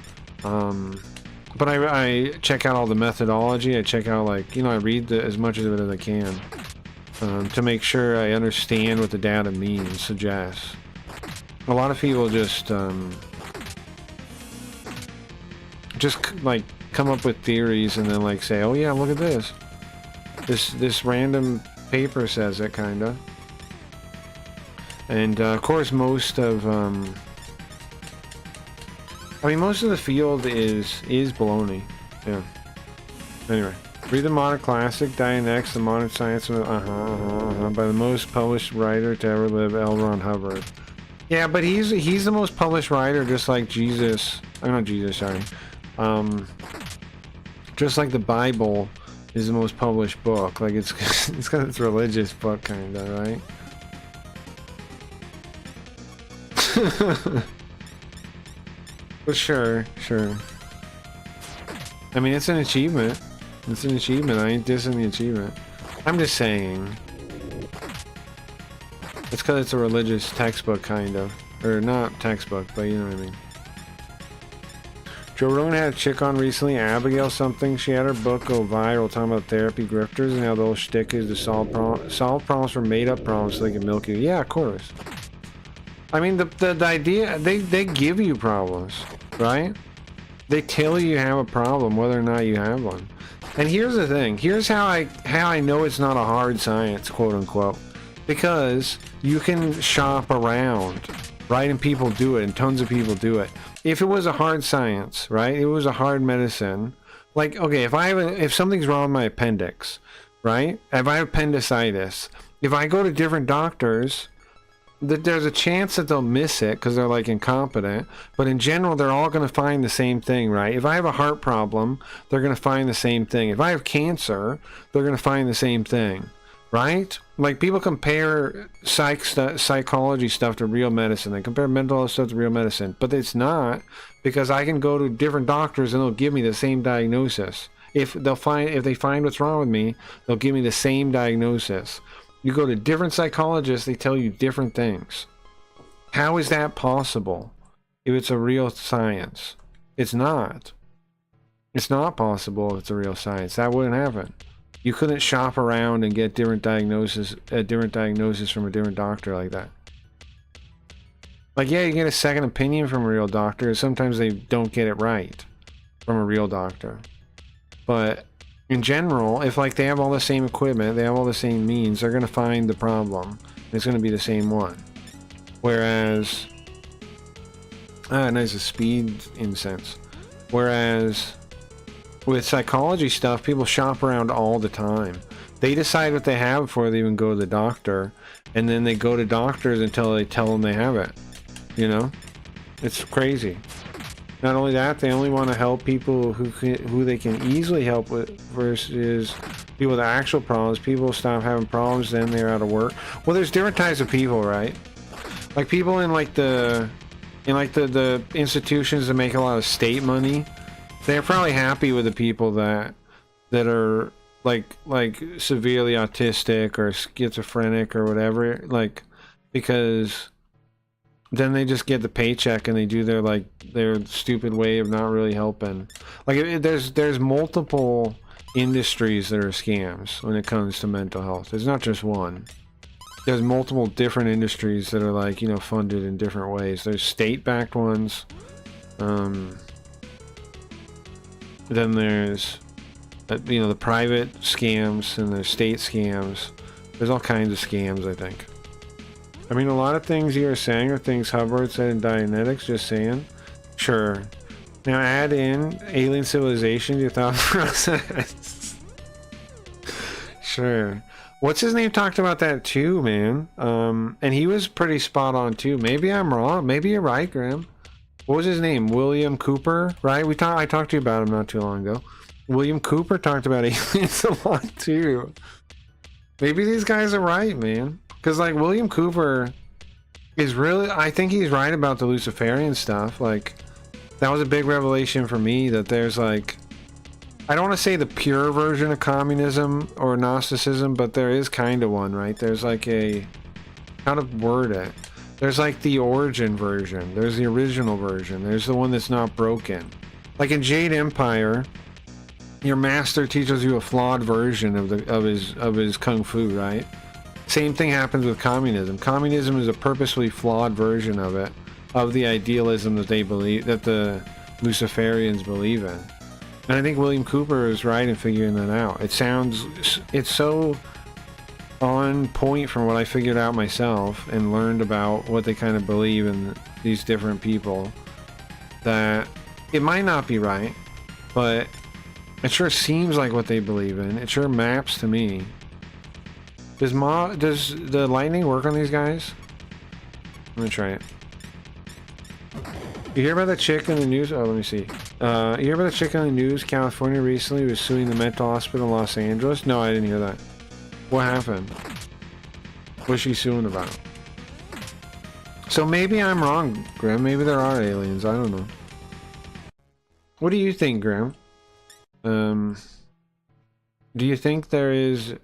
but I check out all the methodology. I check out, like, you know, I read as much of it as I can to make sure I understand what the data means, suggests. A lot of people just like come up with theories and then like say, oh yeah, look at this. This random paper says it, kinda. And of course most of I mean most of the field is baloney. Yeah. Anyway. Read the modern classic, Diane X, the modern science by the most published writer to ever live, L. Ron Hubbard. Yeah, but he's the most published writer, just like Jesus. I'm not Jesus, sorry. Just like the Bible is the most published book. Like it's because it's a religious book, kinda, right? But sure. I mean, it's an achievement. It's an achievement. I ain't dissing the achievement. I'm just saying. It's because it's a religious textbook, kind of. Or not textbook, but you know what I mean. Joe Rogan had a chick on recently, Abigail something. She had her book go viral talking about therapy grifters and how the whole shtick is to solve problems for made-up problems so they can milk you. Yeah, of course. I mean, the idea, they give you problems, right? They tell you have a problem whether or not you have one. And here's the thing. Here's how I know it's not a hard science, quote unquote. Because you can shop around, right? And people do it, and tons of people do it. If it was a hard science, right? It was a hard medicine. Like, okay, if something's wrong with my appendix, right? If I have appendicitis, if I go to different doctors, there's a chance that they'll miss it because they're like incompetent, but in general they're all going to find the same thing, right? If I have a heart problem, they're going to find the same thing. If I have cancer, they're going to find the same thing, right? Like, people compare psychology stuff to real medicine. They compare mental health stuff to real medicine, but it's not, because I can go to different doctors and they'll give me the same diagnosis. If they find what's wrong with me, they'll give me the same diagnosis. You go to different psychologists, they tell you different things. How is that possible if it's a real science? It's not. It's not possible if it's a real science. That wouldn't happen. You couldn't shop around and get different diagnosis from a different doctor like that. Like, yeah, you get a second opinion from a real doctor. Sometimes they don't get it right from a real doctor. But in general, if like they have all the same equipment, they have all the same means, they're going to find the problem. It's going to be the same one. Whereas, nice, a speed incense. Whereas with psychology stuff, people shop around all the time. They decide what they have before they even go to the doctor, and then they go to doctors until they tell them they have it. You know, it's crazy. Not only that, they only want to help people who they can easily help with, versus people with actual problems. People stop having problems, then they're out of work. Well, there's different types of people, right? Like people in the institutions that make a lot of state money, they're probably happy with the people that are like severely autistic or schizophrenic or whatever, like, because then they just get the paycheck and they do their stupid way of not really helping. Like, there's multiple industries that are scams when it comes to mental health. There's not just one. There's multiple different industries that are, like, you know, funded in different ways. There's state-backed ones. Then there's, you know, the private scams, and there's state scams. There's all kinds of scams, I think. I mean, a lot of things you are saying are things Hubbard said in Dianetics, just saying. Sure. Now add in alien civilization to your thought process. Sure. What's his name talked about that too, man. And he was pretty spot on too. Maybe I'm wrong. Maybe you're right, Graham. What was his name? William Cooper, right? I talked to you about him not too long ago. William Cooper talked about aliens a lot too. Maybe these guys are right, man. Because, like, William Cooper is really... I think he's right about the Luciferian stuff. Like, that was a big revelation for me, that there's, like... I don't want to say the pure version of communism or Gnosticism, but there is kind of one, right? There's, like, a... how to word it? There's, like, the origin version. There's the original version. There's the one that's not broken. Like, in Jade Empire, your master teaches you a flawed version of his kung fu, right? Same thing happens with communism. Communism is a purposefully flawed version of it, of the idealism that they believe, that the Luciferians believe in. And I think William Cooper is right in figuring that out. It's so on point from what I figured out myself and learned about what they kind of believe in, these different people, that it might not be right, but it sure seems like what they believe in. It sure maps to me. Does the lightning work on these guys? Let me try it. You hear about the chick in the news? Oh, let me see. You hear about the chick in the news? California recently was suing the mental hospital in Los Angeles? No, I didn't hear that. What happened? What's she suing about? So maybe I'm wrong, Graham. Maybe there are aliens. I don't know. What do you think, Graham? Do you think there is...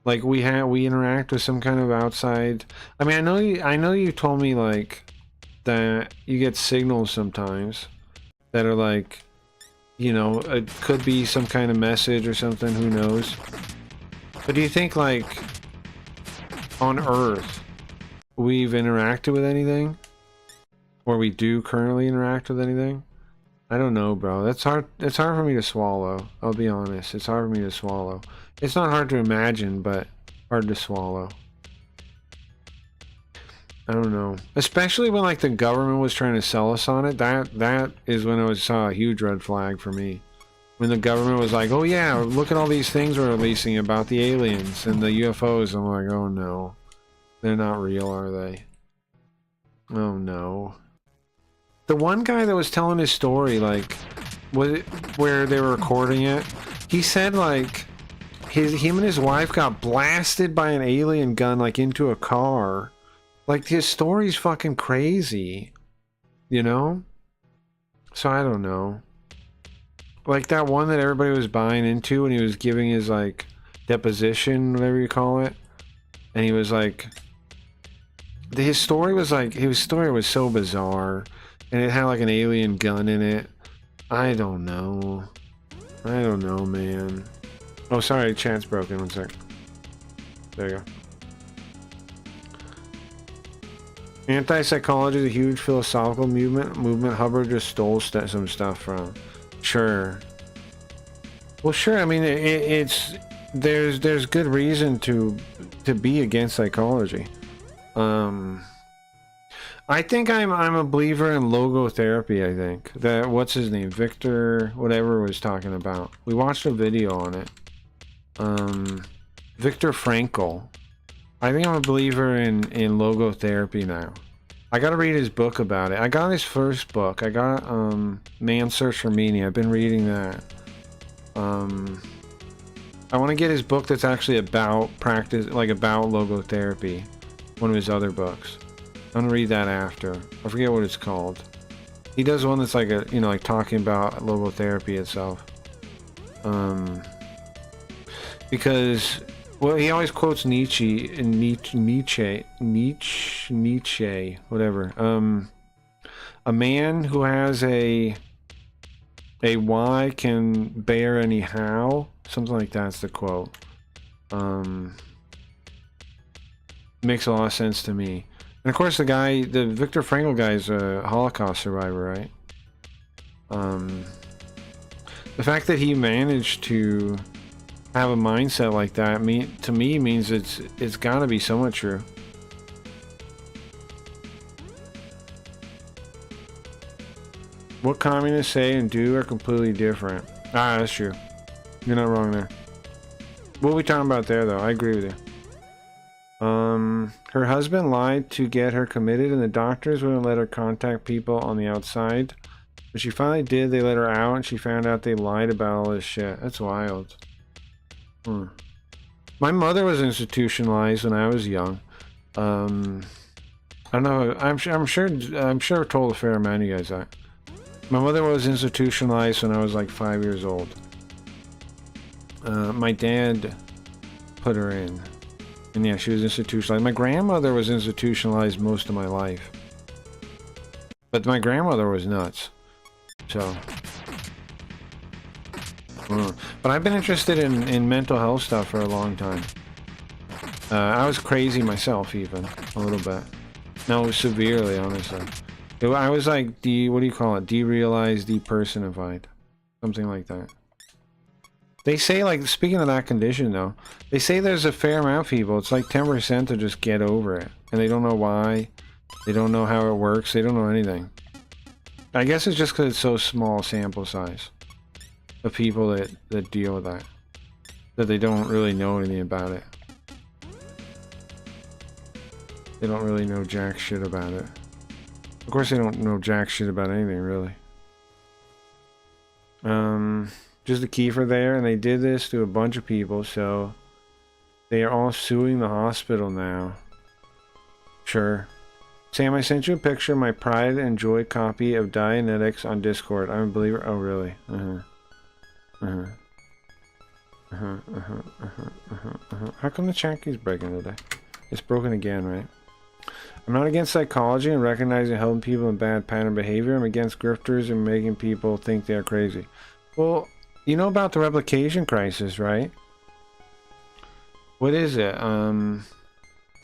like, we interact with some kind of outside... I mean, I know you told me, like, that you get signals sometimes that are, like, you know, it could be some kind of message or something, who knows. But do you think, like, on Earth, we've interacted with anything? Or we do currently interact with anything? I don't know, bro. That's hard. It's hard for me to swallow. I'll be honest. It's hard for me to swallow. It's not hard to imagine, but hard to swallow. I don't know. Especially when like the government was trying to sell us on it. That is when I saw a huge red flag for me. When the government was like, "Oh yeah, look at all these things we're releasing about the aliens and the UFOs." I'm like, "Oh no, they're not real, are they?" Oh no. The one guy that was telling his story, like, where they were recording it, he said like him and his wife got blasted by an alien gun like into a car. Like his story's fucking crazy, you know? So I don't know. Like that one that everybody was buying into when he was giving his like deposition, whatever you call it, and he was like, his story was so bizarre, and it had like an alien gun in it. I don't know, man. Oh, sorry, chat's broken. One sec. There you go. Anti-psychology is a huge philosophical movement Hubbard just stole some stuff from. Sure. Well, sure. I mean, there's good reason to be against psychology. I think I'm a believer in logotherapy. I think that what's his name, Victor, whatever, was talking about. We watched a video on it. Viktor Frankl. I think I'm a believer in logotherapy now. I gotta read his book about it. I got his first book. I got Man's Search for Meaning. I've been reading that. I want to get his book that's actually about practice, like about logotherapy. One of his other books. I'm gonna read that after. I forget what it's called. He does one that's like a, you know, like talking about logotherapy itself. Because, well, he always quotes Nietzsche, whatever. A man who has a why can bear any how, something like that's the quote. Makes a lot of sense to me. And of course, the Viktor Frankl guy is a Holocaust survivor, right? The fact that he managed to have a mindset like that, to me means it's got to be somewhat true. What communists say and do are completely different. Ah, that's true. You're not wrong there. What are we talking about there, though? I agree with you. Her husband lied to get her committed, and the doctors wouldn't let her contact people on the outside. When she finally did, they let her out, and she found out they lied about all this shit. That's wild. My mother was institutionalized when I was young. I don't know. I'm sure I've told a fair amount of you guys that. My mother was institutionalized when I was like 5 years old. My dad put her in. And yeah, she was institutionalized. My grandmother was institutionalized most of my life. But my grandmother was nuts. So. But I've been interested in mental health stuff for a long time. I was crazy myself, even. A little bit. No, severely, honestly. I was like, what do you call it? Derealized, depersonified. Something like that. They say, like, speaking of that condition, though, they say there's a fair amount of people, it's like 10% to just get over it. And they don't know why. They don't know how it works. They don't know anything. I guess it's just because it's so small sample size of people that deal with that. That they don't really know anything about it. They don't really know jack shit about it. Of course they don't know jack shit about anything, really. Just a keyfer there, and they did this to a bunch of people, so they are all suing the hospital now. Sure. Sam, I sent you a picture of my Pride and Joy copy of Dianetics on Discord. I'm a believer. Oh, really? How come the chat keeps breaking today? It's broken again, right? I'm not against psychology and recognizing helping people in bad pattern behavior. I'm against grifters and making people think they're crazy. Well, you know about the replication crisis, right? What is it?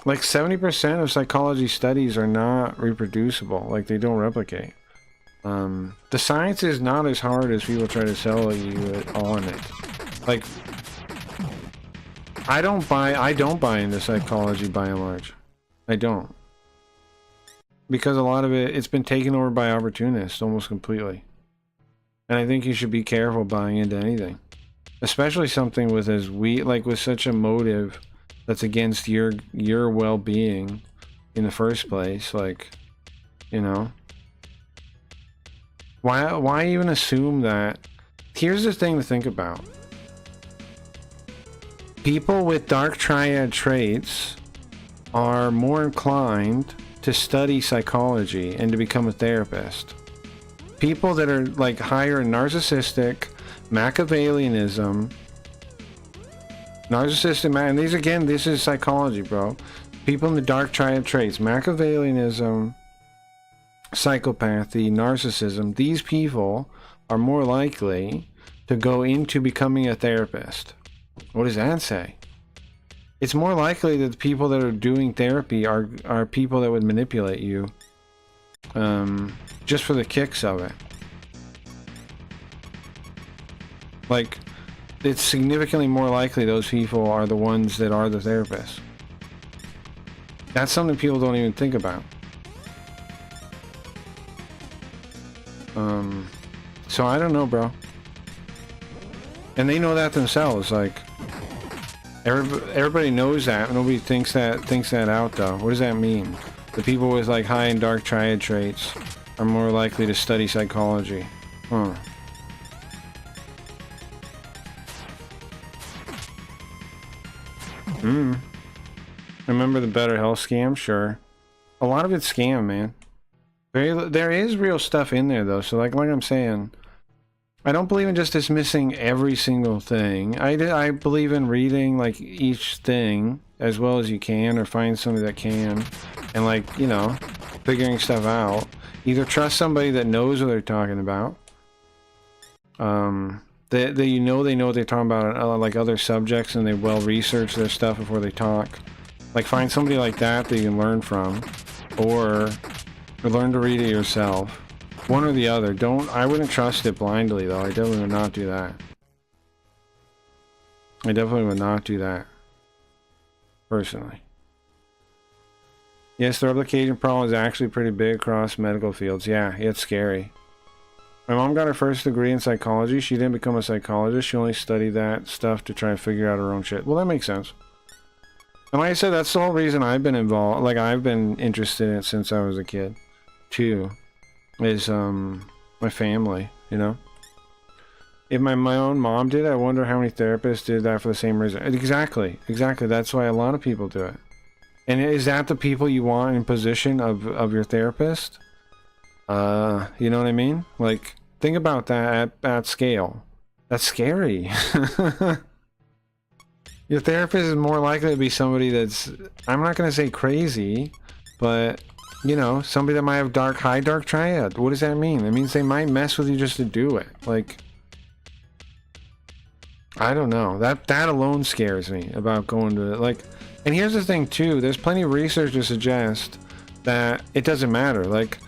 Like 70% of psychology studies are not reproducible. Like they don't replicate. The science is not as hard as people try to sell you on it. Like, I don't buy into psychology by and large. I don't. Because a lot of it's been taken over by opportunists almost completely. And I think you should be careful buying into anything. Especially something with with such a motive that's against your well-being in the first place, like, you know. Why even assume that? Here's the thing to think about. People with dark triad traits are more inclined to study psychology and to become a therapist. People that are like higher in narcissistic, Machiavellianism, and these again, this is psychology, bro. People in the dark triad traits, Machiavellianism, psychopathy, narcissism, these people are more likely to go into becoming a therapist. What does that say? It's more likely that the people that are doing therapy are people that would manipulate you just for the kicks of it. Like, it's significantly more likely those people are the ones that are the therapists. That's something people don't even think about. So I don't know, bro. And they know that themselves. Like, everybody knows that. Nobody thinks that out, though. What does that mean? The people with like high and dark triad traits are more likely to study psychology. Huh. Remember the Better Health scam? Sure. A lot of it's scam, man. There is real stuff in there, though. So like I'm saying, I don't believe in just dismissing every single thing. I believe in reading like each thing as well as you can, or find somebody that can, and like, you know, figuring stuff out. Either trust somebody that knows what they're talking about, that you know they know what they're talking about, like other subjects, and they well research their stuff before they talk. Like, find somebody like that you can learn from, or learn to read it yourself. One or the other. I wouldn't trust it blindly, though. I definitely would not do that. I definitely would not do that. Personally. Yes, the replication problem is actually pretty big across medical fields. Yeah, it's scary. My mom got her first degree in psychology. She didn't become a psychologist. She only studied that stuff to try and figure out her own shit. Well, that makes sense. And like I said, that's the whole reason I've been involved. Like, I've been interested in it since I was a kid, too. Is my family, you know. If my own mom did, I wonder how many therapists did that for the same reason. Exactly. That's why a lot of people do it. And is that the people you want in position of your therapist? You know what I mean? Like, think about that at scale. That's scary. Your therapist is more likely to be somebody that's, I'm not going to say crazy, but, you know, somebody that might have high dark triad. What does that mean? It means they might mess with you just to do it. Like, I don't know. That alone scares me about going to, like, and here's the thing too, there's plenty of research to suggest that it doesn't matter. Like,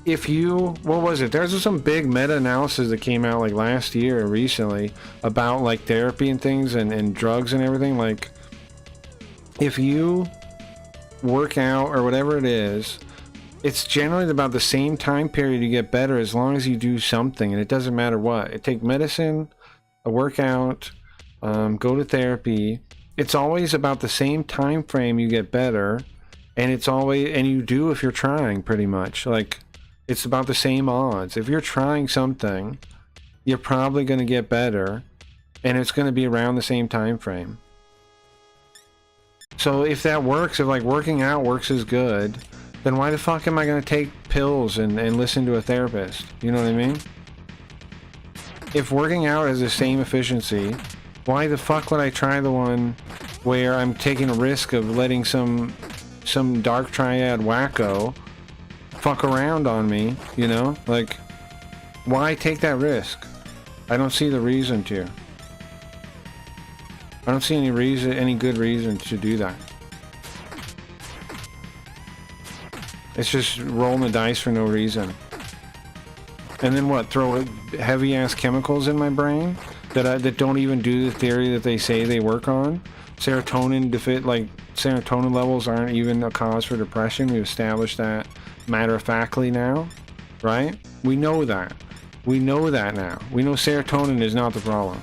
if you, what was it? There's some big meta-analysis that came out like last year recently about like therapy and things and drugs and everything. Like, if you work out or whatever it is, it's generally about the same time period you get better as long as you do something, and it doesn't matter what. Take medicine, a workout, go to therapy. It's always about the same time frame you get better, and it's always, and you do if you're trying, pretty much. Like, it's about the same odds. If you're trying something, you're probably going to get better, and it's going to be around the same time frame. So if that works, if like working out works as good, then why the fuck am I going to take pills and listen to a therapist? You know what I mean? If working out has the same efficiency, why the fuck would I try the one where I'm taking a risk of letting some dark triad wacko fuck around on me, you know? Like, why take that risk? I don't see the reason to. I don't see any good reason to do that. It's just rolling the dice for no reason. and then what? Throw heavy ass chemicals in my brain that don't even do the theory that they say they work on. Serotonin serotonin levels aren't even a cause for depression. We've established that matter-of-factly now, right? We know that. We know that now. We know serotonin is not the problem.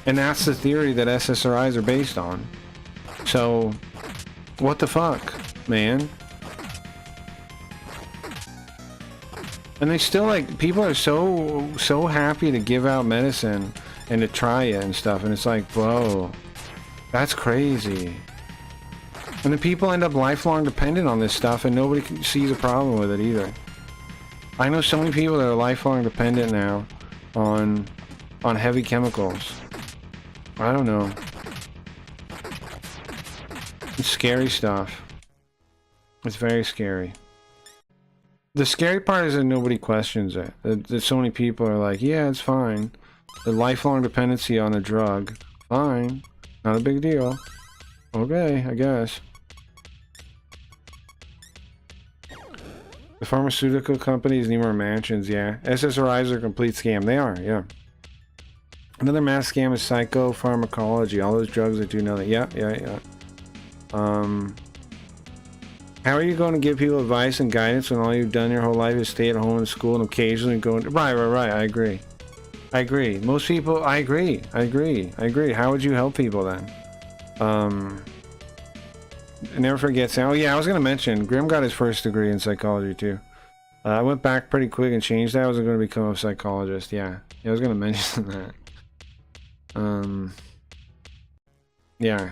And that's the theory that SSRIs are based on. So, what the fuck, man? And they still, like, people are so happy to give out medicine and to try it and stuff, and it's like, bro, that's crazy. And the people end up lifelong dependent on this stuff, and nobody sees a problem with it either. I know so many people that are lifelong dependent now on heavy chemicals. I don't know. It's scary stuff. It's very scary. The scary part is that nobody questions it. That so many people are like, yeah, it's fine. The lifelong dependency on a drug, fine. Not a big deal. Okay, I guess. The pharmaceutical companies need more mansions, yeah. SSRIs are a complete scam. They are, yeah. Another mass scam is psychopharmacology. All those drugs that do know that. Yeah. How are you going to give people advice and guidance when all you've done your whole life is stay at home and school and occasionally go into... Right. I agree. Most people... I agree. How would you help people then? Never forget... Oh yeah, I was going to mention, Grimm got his first degree in psychology too. I went back pretty quick and changed that. I was going to become a psychologist, yeah. I was going to mention that. Yeah.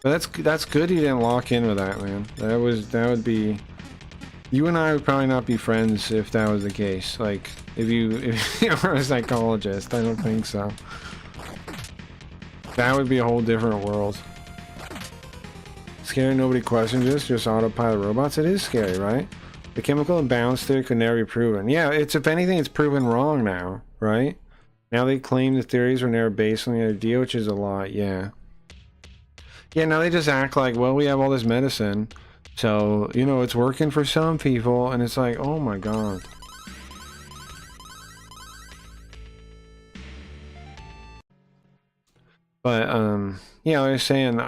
But that's good you didn't lock in with that, man. That would be... You and I would probably not be friends if that was the case. Like, if you were a psychologist, I don't think so. That would be a whole different world. Scary, nobody questions this, just autopilot robots. It is scary, right? The chemical imbalance theory could never be proven. Yeah, if anything, it's proven wrong now, right? Now they claim the theories were never based on the idea, which is a lot, yeah. Yeah, now they just act like, well, we have all this medicine, so, you know, it's working for some people, and it's like, oh my god. But, yeah, like I was saying,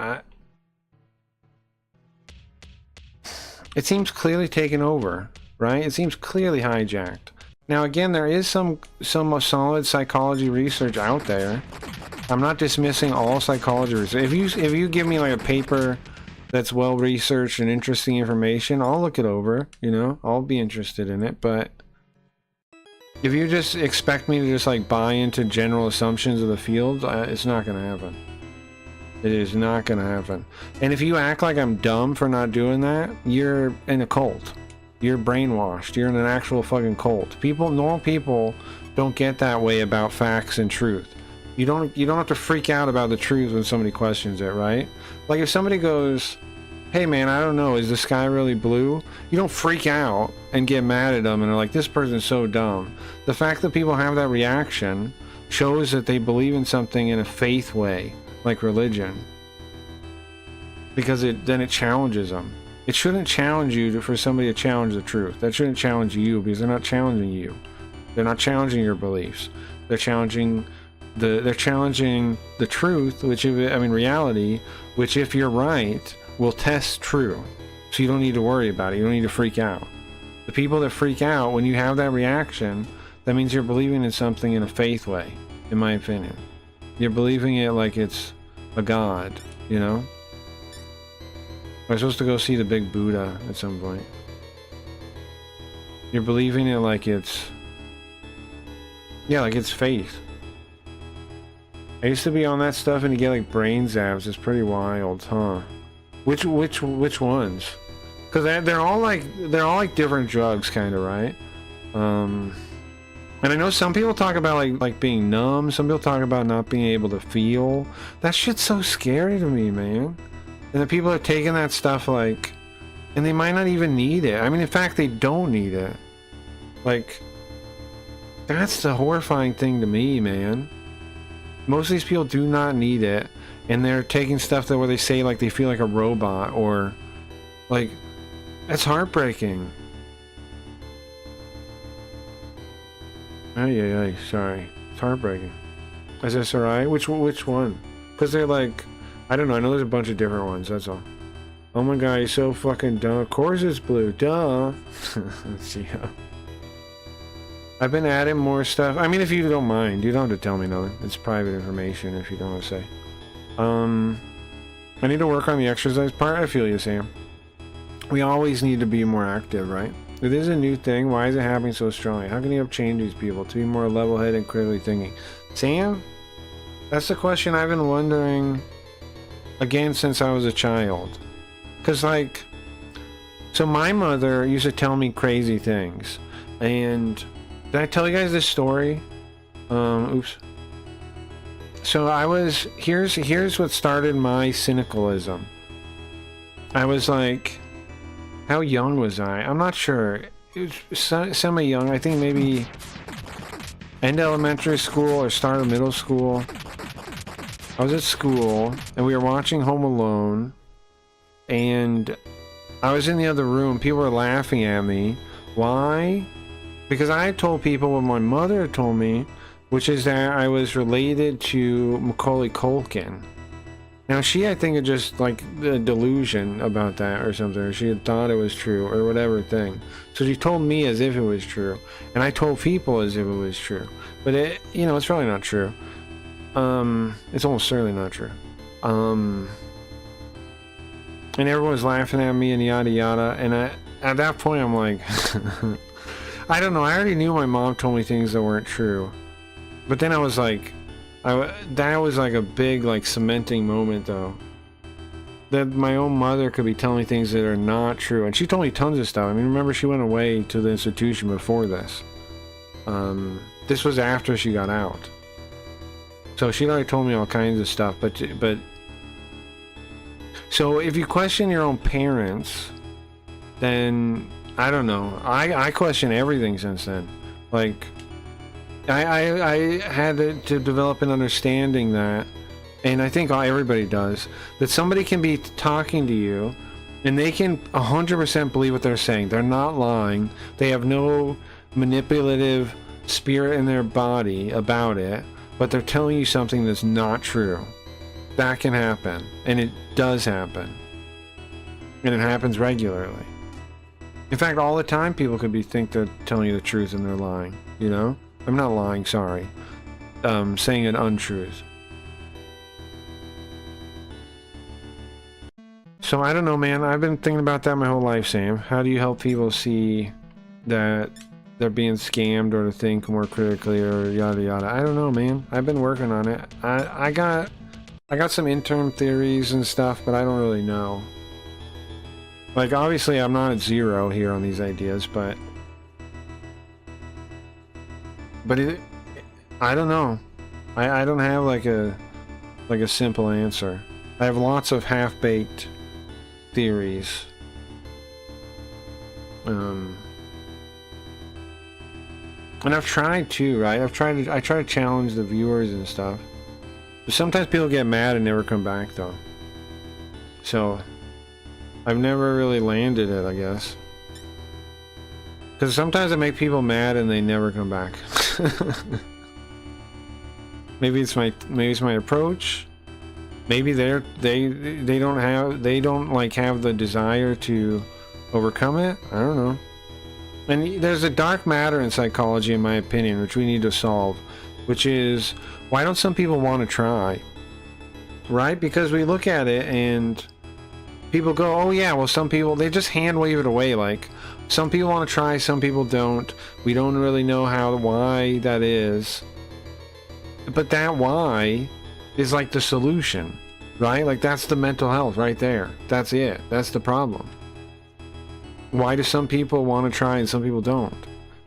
it seems clearly taken over, right? It seems clearly hijacked. Now, again, there is some solid psychology research out there. I'm not dismissing all psychology research. If you give me like a paper that's well researched and interesting information, I'll look it over, you know, I'll be interested in it. But if you just expect me to just like buy into general assumptions of the field, it's not gonna happen. It is not gonna happen. And if you act like I'm dumb for not doing that, you're in a cult. You're brainwashed. You're in an actual fucking cult. Normal people don't get that way about facts and truth. You don't have to freak out about the truth when somebody questions it, right? Like if somebody goes, hey man, I don't know, is the sky really blue? You don't freak out and get mad at them and are like, this person's so dumb. The fact that people have that reaction shows that they believe in something in a faith way, like religion. Because then it challenges them. It shouldn't challenge you for somebody to challenge the truth. That shouldn't challenge you because they're not challenging you. They're not challenging your beliefs. They're challenging the truth, reality, which if you're right, will test true. So you don't need to worry about it. You don't need to freak out. The people that freak out, when you have that reaction, that means you're believing in something in a faith way, in my opinion. You're believing it like it's a god, you know? I'm supposed to go see the big Buddha at some point. You're believing it like it's... Yeah, like it's faith. I used to be on that stuff and you get like brain zaps. It's pretty wild, huh? Which ones? Because they're all like different drugs, kind of, right? And I know some people talk about like being numb. Some people talk about not being able to feel. That shit's so scary to me, man. And the people are taking that stuff like, and they might not even need it. I mean, in fact, they don't need it. Like, that's the horrifying thing to me, man. Most of these people do not need it, and they're taking stuff where they say like they feel like a robot, or like, that's heartbreaking. Ay, sorry. It's heartbreaking. SSRI? Which one? Because they're like, I don't know. I know there's a bunch of different ones. That's all. Oh my god, you're so fucking dumb. Of course it's blue. Duh. Yeah. I've been adding more stuff. I mean, if you don't mind, you don't have to tell me nothing. It's private information if you don't want to say. I need to work on the exercise part. I feel you, Sam. We always need to be more active, right? If this is a new thing, why is it happening so strongly? How can you help change these people to be more level-headed and critically thinking? Sam? That's the question I've been wondering again since I was a child. Because, like, so my mother used to tell me crazy things. And did I tell you guys this story? Oops. So I was, here's what started my cynicalism. I was like, how young was I? I'm not sure. It was semi-young. I think maybe end elementary school or start of middle school. I was at school and we were watching Home Alone. And I was in the other room. People were laughing at me. Why? Because I had told people what my mother had told me, which is that I was related to Macaulay Culkin. Now she, I think, had just like a delusion about that or something, or she had thought it was true or whatever thing. So she told me as if it was true, and I told people as if it was true. But it, you know, it's probably not true. It's almost certainly not true. And everyone was laughing at me and yada yada. And at that point, I'm like, I don't know. I already knew my mom told me things that weren't true. But then I was like, that was like a big like cementing moment though. That my own mother could be telling me things that are not true. And she told me tons of stuff. I mean, remember she went away to the institution before this. This was after she got out. So she'd already told me all kinds of stuff. But so if you question your own parents, then I don't know. I question everything since then. Like, I had to develop an understanding that, and I think everybody does, that somebody can be talking to you and they can 100% believe what they're saying. They're not lying. They have no manipulative spirit in their body about it, but they're telling you something that's not true. That can happen, and it does happen, and it happens regularly. In fact, all the time people could think they're telling you the truth and they're lying, you know? I'm not lying, sorry. Saying an untruth. So I don't know, man. I've been thinking about that my whole life, Sam. How do you help people see that they're being scammed or to think more critically or yada yada? I don't know, man. I've been working on it. I got some interim theories and stuff, but I don't really know. Like, obviously, I'm not at zero here on these ideas, but I don't know. I don't have like a simple answer. I have lots of half-baked theories. And I've tried to, right? I try to challenge the viewers and stuff. But sometimes people get mad and never come back, though. So I've never really landed it, I guess. Because sometimes I make people mad and they never come back. Maybe it's my approach. Maybe they don't have the desire to overcome it. I don't know. And there's a dark matter in psychology, in my opinion, which we need to solve, which is, why don't some people want to try? Right? Because we look at it and people go, oh yeah, well, some people, they just hand wave it away. Like, some people want to try, some people don't. We don't really know why that is. But that why is like the solution, right? Like, that's the mental health right there. That's it. That's the problem. Why do some people want to try and some people don't?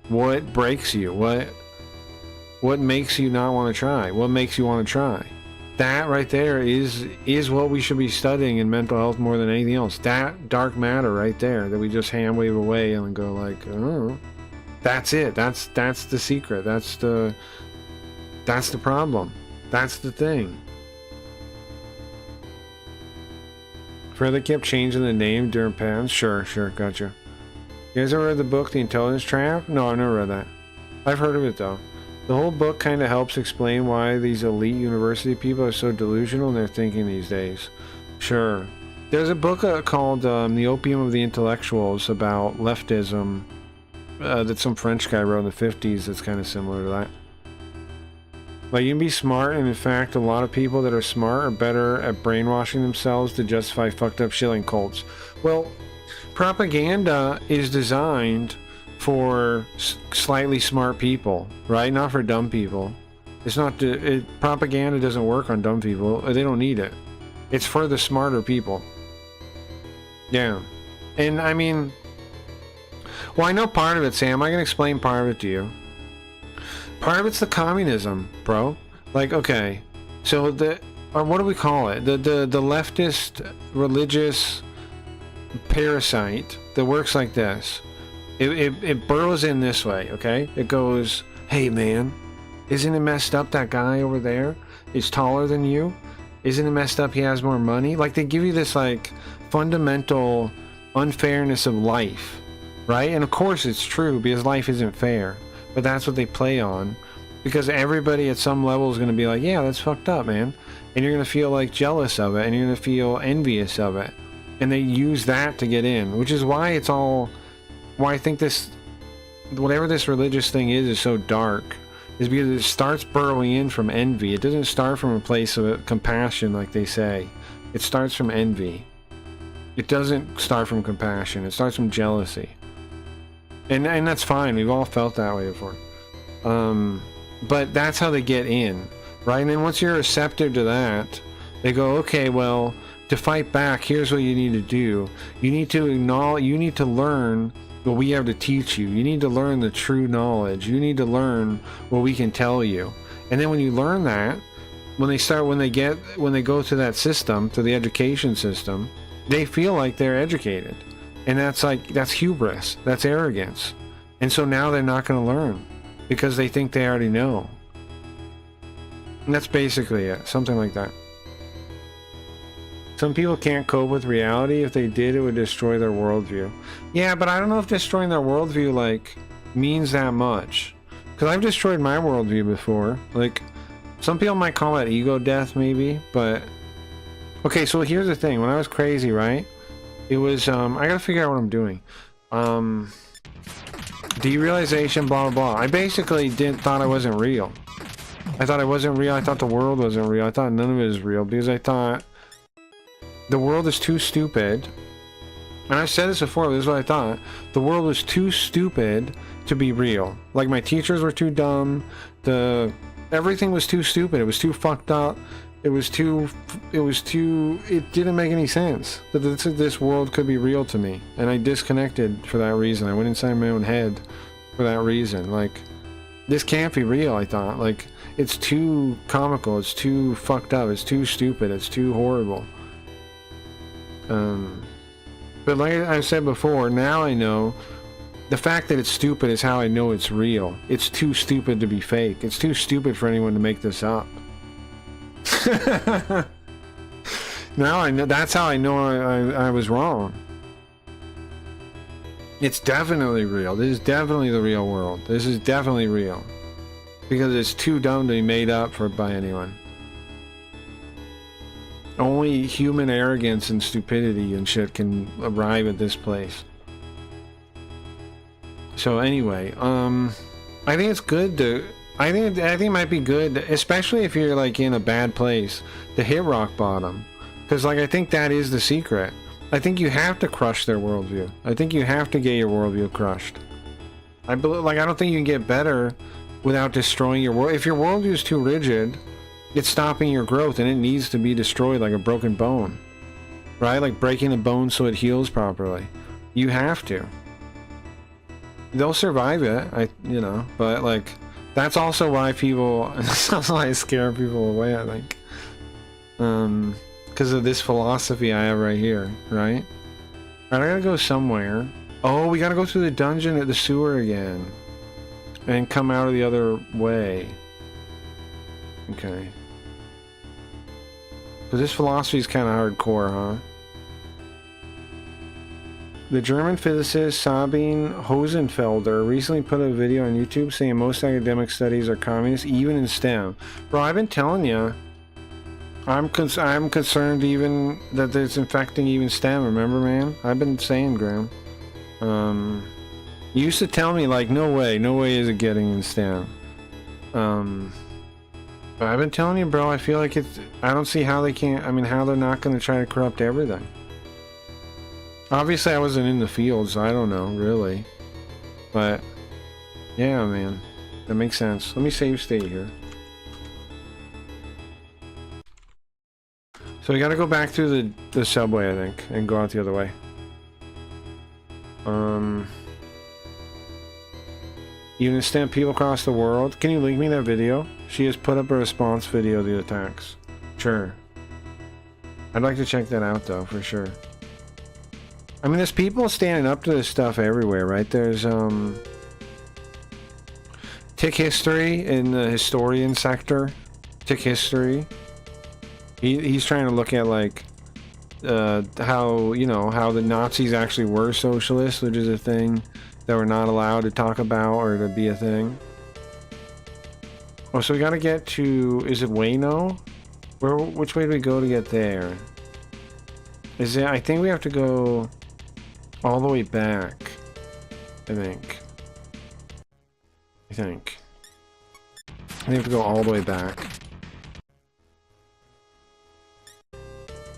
What breaks you? What makes you not want to try? What makes you want to try? That right there is what we should be studying in mental health more than anything else. That dark matter right there that we just hand wave away and go like, oh, that's it. That's the secret. That's the problem. That's the thing. Further kept changing the name during patents. Sure, gotcha. You guys ever read the book The Intelligence Trap? No, I've never read that. I've heard of it though. The whole book kind of helps explain why these elite university people are so delusional in their thinking these days. Sure. There's a book called The Opium of the Intellectuals about leftism that some French guy wrote in the 50s that's kind of similar to that. Like, you can be smart, and in fact, a lot of people that are smart are better at brainwashing themselves to justify fucked up shit like cults. Well, propaganda is designed for slightly smart people, right? Not for dumb people. It's not propaganda doesn't work on dumb people. They don't need it. It's for the smarter people. Yeah. And I mean, well, I know part of it, Sam. I can explain part of it to you. Part of it's the communism, bro. Like, okay, so or what do we call it? The leftist religious parasite that works like this. It burrows in this way, okay? It goes, hey man, isn't it messed up that guy over there is taller than you? Isn't it messed up he has more money? Like, they give you this like fundamental unfairness of life, right? And of course it's true because life isn't fair. But that's what they play on, because everybody at some level is going to be like, yeah, that's fucked up, man. And you're going to feel like jealous of it, and you're going to feel envious of it. And they use that to get in, which is why it's all, why I think this, whatever this religious thing is so dark, is because it starts burrowing in from envy. It doesn't start from a place of compassion like they say. It starts from envy. It doesn't start from compassion. It starts from jealousy. And that's fine. We've all felt that way before. But that's how they get in, right? And then once you're receptive to that, they go, okay, well, to fight back, here's what you need to do. You need to acknowledge, you need to learn what we have to teach you. You need to learn the true knowledge. You need to learn what we can tell you. And then when you learn that, when they go to that system, to the education system, they feel like they're educated. And that's hubris. That's arrogance. And so now they're not going to learn because they think they already know. And that's basically it. Something like that. Some people can't cope with reality. If they did, it would destroy their worldview. Yeah, but I don't know if destroying their worldview, like, means that much. Because I've destroyed my worldview before. Like, some people might call that ego death, maybe. But, okay, so here's the thing. When I was crazy, right? It was, I gotta figure out what I'm doing. Derealization, blah, blah, blah. I basically thought I wasn't real. I thought I wasn't real. I thought the world wasn't real. I thought none of it was real because I thought the world is too stupid. And I've said this before, this is what I thought. The world was too stupid to be real. Like, my teachers were too dumb. Everything was too stupid. It was too fucked up. It didn't make any sense that this world could be real to me. And I disconnected for that reason. I went inside my own head for that reason. Like, this can't be real, I thought. Like, it's too comical. It's too fucked up. It's too stupid. It's too horrible. But like I said before, now I know the fact that it's stupid is how I know it's real. It's too stupid to be fake. It's too stupid for anyone to make this up. Now I know. That's how I know I was wrong. It's definitely real. This is definitely the real world. This is definitely real. Because it's too dumb to be made up by anyone. Only human arrogance and stupidity and shit can arrive at this place. So anyway, I think it's good to... I think it might be good, especially if you're like in a bad place, to hit rock bottom. Because like, I think that is the secret. I think you have to crush their worldview. I think you have to get your worldview crushed. I don't think you can get better without destroying your world. If your worldview is too rigid, it's stopping your growth and it needs to be destroyed like a broken bone. Right? Like breaking a bone so it heals properly. You have to. They'll survive it, but like... That's also why that's also why I scare people away, I think. Because of this philosophy I have right here, right? Alright, I gotta go somewhere. Oh, we gotta go through the dungeon at the sewer again. And come out of the other way. Okay. Because this philosophy is kind of hardcore, huh? The German physicist Sabine Hosenfelder recently put a video on YouTube saying most academic studies are communist, even in STEM. Bro, I've been telling you. I'm concerned even that it's infecting even STEM, remember, man? I've been saying, Graham. You used to tell me, like, no way is it getting in STEM. But I've been telling you, bro, I feel like it's... I don't see how they can't... I mean, how they're not going to try to corrupt everything. Obviously, I wasn't in the field, so I don't know, really. But, yeah, man. That makes sense. Let me save state here. So we gotta go back through the subway, I think, and go out the other way. Even to stamp people across the world. Can you link me that video? She has put up a response video to the attacks. Sure. I'd like to check that out, though, for sure. I mean, there's people standing up to this stuff everywhere, right? There's, Tick History in the historian sector. Tick History. He's trying to look at, like, how, you know, how the Nazis actually were socialists, which is a thing that we're not allowed to talk about or to be a thing. Oh, so we gotta get to, is it Wayno? Which way do we go to get there? Is it, I think we have to go all the way back, I think. We have to go all the way back.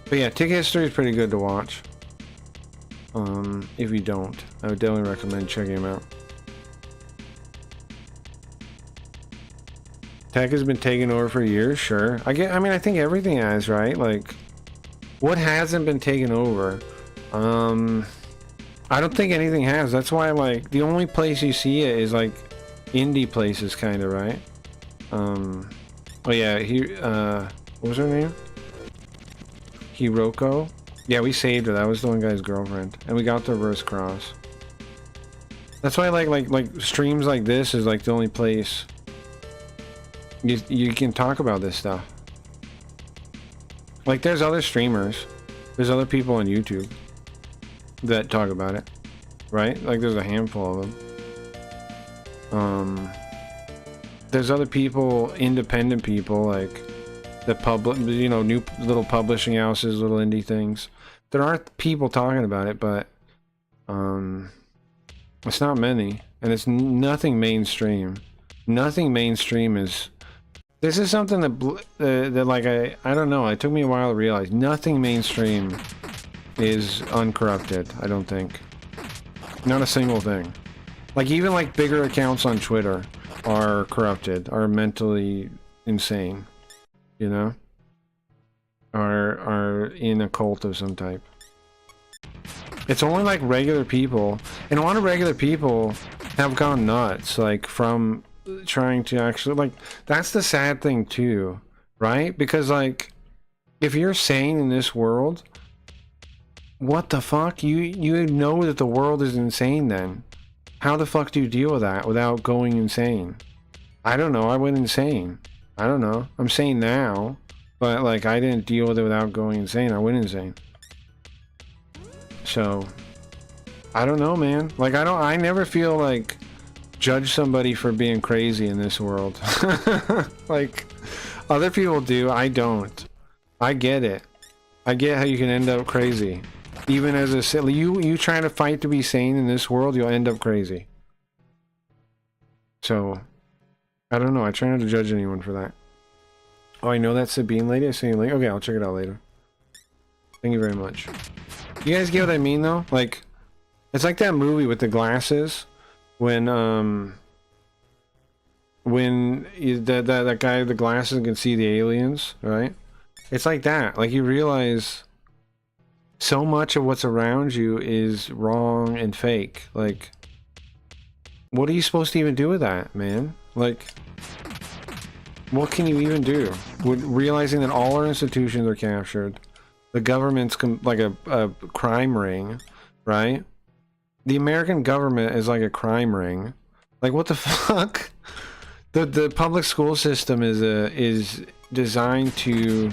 But yeah, Tick History is pretty good to watch. If you don't, I would definitely recommend checking him out. Tech has been taken over for years, sure. I mean, I think everything has, right? Like, what hasn't been taken over? I don't think anything has. That's why, like, the only place you see it is, like, indie places, kind of, right? Oh yeah, what was her name? Hiroko? Yeah, we saved her. That was the one guy's girlfriend. And we got the reverse cross. That's why like streams like this is like the only place you can talk about this stuff. Like there's other streamers. There's other people on YouTube that talk about it. Right? Like there's a handful of them. There's other people, independent people, like the you know, new little publishing houses, little indie things. There are people talking about it, but it's not many, and it's nothing mainstream. Nothing mainstream is. This is something that like I don't know. It took me a while to realize nothing mainstream is uncorrupted. I don't think. Not a single thing. Like even like bigger accounts on Twitter are corrupted, are mentally insane. You know, are in a cult of some type. It's only like regular people, and a lot of regular people have gone nuts, like from trying to actually, like, that's the sad thing too, right? Because like, if you're sane in this world, what the fuck? You know that the world is insane then. How the fuck do you deal with that without going insane? I don't know, I went insane. I don't know. I'm sane now, but like I didn't deal with it without going insane. I went insane. So I don't know, man. Like I never feel like judge somebody for being crazy in this world. Like other people do. I don't. I get it. I get how you can end up crazy. Even as a silly, you trying to fight to be sane in this world, you'll end up crazy. So I don't know. I try not to judge anyone for that. Oh, I know that Sabine lady. I see you later. Okay, I'll check it out later. Thank you very much. You guys get what I mean, though? Like, it's like that movie with the glasses when that guy with the glasses can see the aliens, right? It's like that. Like you realize so much of what's around you is wrong and fake. Like, what are you supposed to even do with that, man? Like, what can you even do? With realizing that all our institutions are captured, the government's like a crime ring, right? The American government is like a crime ring. Like, what the fuck? The public school system is designed to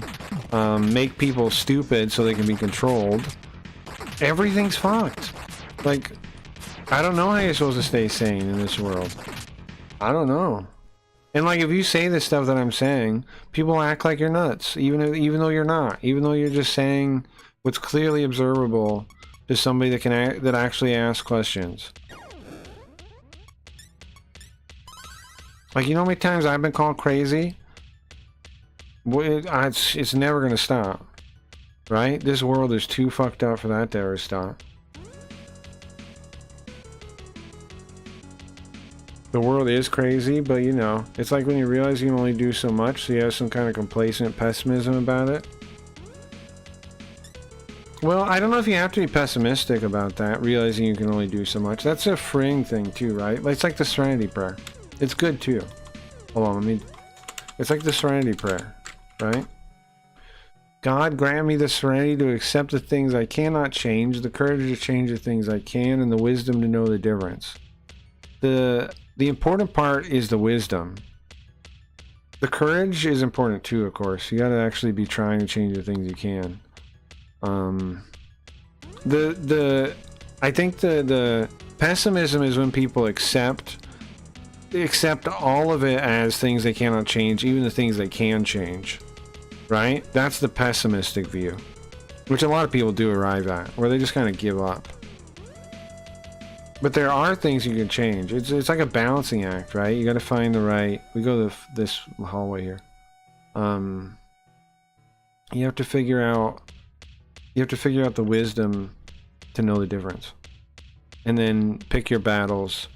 make people stupid so they can be controlled. Everything's fucked. Like, I don't know how you're supposed to stay sane in this world. I don't know. And like, if you say the stuff that I'm saying, people act like you're nuts, even though you're not. Even though you're just saying what's clearly observable to somebody that actually asks questions. Like, you know how many times I've been called crazy? It's never gonna stop, right? This world is too fucked up for that to ever stop. The world is crazy, but you know, it's like when you realize you can only do so much, so you have some kind of complacent pessimism about it. Well, I don't know if you have to be pessimistic about that, realizing you can only do so much. That's a freeing thing too, right? It's like the Serenity Prayer. It's good too. Hold on, it's like the Serenity Prayer, right? God, grant me the serenity to accept the things I cannot change, the courage to change the things I can, and the wisdom to know the difference. The important part is the wisdom. The courage is important too, of course. You gotta actually be trying to change the things you can. I think the pessimism is when people accept all of it as things they cannot change, even the things they can change. Right? That's the pessimistic view, which a lot of people do arrive at, where they just kind of give up. But there are things you can change. It's like a balancing act, right? You got to find the right. We go to this hallway here. You have to figure out the wisdom to know the difference, and then pick your battles.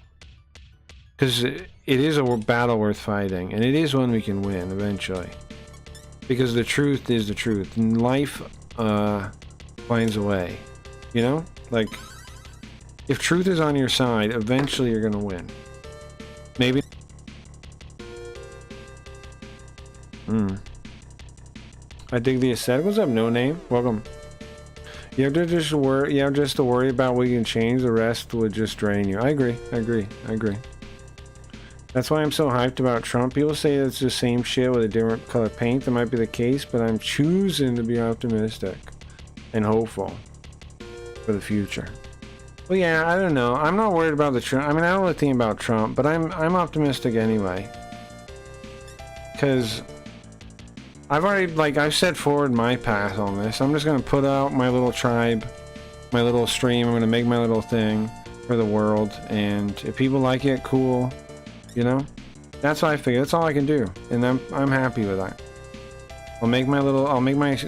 Because it is a battle worth fighting, and it is one we can win eventually. Because the truth is the truth, and life finds a way. You know, like, if truth is on your side, eventually you're gonna win. Maybe. I dig the aesthetic. What's up, No Name? Welcome. You have to just worry. You have just to worry about what you can change. The rest would just drain you. I agree. That's why I'm so hyped about Trump. People say it's the same shit with a different color paint. That might be the case, but I'm choosing to be optimistic and hopeful for the future. Well, yeah, I don't know. I'm not worried about the Trump. I mean, I don't really think about Trump, but I'm optimistic anyway. Because I've set forward my path on this. I'm just going to put out my little tribe, my little stream. I'm going to make my little thing for the world. And if people like it, cool. You know? That's what I figure. That's all I can do. And I'm happy with that. I'll make my little, I don't want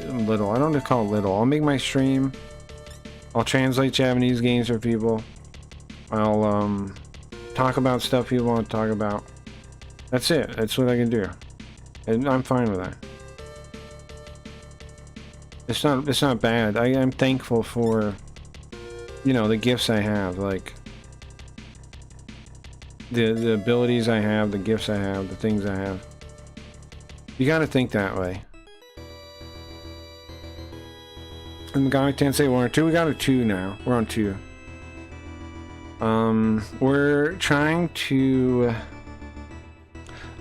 to call it little. I'll make my stream. I'll translate Japanese games for people. I'll talk about stuff people want to talk about. That's it. That's what I can do. And I'm fine with that. It's not bad. I'm thankful for, you know, the gifts I have, like the abilities I have, the gifts I have, the things I have. You gotta think that way. And Megami Tensei 1 or 2, we got a 2 now. We're on 2. We're trying to...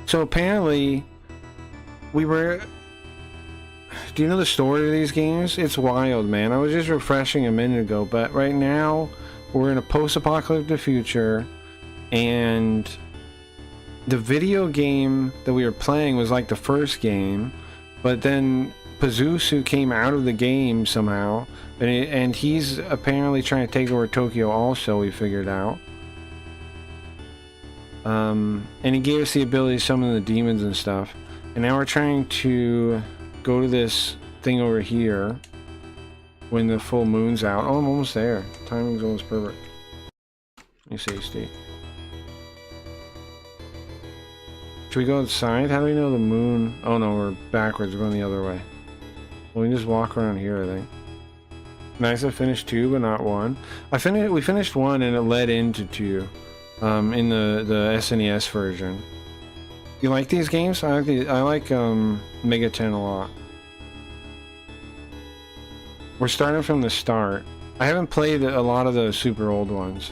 So apparently, we were... Do you know the story of these games? It's wild, man. I was just refreshing a minute ago, but right now, we're in a post-apocalyptic future, and the video game that we were playing was like the first game, but then Pazuzu came out of the game somehow, and he's apparently trying to take over Tokyo also, we figured out. And he gave us the ability to summon the demons and stuff. And now we're trying to go to this thing over here when the full moon's out. Oh, I'm almost there. Timing's almost perfect. Let me see, Steve. Should we go outside? How do we know the moon? Oh no, we're backwards. We're going the other way. Well, we can just walk around here, I think. Nice, I finished 2, but not 1. We finished 1 and it led into 2. In the SNES version. You like these games? I like Mega 10 a lot. We're starting from the start. I haven't played a lot of the super old ones.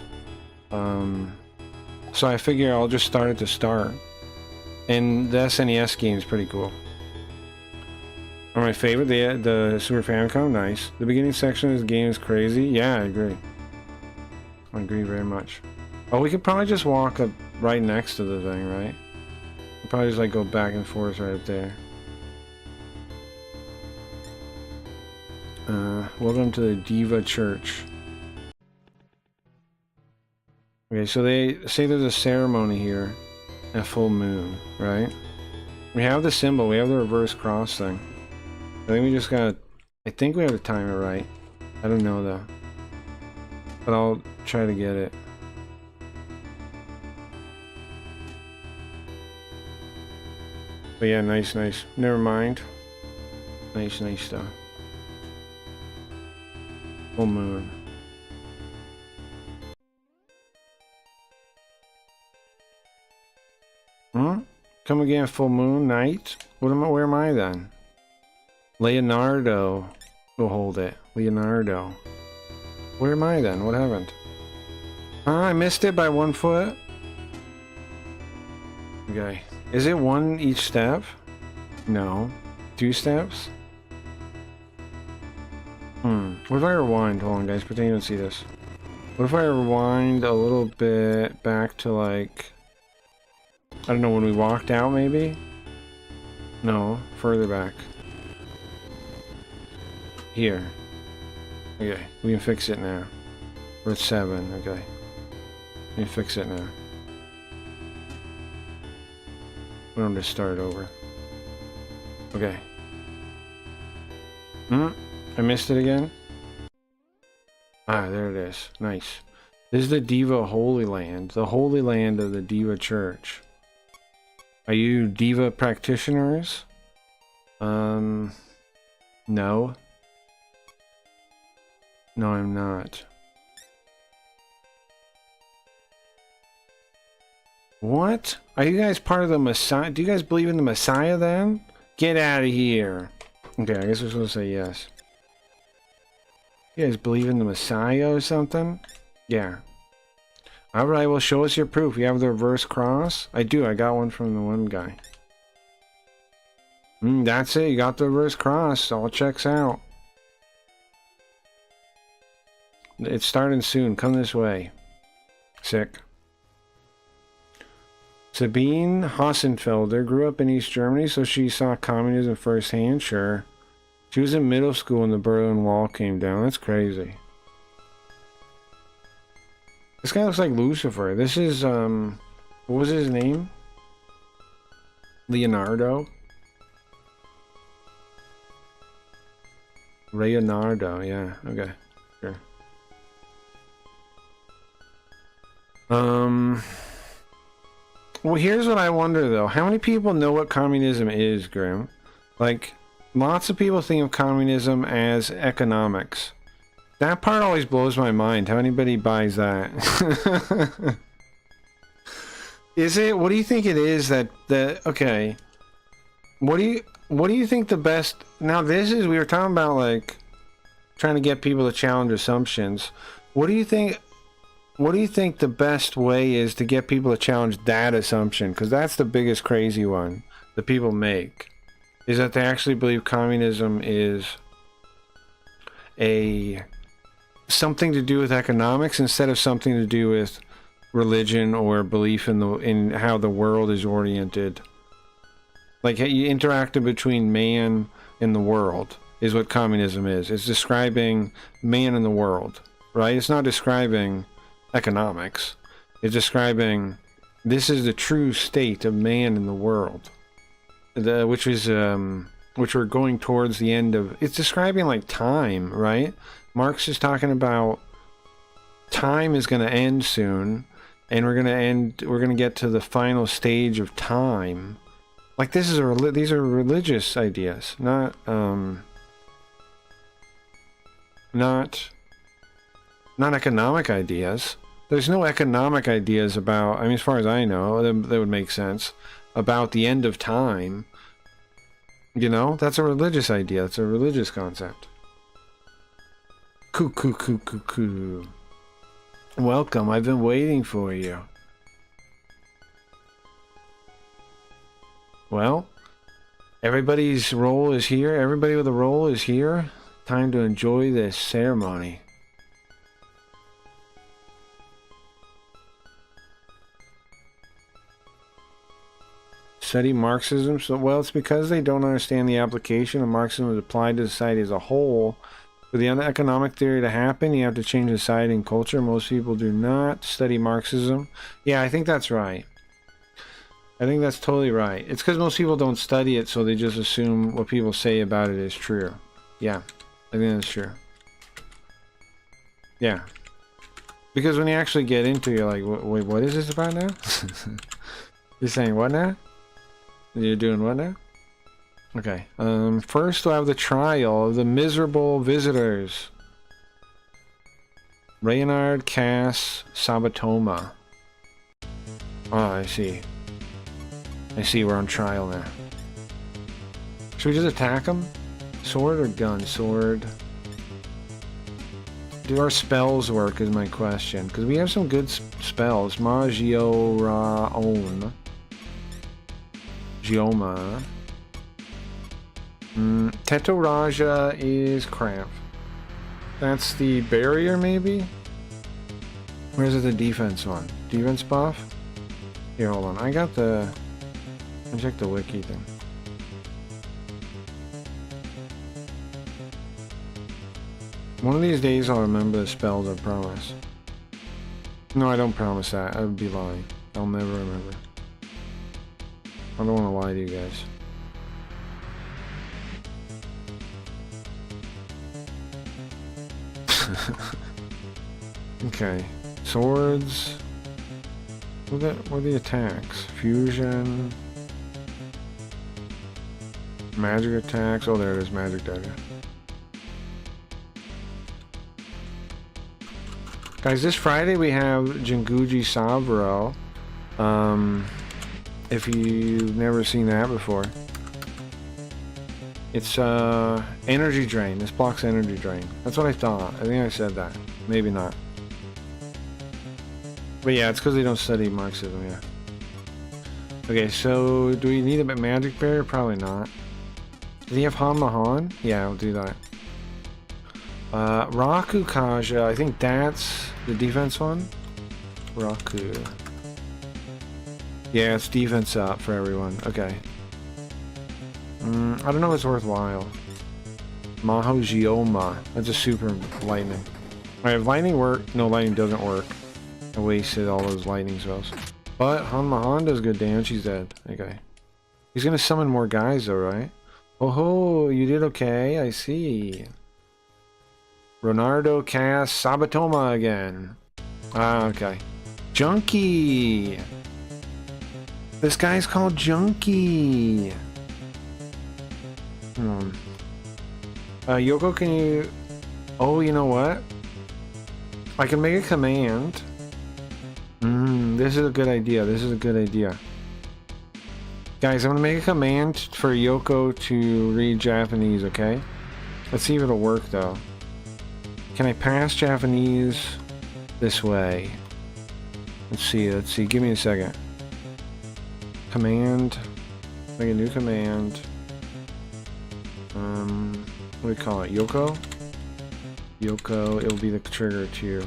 So I figure I'll just start at the start. And the SNES game is pretty cool. Are my favorite, the Super Famicom, nice. The beginning section of this game is crazy. Yeah, I agree. I agree very much. Oh, we could probably just walk up right next to the thing, right? We'll probably just like go back and forth right there. Welcome to the Diva Church. Okay, so they say there's a ceremony here at full moon, right? We have the symbol, we have the reverse cross thing. I think we just gotta... I think we have to time it right. I don't know though. But I'll try to get it. But yeah, nice, nice. Never mind. Nice, nice stuff. Full moon. Come again, full moon night? What am I? Where am I then? Leonardo will hold it. Leonardo. Where am I then? What happened? I missed it by 1 foot. Okay. Is it one each step? No. 2 steps? What if I rewind? Hold on, guys. Pretend you don't see this. What if I rewind a little bit back to like... I don't know, when we walked out maybe? No, further back. Here. Okay, we can fix it now. We're at 7, okay. We can fix it now. We don't just start over. Okay. I missed it again? Ah, there it is. Nice. This is the Diva Holy Land. The Holy Land of the Diva Church. Are you Diva practitioners? No. No, I'm not. What? Are you guys part of the Messiah? Do you guys believe in the Messiah then? Get out of here. Okay, I guess we're supposed to say yes. You guys believe in the Messiah or something? Yeah. Alright, well, show us your proof. You have the reverse cross? I do, I got one from the one guy. That's it, you got the reverse cross. All checks out. It's starting soon. Come this way. Sick. Sabine Hassenfelder grew up in East Germany, so she saw communism firsthand. Sure. She was in middle school when the Berlin Wall came down. That's crazy. This guy looks like Lucifer. This is, what was his name? Leonardo? Leonardo, yeah. Okay. Sure. Well, here's what I wonder, though. How many people know what communism is, Grim? Like, lots of people think of communism as economics. That part always blows my mind. How anybody buys that? Is it? What do you think it is that okay. What do you think the best... Now, this is... We were talking about, like, trying to get people to challenge assumptions. What do you think... What do you think the best way is to get people to challenge that assumption? Because that's the biggest crazy one that people make. Is that they actually believe communism is something to do with economics instead of something to do with religion or belief in how the world is oriented. Like, you interacted between man and the world is what communism is. It's describing man and the world, right? It's not describing economics. It's describing this is the true state of man in the world, which we're going towards the end of. It's describing like time, right? Marx is talking about time is going to end soon, and we're going to get to the final stage of time. Like, this is these are religious ideas, not economic ideas. There's no economic ideas about, I mean, as far as I know, that would make sense, about the end of time. You know, that's a religious idea. It's a religious concept. Coo. Welcome, I've been waiting for you. Well, everybody's role is here. Everybody with a role is here. Time to enjoy this ceremony. Study Marxism. So, well, it's because they don't understand the application of Marxism is applied to society as a whole. For the economic theory to happen, you have to change society and culture. Most people do not study Marxism. Yeah, I think that's right. I think that's totally right. It's because most people don't study it, so they just assume what people say about it is true. Yeah, I think that's true. Yeah. Because when you actually get into it, you're like, wait, what is this about now? You're saying what now? You're doing what now? Okay. First we'll have the trial of the miserable visitors. Reynard Cass Sabatoma. Oh, I see. I see, we're on trial now. Should we just attack them? Sword or gun? Sword. Do our spells work is my question. Because we have some good spells. Magioraon. Gioma. Tetoraja is crap. That's the barrier, maybe? Where's it the defense one? Defense buff? Here, hold on. I got the... Let me check the wiki thing. One of these days I'll remember the spells, I promise. No, I don't promise that. I would be lying. I'll never remember. I don't want to lie to you guys. Okay. Swords. What are the attacks? Fusion. Magic attacks. Oh, there it is. Magic dagger. Guys, this Friday we have Jinguji Savro. If you've never seen that before. It's energy drain. This blocks energy drain. That's what I thought. I think I said that. Maybe not. But yeah, it's because they don't study Marxism, yeah. Okay, so do we need a magic barrier? Probably not. Does he have Han Mahan? Yeah, I'll do that. Raku Kaja, I think that's the defense one. Raku. Yeah, it's defense up for everyone. Okay. I don't know if it's worthwhile. Mahojioma. That's a super lightning. Alright, if lightning work, no, lightning doesn't work. I wasted all those lightning spells. But Han Mahan does good damage, he's dead. Okay. He's gonna summon more guys though, right? Oh ho, you did okay, I see. Ronaldo Cass Sabatoma again. Ah, okay. Junkie! This guy's called Junkie! Yoko, can you... Oh, you know what? I can make a command. This is a good idea. This is a good idea. Guys, I'm gonna make a command for Yoko to read Japanese, okay? Let's see if it'll work, though. Can I pass Japanese this way? Let's see. Give me a second. Command. Make a new command. What do we call it? Yoko? Yoko, it'll be the trigger too.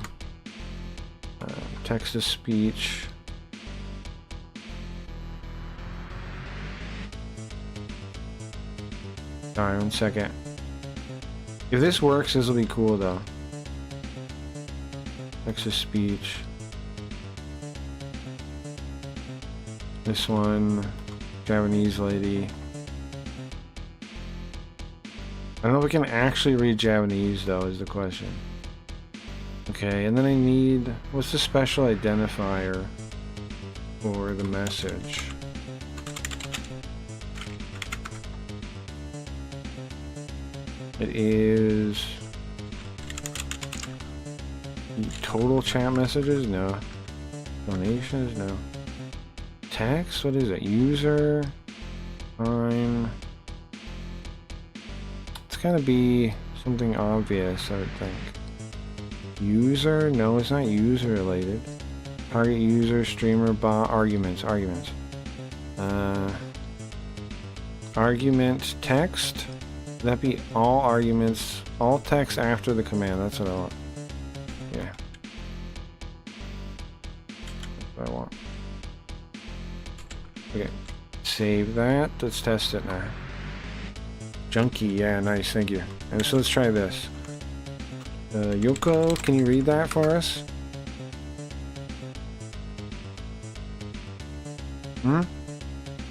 Text to speech. Alright, 1 second. If this works, this will be cool though. Text to speech. This one, Japanese lady. I don't know if we can actually read Japanese though, is the question. Okay, and then I need, what's the special identifier for the message? It is total chat messages? No. Donations? No. Text? What is it? User? Time? It's gotta be something obvious, I would think. User? No, it's not user related. Target user, streamer, bot, arguments. Argument text? Would that be all arguments, all text after the command? That's what I want. Yeah. That's what I want. Okay. save that. Let's test it now. Junkie, yeah, nice, thank you. And so let's try this. Yoko, can you read that for us?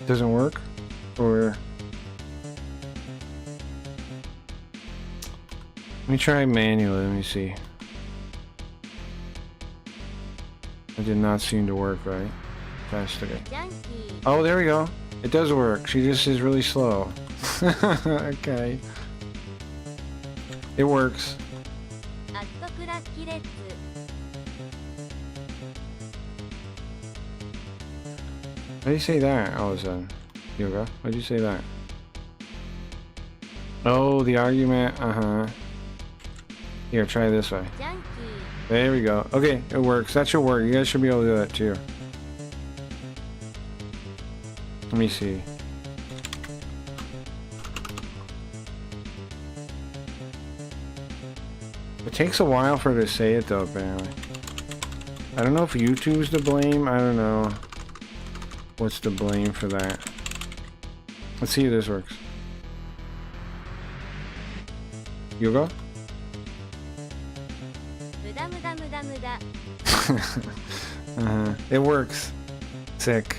Doesn't work? Or... Let me try manually, let me see. It did not seem to work right. Test it. Oh, there we go. It does work. She just is really slow. Okay. It works. How do you say that all of a sudden? Yoga, why did you say that? Oh, the argument, Here, try this way. There we go. Okay, it works. That should work. You guys should be able to do that too. Let me see. It takes a while for her to say it though, apparently. I don't know if YouTube's to blame. I don't know what's to blame for that. Let's see if this works. Yoga? It works. Sick.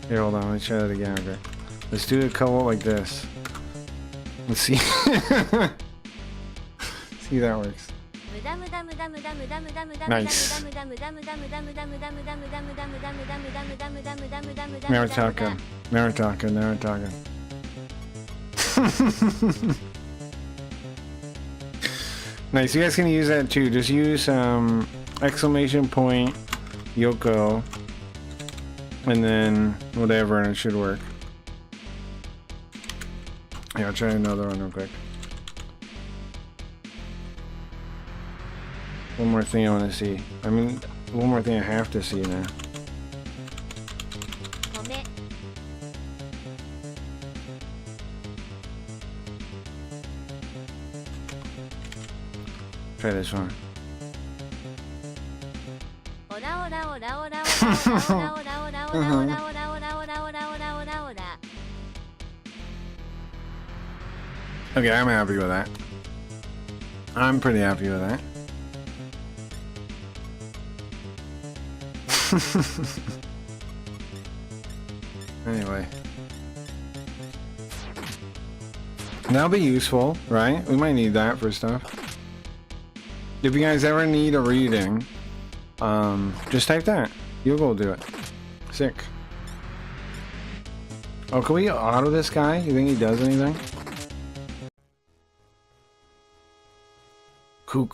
Here, hold on. Let's try that again. Okay. Let's do a couple like this. Let's see. See if that works. Nice. Now we're talking. Now we're talking. Now we're talking. Nice. You guys can use that too. Just use exclamation point Yoko and then whatever, and it should work. Yeah, I'll try another one real quick. One more thing I want to see. I mean, one more thing I have to see now. Try this one. Okay, I'm happy with that. I'm pretty happy with that. Anyway. That'll be useful, right? We might need that for stuff. If you guys ever need a reading, just type that. You'll go do it. Sick. Oh, can we auto this guy? You think he does anything? Cool.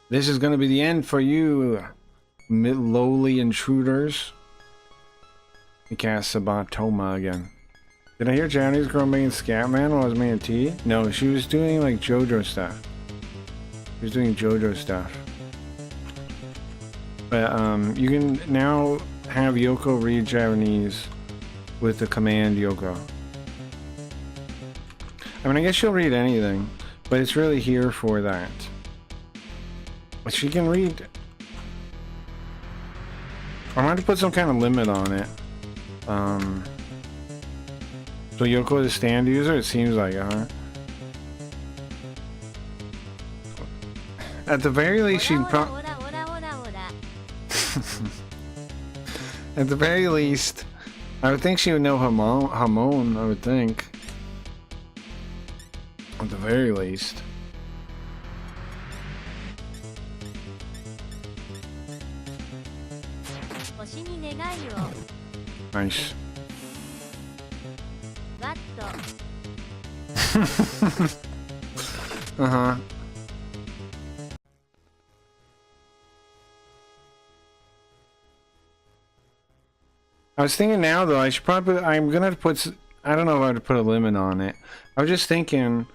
This is gonna be the end for you, lowly intruders. We cast Sabatoma again. Did I hear Japanese girl making Scatman while I was making tea? No, she was doing like JoJo stuff. She was doing JoJo stuff. But you can now have Yoko read Japanese with the command Yoko. I mean, I guess she'll read anything, but it's really here for that. But she can read. I'm going to put some kind of limit on it. So Yoko is a stand user? It seems like, huh? At the very least, she'd probably... At the very least, I would think she would know Hamon, I would think. At the very least. Nice. Uh-huh. I was thinking now though, I should probably, I'm gonna have to put, I don't know if I would put a limit on it. I was just thinking,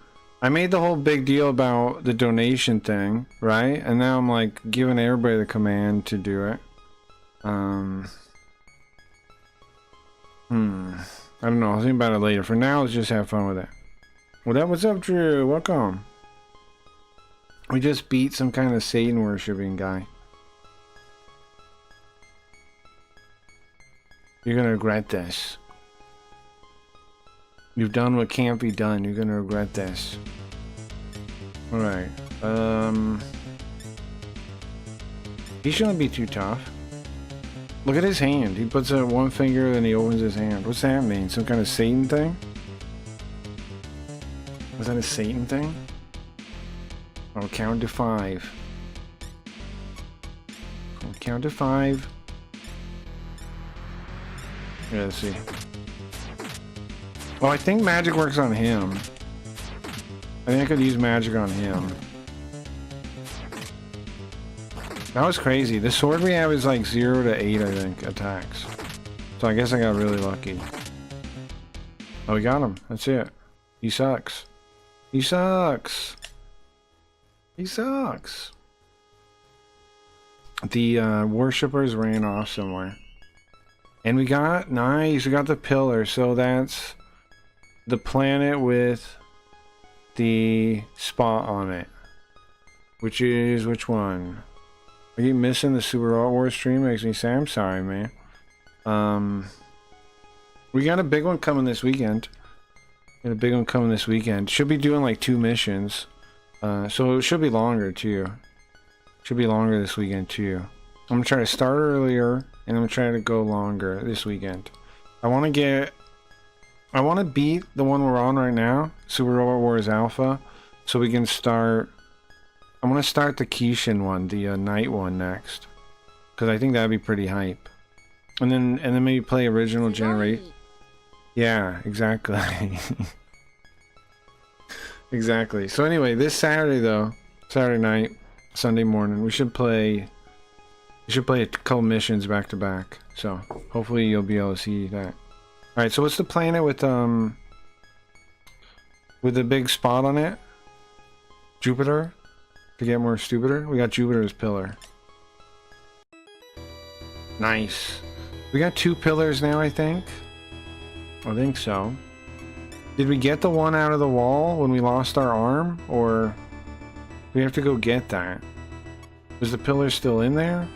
I made the whole big deal about the donation thing, right? And now I'm like giving everybody the command to do it. I don't know, I'll think about it later. For now, let's just have fun with it. Well, what's up, Drew? Welcome. We just beat some kind of Satan worshipping guy. You're gonna regret this. You've done what can't be done. You're gonna regret this. Alright. He shouldn't be too tough. Look at his hand. He puts out one finger and he opens his hand. What's that mean? Some kind of Satan thing? Was that a Satan thing? I'll count to 5. I'll count to 5. Yeah, let's see. Oh, I think magic works on him. I think I could use magic on him. That was crazy. The sword we have is like 0 to 8, I think, attacks. So I guess I got really lucky. Oh, we got him. That's it. He sucks. He sucks. He sucks. The worshippers ran off somewhere. And we got, nice, we got the pillar. So that's the planet with the spot on it. Which is, which one? I keep missing the Super Robot Wars stream. Makes me sad. I'm sorry, man. We got a big one coming this weekend. Got a big one coming this weekend. Should be doing like 2 missions. So it should be longer too. Should be longer this weekend too. I'm gonna try to start earlier and I'm gonna try to go longer this weekend. I want to beat the one we're on right now, Super Robot Wars Alpha, so we can start. I'm gonna start the Kishin one, the night one next, because I think that'd be pretty hype. And then maybe play original generation. Yeah, exactly. Exactly. So anyway, this Saturday though, Saturday night, Sunday morning, we should play a couple missions back to back. So hopefully you'll be able to see that. All right. So what's the planet with the big spot on it? Jupiter. To get more stupider, we got Jupiter's pillar. Nice. We got 2 pillars now, I think. I think so. Did we get the one out of the wall when we lost our arm? Or we have to go get that? Was the pillar still in there?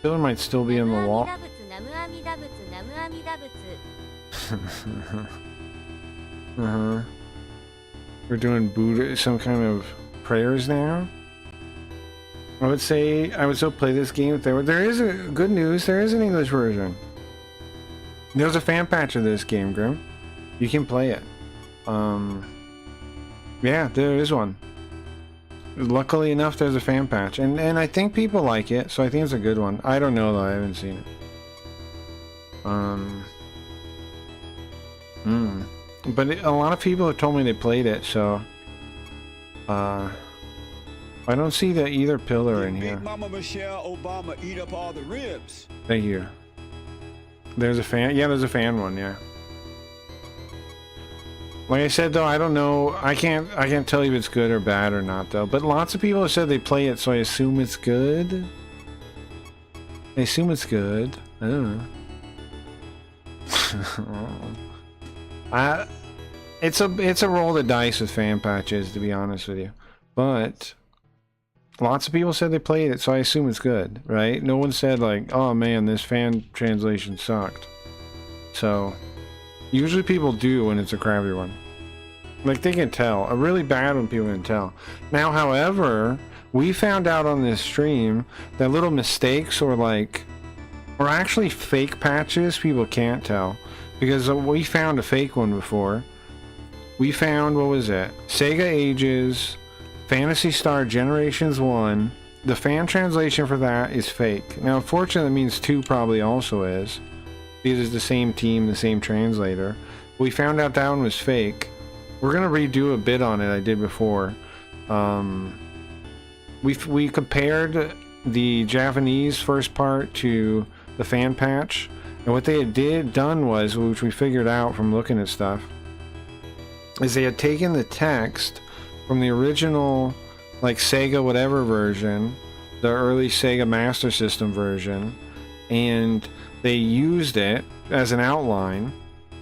Pillar might still be in the wall. Uh-huh. We're doing Buddha, some kind of prayers now. I would still play this game if there is a good news. There is an English version. There's a fan patch of this game, Grim. You can play it. Yeah, there is one. Luckily enough, there's a fan patch, and I think people like it, so I think it's a good one. I don't know though. I haven't seen it. But a lot of people have told me they played it, so I don't see the either pillar in here. Mama Michelle Obama eat up all the ribs. Thank you. There's a fan. Yeah, there's a fan one. Yeah. Like I said though, I don't know. I can't tell you if it's good or bad or not though. But lots of people have said they play it, so I assume it's good. I assume it's good. I don't know. It's a roll of the dice with fan patches, to be honest with you. But lots of people said they played it, so I assume it's good, right? No one said like, oh man, this fan translation sucked. So usually people do when it's a crappy one. Like they can tell. A really bad one people can tell. Now, however, we found out on this stream that little mistakes or actually fake patches people can't tell. Because we found a fake one before. We found, what was it? Sega Ages, Phantasy Star Generations 1. The fan translation for that is fake. Now, unfortunately, that means 2 probably also is. Because it's the same team, the same translator. We found out that one was fake. We're going to redo a bit on it I did before. We compared the Japanese first part to the fan patch. And what they had done was, which we figured out from looking at stuff, is they had taken the text from the original, like Sega whatever version, the early Sega Master System version, and they used it as an outline,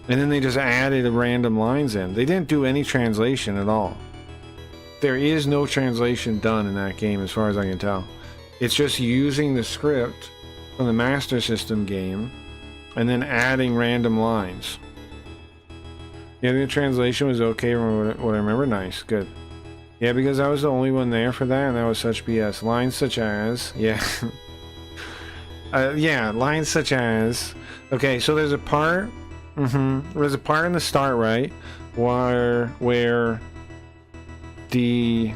and then they just added random lines in. They didn't do any translation at all. There is no translation done in that game as far as I can tell. It's just using the script from the Master System game, and then adding random lines. Yeah, the translation was okay from what I remember. Nice, good. Yeah, because I was the only one there for that, and that was such BS. Lines such as, yeah. Yeah, lines such as, okay, so there's a part, there's a part in the start, right, where the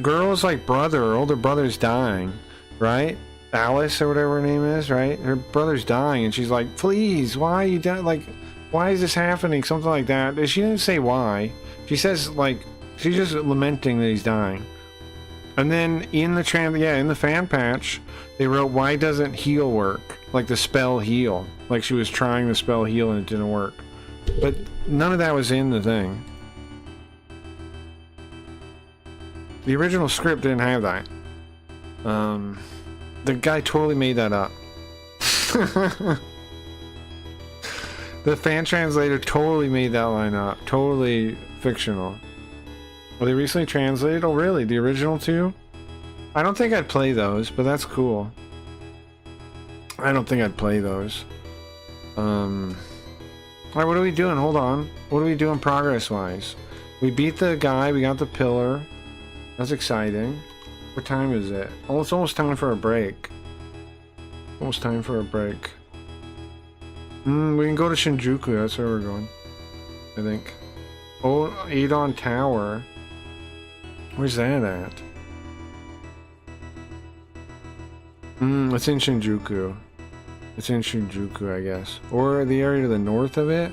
girl's like older brother's dying, right? Alice or whatever her name is, right? Her brother's dying, and she's like, please, why are you dying? Like, why is this happening? Something like that. She didn't say why. She says, like, she's just lamenting that he's dying. And then in the fan patch, they wrote, why doesn't heal work? Like the spell heal. Like she was trying the spell heal and it didn't work. But none of that was in the thing. The original script didn't have that. The guy totally made that up. The fan translator totally made that line up. Totally fictional. Well, they recently translated? Oh, really? The original two? I don't think I'd play those, but that's cool. I don't think I'd play those. Alright, what are we doing? Hold on. What are we doing progress-wise? We beat the guy, we got the pillar. That's exciting. What time is it? Oh, it's almost time for a break. Almost time for a break. We can go to Shinjuku, that's where we're going. I think. Oh, Adon Tower. Where's that at? It's in Shinjuku. It's in Shinjuku, I guess. Or the area to the north of it.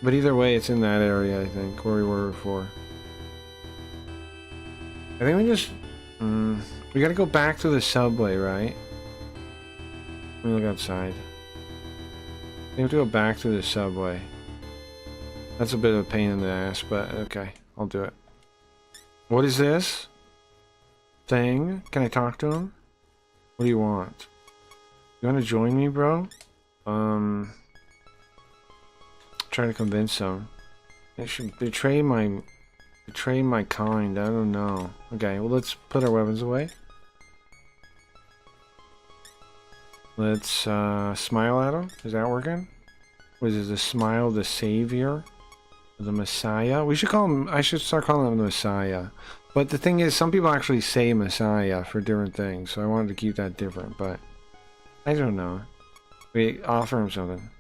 But either way, it's in that area, I think, where we were before. I think we just... we gotta go back to the subway, right? Let me look outside. We have to go back to the subway. That's a bit of a pain in the ass, but okay, I'll do it. What is this? Thing? Can I talk to him? What do you want? You want to join me, bro? Trying to convince him. I should betray my kind. I don't know. Okay, well, let's put our weapons away. Let's smile at him. Is that working? What is it? The smile, the savior, the Messiah. We should call him. I should start calling him the Messiah. But the thing is, some people actually say Messiah for different things, so I wanted to keep that different. But I don't know. We offer him something.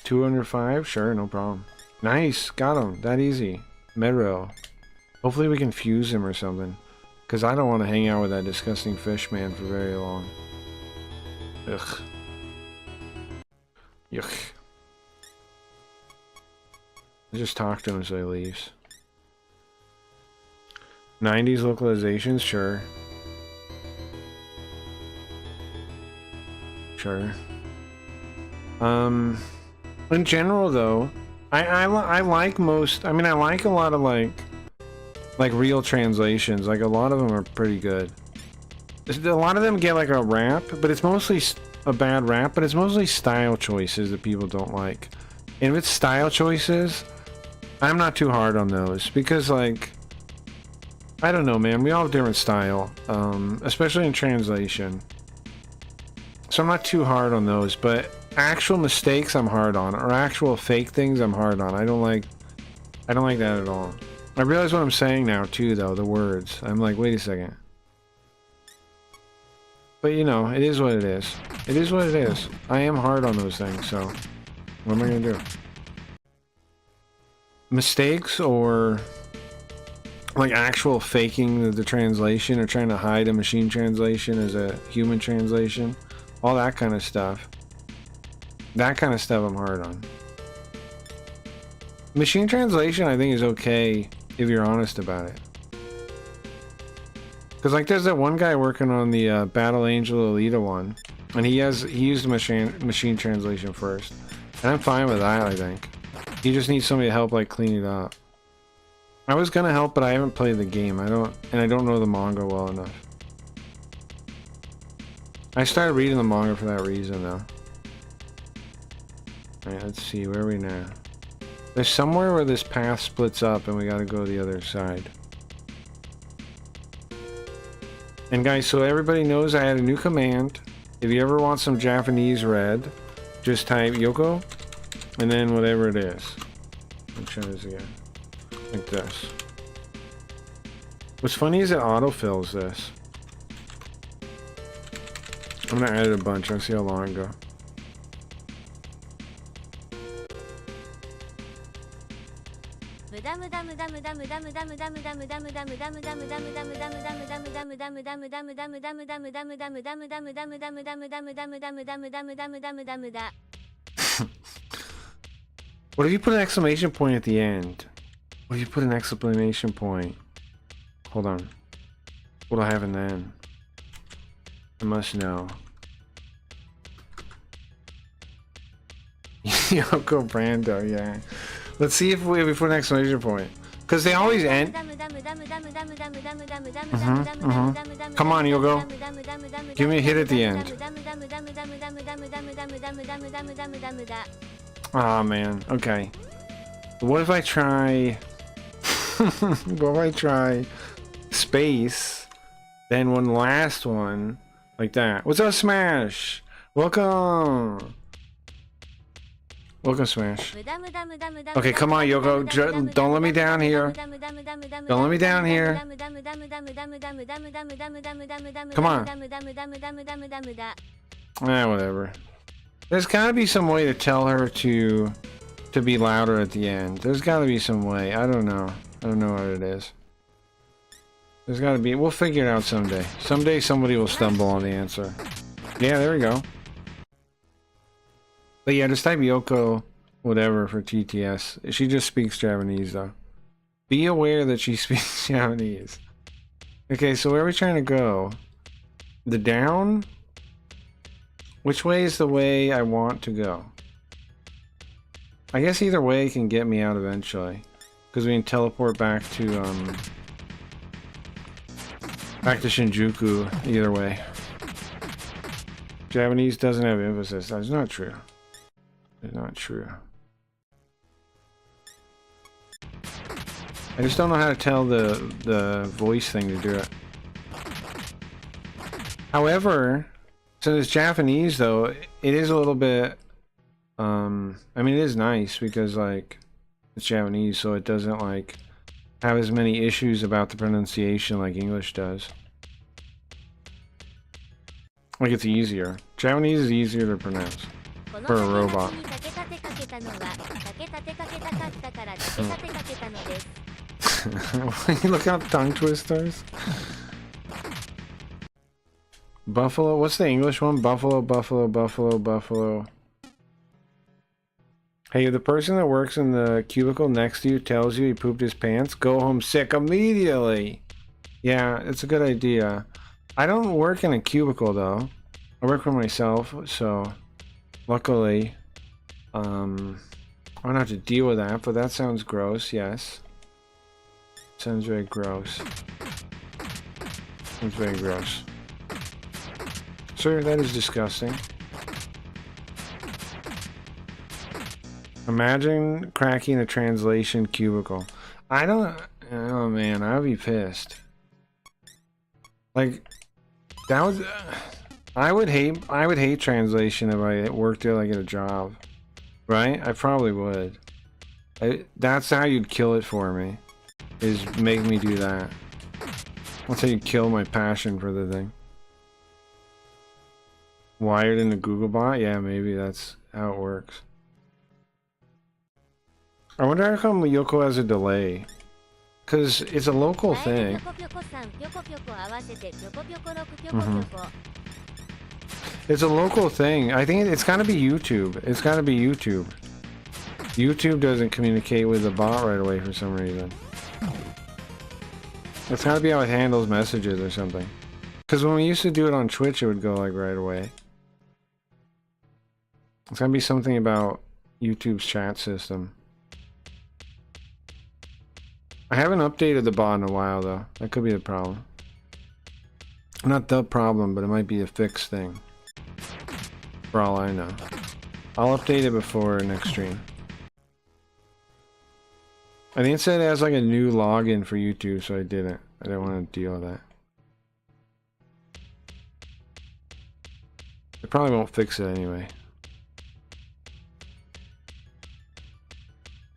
205? Sure, no problem. Nice, got him. That easy. Mero. Hopefully we can fuse him or something. Because I don't want to hang out with that disgusting fish man for very long. Ugh. Yuck. Let's just talk to him so he leaves. 90s localizations? Sure. Sure. In general though, I like most, I mean I like a lot of like real translations, like a lot of them are pretty good. A lot of them get like a rap, but it's mostly a bad rap, but it's mostly style choices that people don't like. And with style choices, I'm not too hard on those, because like, I don't know man, we all have different style, especially in translation. So I'm not too hard on those, but actual mistakes I'm hard on, or actual fake things I'm hard on. I don't like that at all. I realize what I'm saying now too though, the words. I'm like, wait a second. But you know, it is what it is. It is what it is. I am hard on those things, so what am I gonna do? Mistakes or like actual faking the translation, or trying to hide a machine translation as a human translation, all that kind of stuff. That kind of stuff I'm hard on. Machine translation I think is okay if you're honest about it. Because like there's that one guy working on the Battle Angel Alita one, and he used machine translation first, and I'm fine with that. I think he just needs somebody to help like clean it up. I was gonna help, but I haven't played the game. I don't know the manga well enough. I started reading the manga for that reason though. Alright, let's see, where are we now? There's somewhere where this path splits up and we gotta go the other side. And guys, so everybody knows I had a new command. If you ever want some Japanese read, just type Yoko and then whatever it is. Let me try this again. Like this. What's funny is it autofills this. I'm gonna add it a bunch. I'll see how long it goes. What if you put an exclamation point at the end? What if you put an exclamation point? Hold on. What'll happen then? I must know. Yoko Brando, yeah. Let's see if we put an exclamation point. Because they always end. Come on, Yoko. Give me a hit at the end. Aw, man. Okay. What if I try... what if I try space, then one last one, like that. What's up, Smash? Welcome! Welcome, Smash. Okay, come on, Yoko. Don't let me down here. Don't let me down here. Come on. Whatever. There's gotta be some way to tell her to be louder at the end. There's gotta be some way. I don't know. I don't know what it is. There's gotta be. We'll figure it out someday. Someday somebody will stumble on the answer. Yeah, there we go. But yeah, just type Yoko, whatever, for TTS. She just speaks Japanese, though. Be aware that she speaks Japanese. Okay, so where are we trying to go? The down? Which way is the way I want to go? I guess either way can get me out eventually. Because we can teleport back to Shinjuku either way. Japanese doesn't have emphasis. That's not true. It's not true. I just don't know how to tell the voice thing to do it. However, since it's Japanese though, it is a little bit I mean it is nice because like it's Japanese, so it doesn't like have as many issues about the pronunciation like English does. Like it's easier. Japanese is easier to pronounce. For a robot. Look up tongue twisters. Buffalo, what's the English one? Buffalo, buffalo, buffalo, buffalo. Hey, if the person that works in the cubicle next to you tells you he pooped his pants, go home sick immediately. Yeah, it's a good idea. I don't work in a cubicle though. I work for myself, so luckily, I don't have to deal with that, but that sounds gross, yes. Sounds very gross. Sounds very gross. Sir, that is disgusting. Imagine cracking a translation cubicle. Oh man, I'd be pissed. Like, that was... I would hate translation if I worked there like at a job. Right? I probably would. That's how you'd kill it for me. Is make me do that. That's how you kill my passion for the thing. Wired in the Googlebot? Yeah, maybe that's how it works. I wonder how come Yoko has a delay. Because it's a local thing. It's a local thing. I think it's gotta be YouTube. It's gotta be YouTube. YouTube doesn't communicate with the bot right away for some reason. It's gotta be how it handles messages or something. Because when we used to do it on Twitch, it would go like right away. It's gotta be something about YouTube's chat system. I haven't updated the bot in a while though. That could be the problem. Not the problem, but it might be a fixed thing. For all I know. I'll update it before next stream. I think it said it has like a new login for YouTube, so I didn't. I didn't want to deal with that. They probably won't fix it anyway.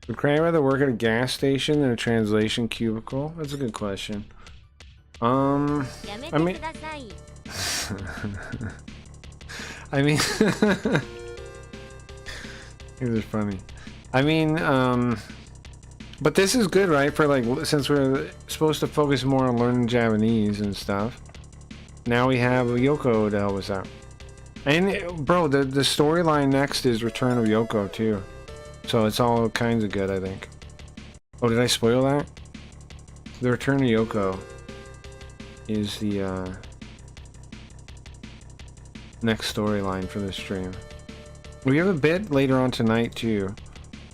Would Cray rather work at a gas station than a translation cubicle? That's a good question. I mean, I mean, these are funny. I mean, but this is good, right? For like, since we're supposed to focus more on learning Japanese and stuff. Now we have Yoko to help us out. And bro, the storyline next is Return of Yoko too. So it's all kinds of good, I think. Oh, did I spoil that? The Return of Yoko is the next storyline for this stream. We have a bit later on tonight too.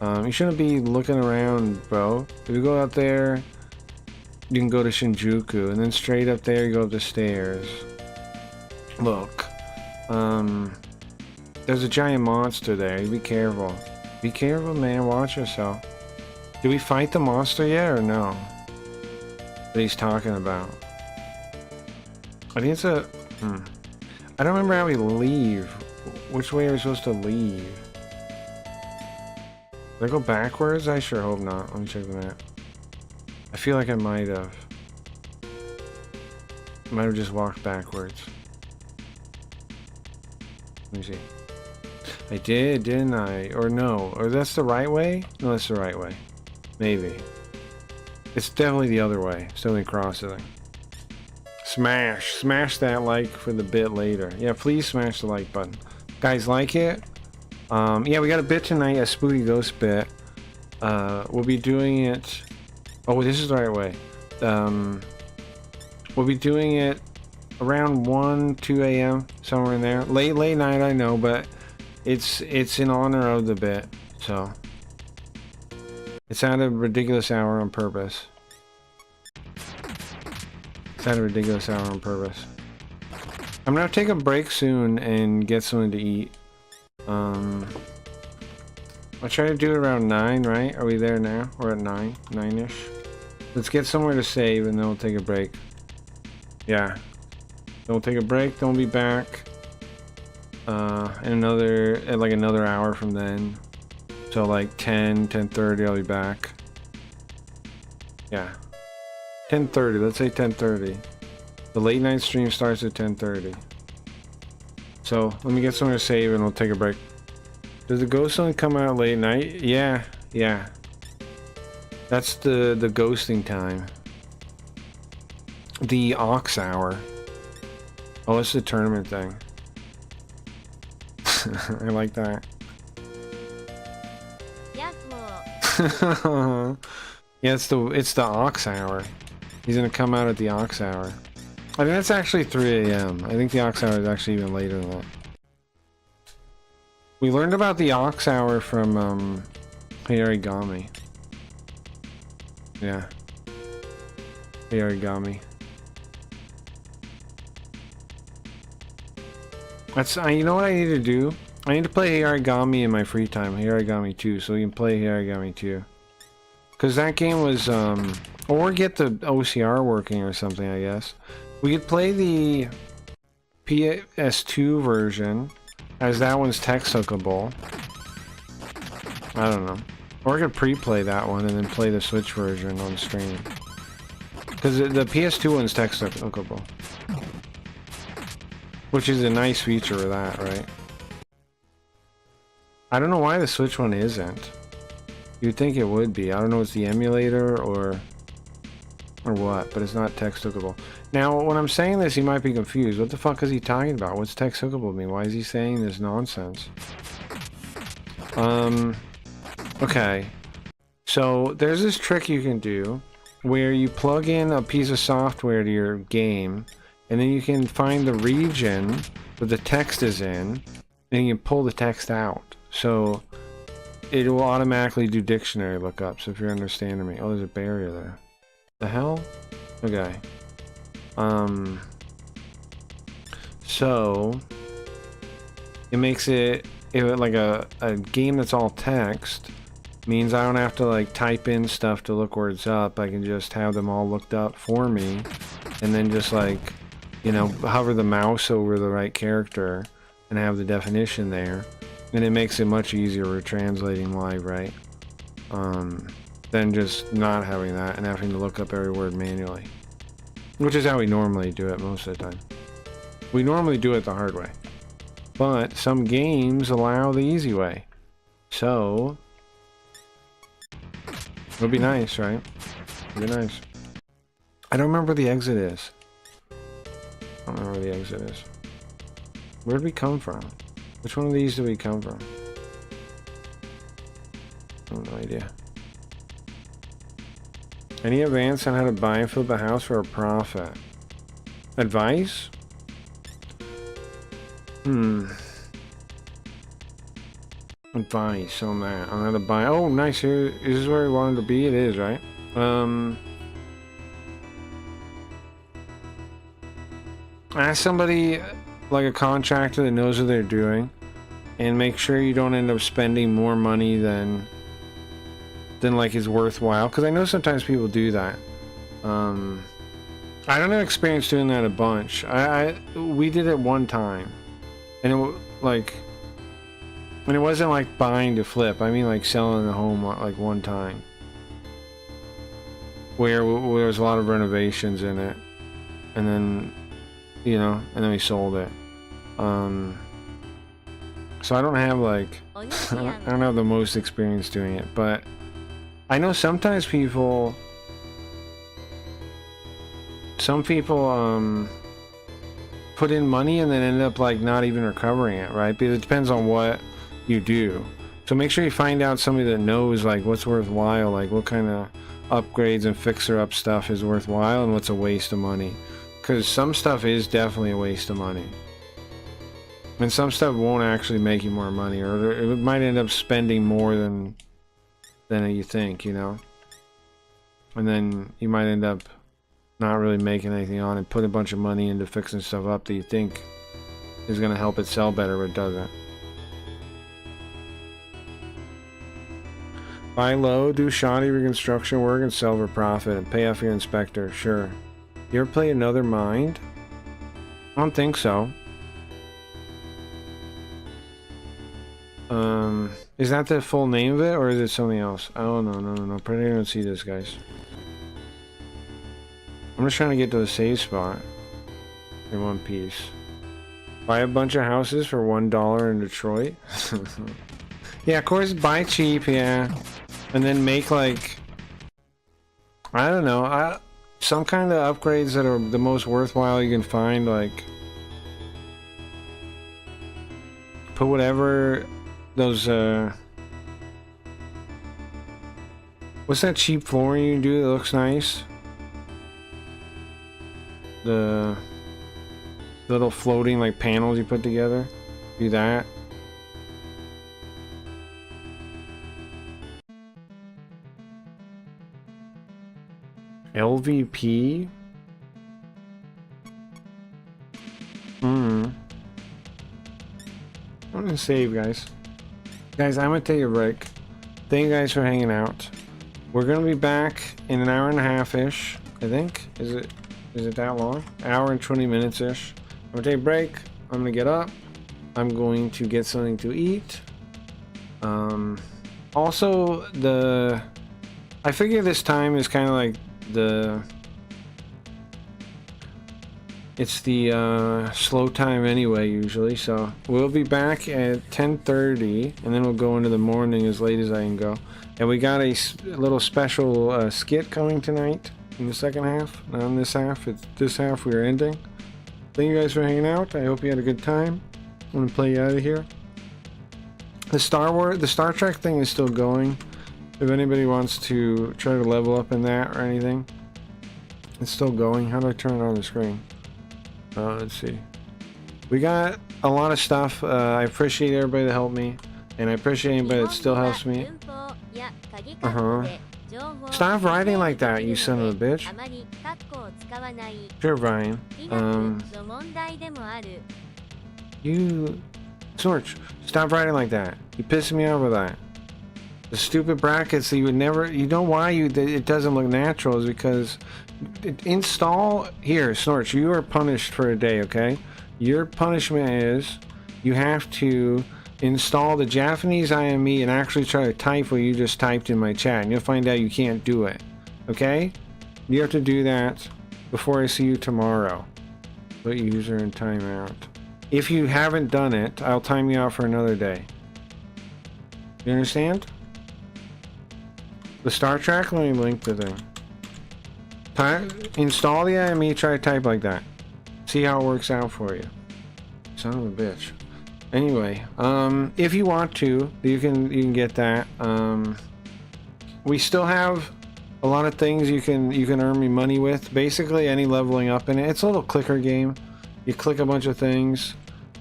You shouldn't be looking around, bro. If you go out there, you can go to Shinjuku, and then straight up there you go up the stairs. Look, there's a giant monster there. You be careful. Be careful, man. Watch yourself. Did we fight the monster yet, or no? That he's talking about. I think it's a... I don't remember how we leave. Which way are we supposed to leave? Did I go backwards? I sure hope not. Let me check the map. I feel like I might have. Might have just walked backwards. Let me see. I did, didn't I? Or no? Or that's the right way? No, that's the right way. Maybe. It's definitely the other way. Still in crossing. Smash! Smash that like for the bit later. Yeah, please smash the like button. Guys, like it? Yeah, we got a bit tonight, a spooky ghost bit. We'll be doing it... Oh, this is the right way. We'll be doing it around 1, 2 a.m. somewhere in there. Late night, I know, but it's in honor of the bit, so it's at a ridiculous hour on purpose. It's at a ridiculous hour on purpose. I'm gonna take a break soon and get something to eat. I'll try to do it around 9, right? Are we there now? We're at 9-ish. Let's get somewhere to save and then we'll take a break. Yeah. Then we'll take a break, then we'll be back. In another hour from then. So like 10:30 I'll be back. Yeah. 10:30, let's say 10:30. The late night stream starts at 10:30. So let me get somewhere to save and we'll take a break. Does the ghost only come out late night? Yeah. That's the ghosting time. The Ox Hour. Oh, it's the tournament thing. I like that. Yeah, it's the Ox Hour. He's gonna come out at the Ox Hour. I think that's actually 3 a.m. I think the Ox Hour is actually even later than that. We learned about the Ox Hour from Origami. Yeah. Origami. That's you know what I need to do? I need to play Origami in my free time. Origami 2, so we can play Origami 2. Cause that game was or get the OCR working or something, I guess. We could play the PS2 version, as that one's text hookable. I don't know. Or I could pre-play that one and then play the Switch version on stream. Because the PS2 one's text hookable. Which is a nice feature of that, right? I don't know why the Switch one isn't. You'd think it would be. I don't know if it's the emulator or what, but it's not text hookable. Now, when I'm saying this, you might be confused. What the fuck is he talking about? What's text hookable mean? Why is he saying this nonsense? Okay. So, there's this trick you can do where you plug in a piece of software to your game, and then you can find the region that the text is in, and you can pull the text out. So, it will automatically do dictionary lookups, if you're understanding me. Oh, there's a barrier there. The hell? Okay. So it makes it like a game that's all text means I don't have to like type in stuff to look words up. I can just have them all looked up for me and then just like, you know, hover the mouse over the right character and have the definition there, and it makes it much easier for translating live, right? Than just not having that and having to look up every word manually, which is how we normally do it most of the time. We normally do it the hard way, but some games allow the easy way, so it would be nice, right? It would be nice. I don't remember where the exit is. I don't remember where the exit is. Where did we come from? Which one of these did we come from? I have no idea. Any advice on how to buy and flip a house for a profit? Advice? Advice on that. On how to buy. Oh, nice. Here, is this where we wanted to be? It is, right? Ask somebody, like a contractor that knows what they're doing, and make sure you don't end up spending more money than like is worthwhile, because I know sometimes people do that. I don't have experience doing that a bunch. We did it one time, and it wasn't like buying to flip. I mean like selling the home like one time, where there was a lot of renovations in it, and then and then we sold it. So I don't have like I don't have the most experience doing it, but I know sometimes some people put in money and then end up like not even recovering it, right? Because it depends on what you do. So make sure you find out somebody that knows like what's worthwhile, like what kind of upgrades and fixer up stuff is worthwhile and what's a waste of money. Because some stuff is definitely a waste of money. And some stuff won't actually make you more money, or it might end up spending more than you think, and then you might end up not really making anything on it, put a bunch of money into fixing stuff up that you think is going to help it sell better, but it doesn't. Buy low, do shoddy reconstruction work, and sell for profit, and pay off your inspector. Sure. You ever play Another Mind? I don't think so. Is that the full name of it, or is it something else? Oh, no. Probably don't see this, guys. I'm just trying to get to the save spot in one piece. Buy a bunch of houses for $1 in Detroit. Yeah, of course, buy cheap, yeah. And then make like, I don't know, some kind of upgrades that are the most worthwhile you can find, like put whatever those what's that cheap flooring you can do that looks nice? The little floating like panels you put together. Do that. LVP? I'm gonna save, guys. Guys, I'm gonna take a break. Thank you guys for hanging out. We're gonna be back in an hour and a half-ish, I think. Is it that long? Hour and 20 minutes-ish. I'm gonna take a break. I'm gonna get up. I'm going to get something to eat. Also, I figure this time is kind of like it's the slow time anyway usually, so we'll be back at 10:30 and then we'll go into the morning as late as I can go. And we got a little special skit coming tonight in the second half, not in this half. It's this half we are ending. Thank you guys for hanging out. I hope you had a good time. I'm gonna play you out of here. The Star Trek thing is still going. If anybody wants to try to level up in that or anything, it's still going. How do I turn it on the screen? Let's see. We got a lot of stuff. I appreciate everybody that helped me, and I appreciate anybody that still helps me. Stop writing like that, you son of a bitch. Sure, Brian. You... Snorch, stop writing like that. You pissing me off with that. The stupid brackets that you would never... You know why it doesn't look natural is because... Install... Here, Snorch, you are punished for a day, okay? Your punishment is... you have to install the Japanese IME and actually try to type what you just typed in my chat, and you'll find out you can't do it. Okay? You have to do that before I see you tomorrow. Put user in timeout. If you haven't done it, I'll time you out for another day. You understand? The Star Trek, let me link the thing. Install the IME, try to type like that. See how it works out for you. Son of a bitch. Anyway, if you want to, you can get that. We still have a lot of things you can earn me money with. Basically, any leveling up in it. It's a little clicker game. You click a bunch of things,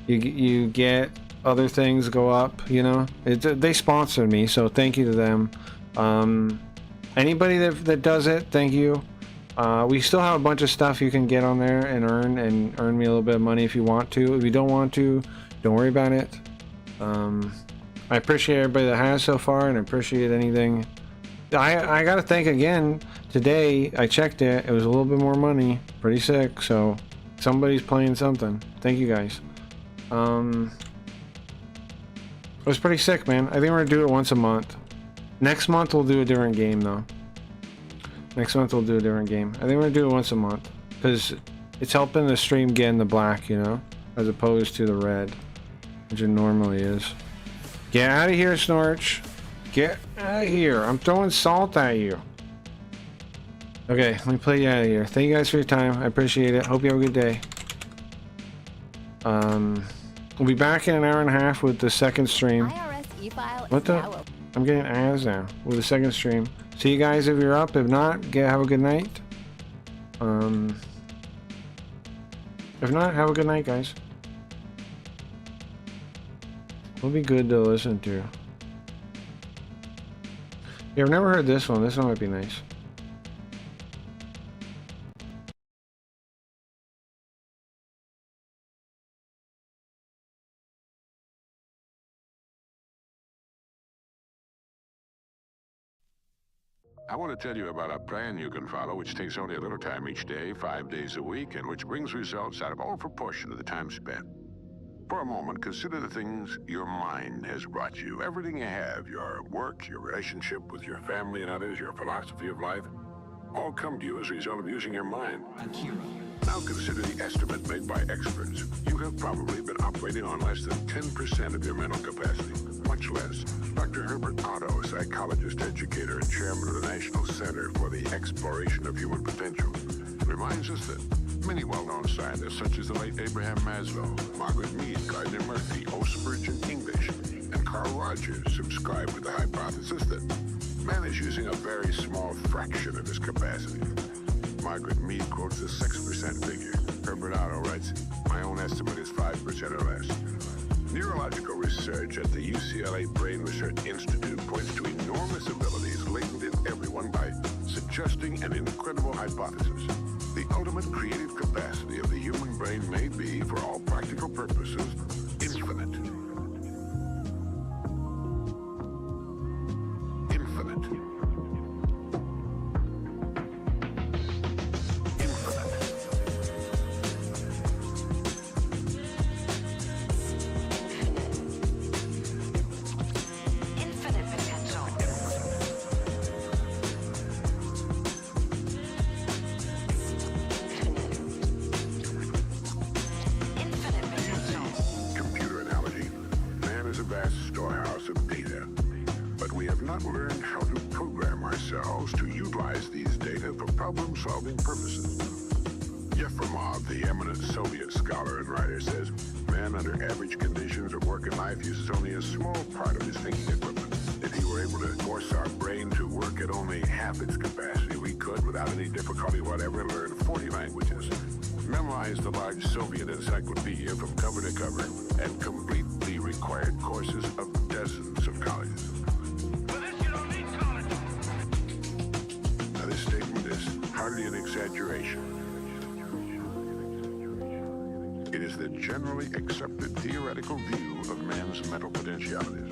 you get other things go up. You know, they sponsored me, so thank you to them. Anybody that does it, thank you. We still have a bunch of stuff you can get on there and earn me a little bit of money if you want to. If you don't want to, don't worry about it. I appreciate everybody that has so far, and I appreciate anything. I gotta thank again. Today I checked it. It was a little bit more money. Pretty sick. So somebody's playing something. Thank you guys. It was pretty sick, man. I think we're gonna do it once a month. Next month we'll do a different game though. Next month we'll do a different game. I think we're gonna do it once a month because it's helping the stream get in the black, you know, as opposed to the red, which it normally is. Get out of here, Snorch. Get out of here. I'm throwing salt at you. Okay, let me play you out of here. Thank you guys for your time. I appreciate it. Hope you have a good day. We'll be back in an hour and a half with the second stream. What the? I'm getting ads now with the second stream. See you guys if you're up. If not, have a good night. If not, have a good night, guys. It'll be good to listen to. Yeah, I've never heard this one. This one might be nice. I want to tell you about a plan you can follow which takes only a little time each day, 5 days a week, and which brings results out of all proportion to the time spent. For a moment, consider the things your mind has brought you. Everything you have, your work, your relationship with your family and others, your philosophy of life, all come to you as a result of using your mind. Now consider the estimate made by experts. You have probably been operating on less than 10% of your mental capacity, much less. Dr. Herbert Otto, psychologist, educator, and chairman of the National Center for the Exploration of Human Potential, reminds us that many well-known scientists, such as the late Abraham Maslow, Margaret Mead, Gardner Murphy, O. Spurgeon English, and Carl Rogers, subscribe to the hypothesis that man is using a very small fraction of his capacity. Margaret Mead quotes the 6% figure. Herbert Otto writes, my own estimate is 5% or less. Neurological research at the UCLA Brain Research Institute points to enormous abilities latent in everyone by suggesting an incredible hypothesis. The ultimate creative capacity of the human brain may be, for all practical purposes, infinite. Infinite. Problem-solving purposes. Yefremov, the eminent Soviet scholar and writer, says man under average conditions of work and life uses only a small part of his thinking equipment. If he were able to force our brain to work at only half its capacity, we could, without any difficulty whatever, learn 40 languages, memorize the large Soviet encyclopedia from cover to cover, and complete the required courses of dozens of colleges. Hardly an exaggeration. It is the generally accepted theoretical view of man's mental potentialities.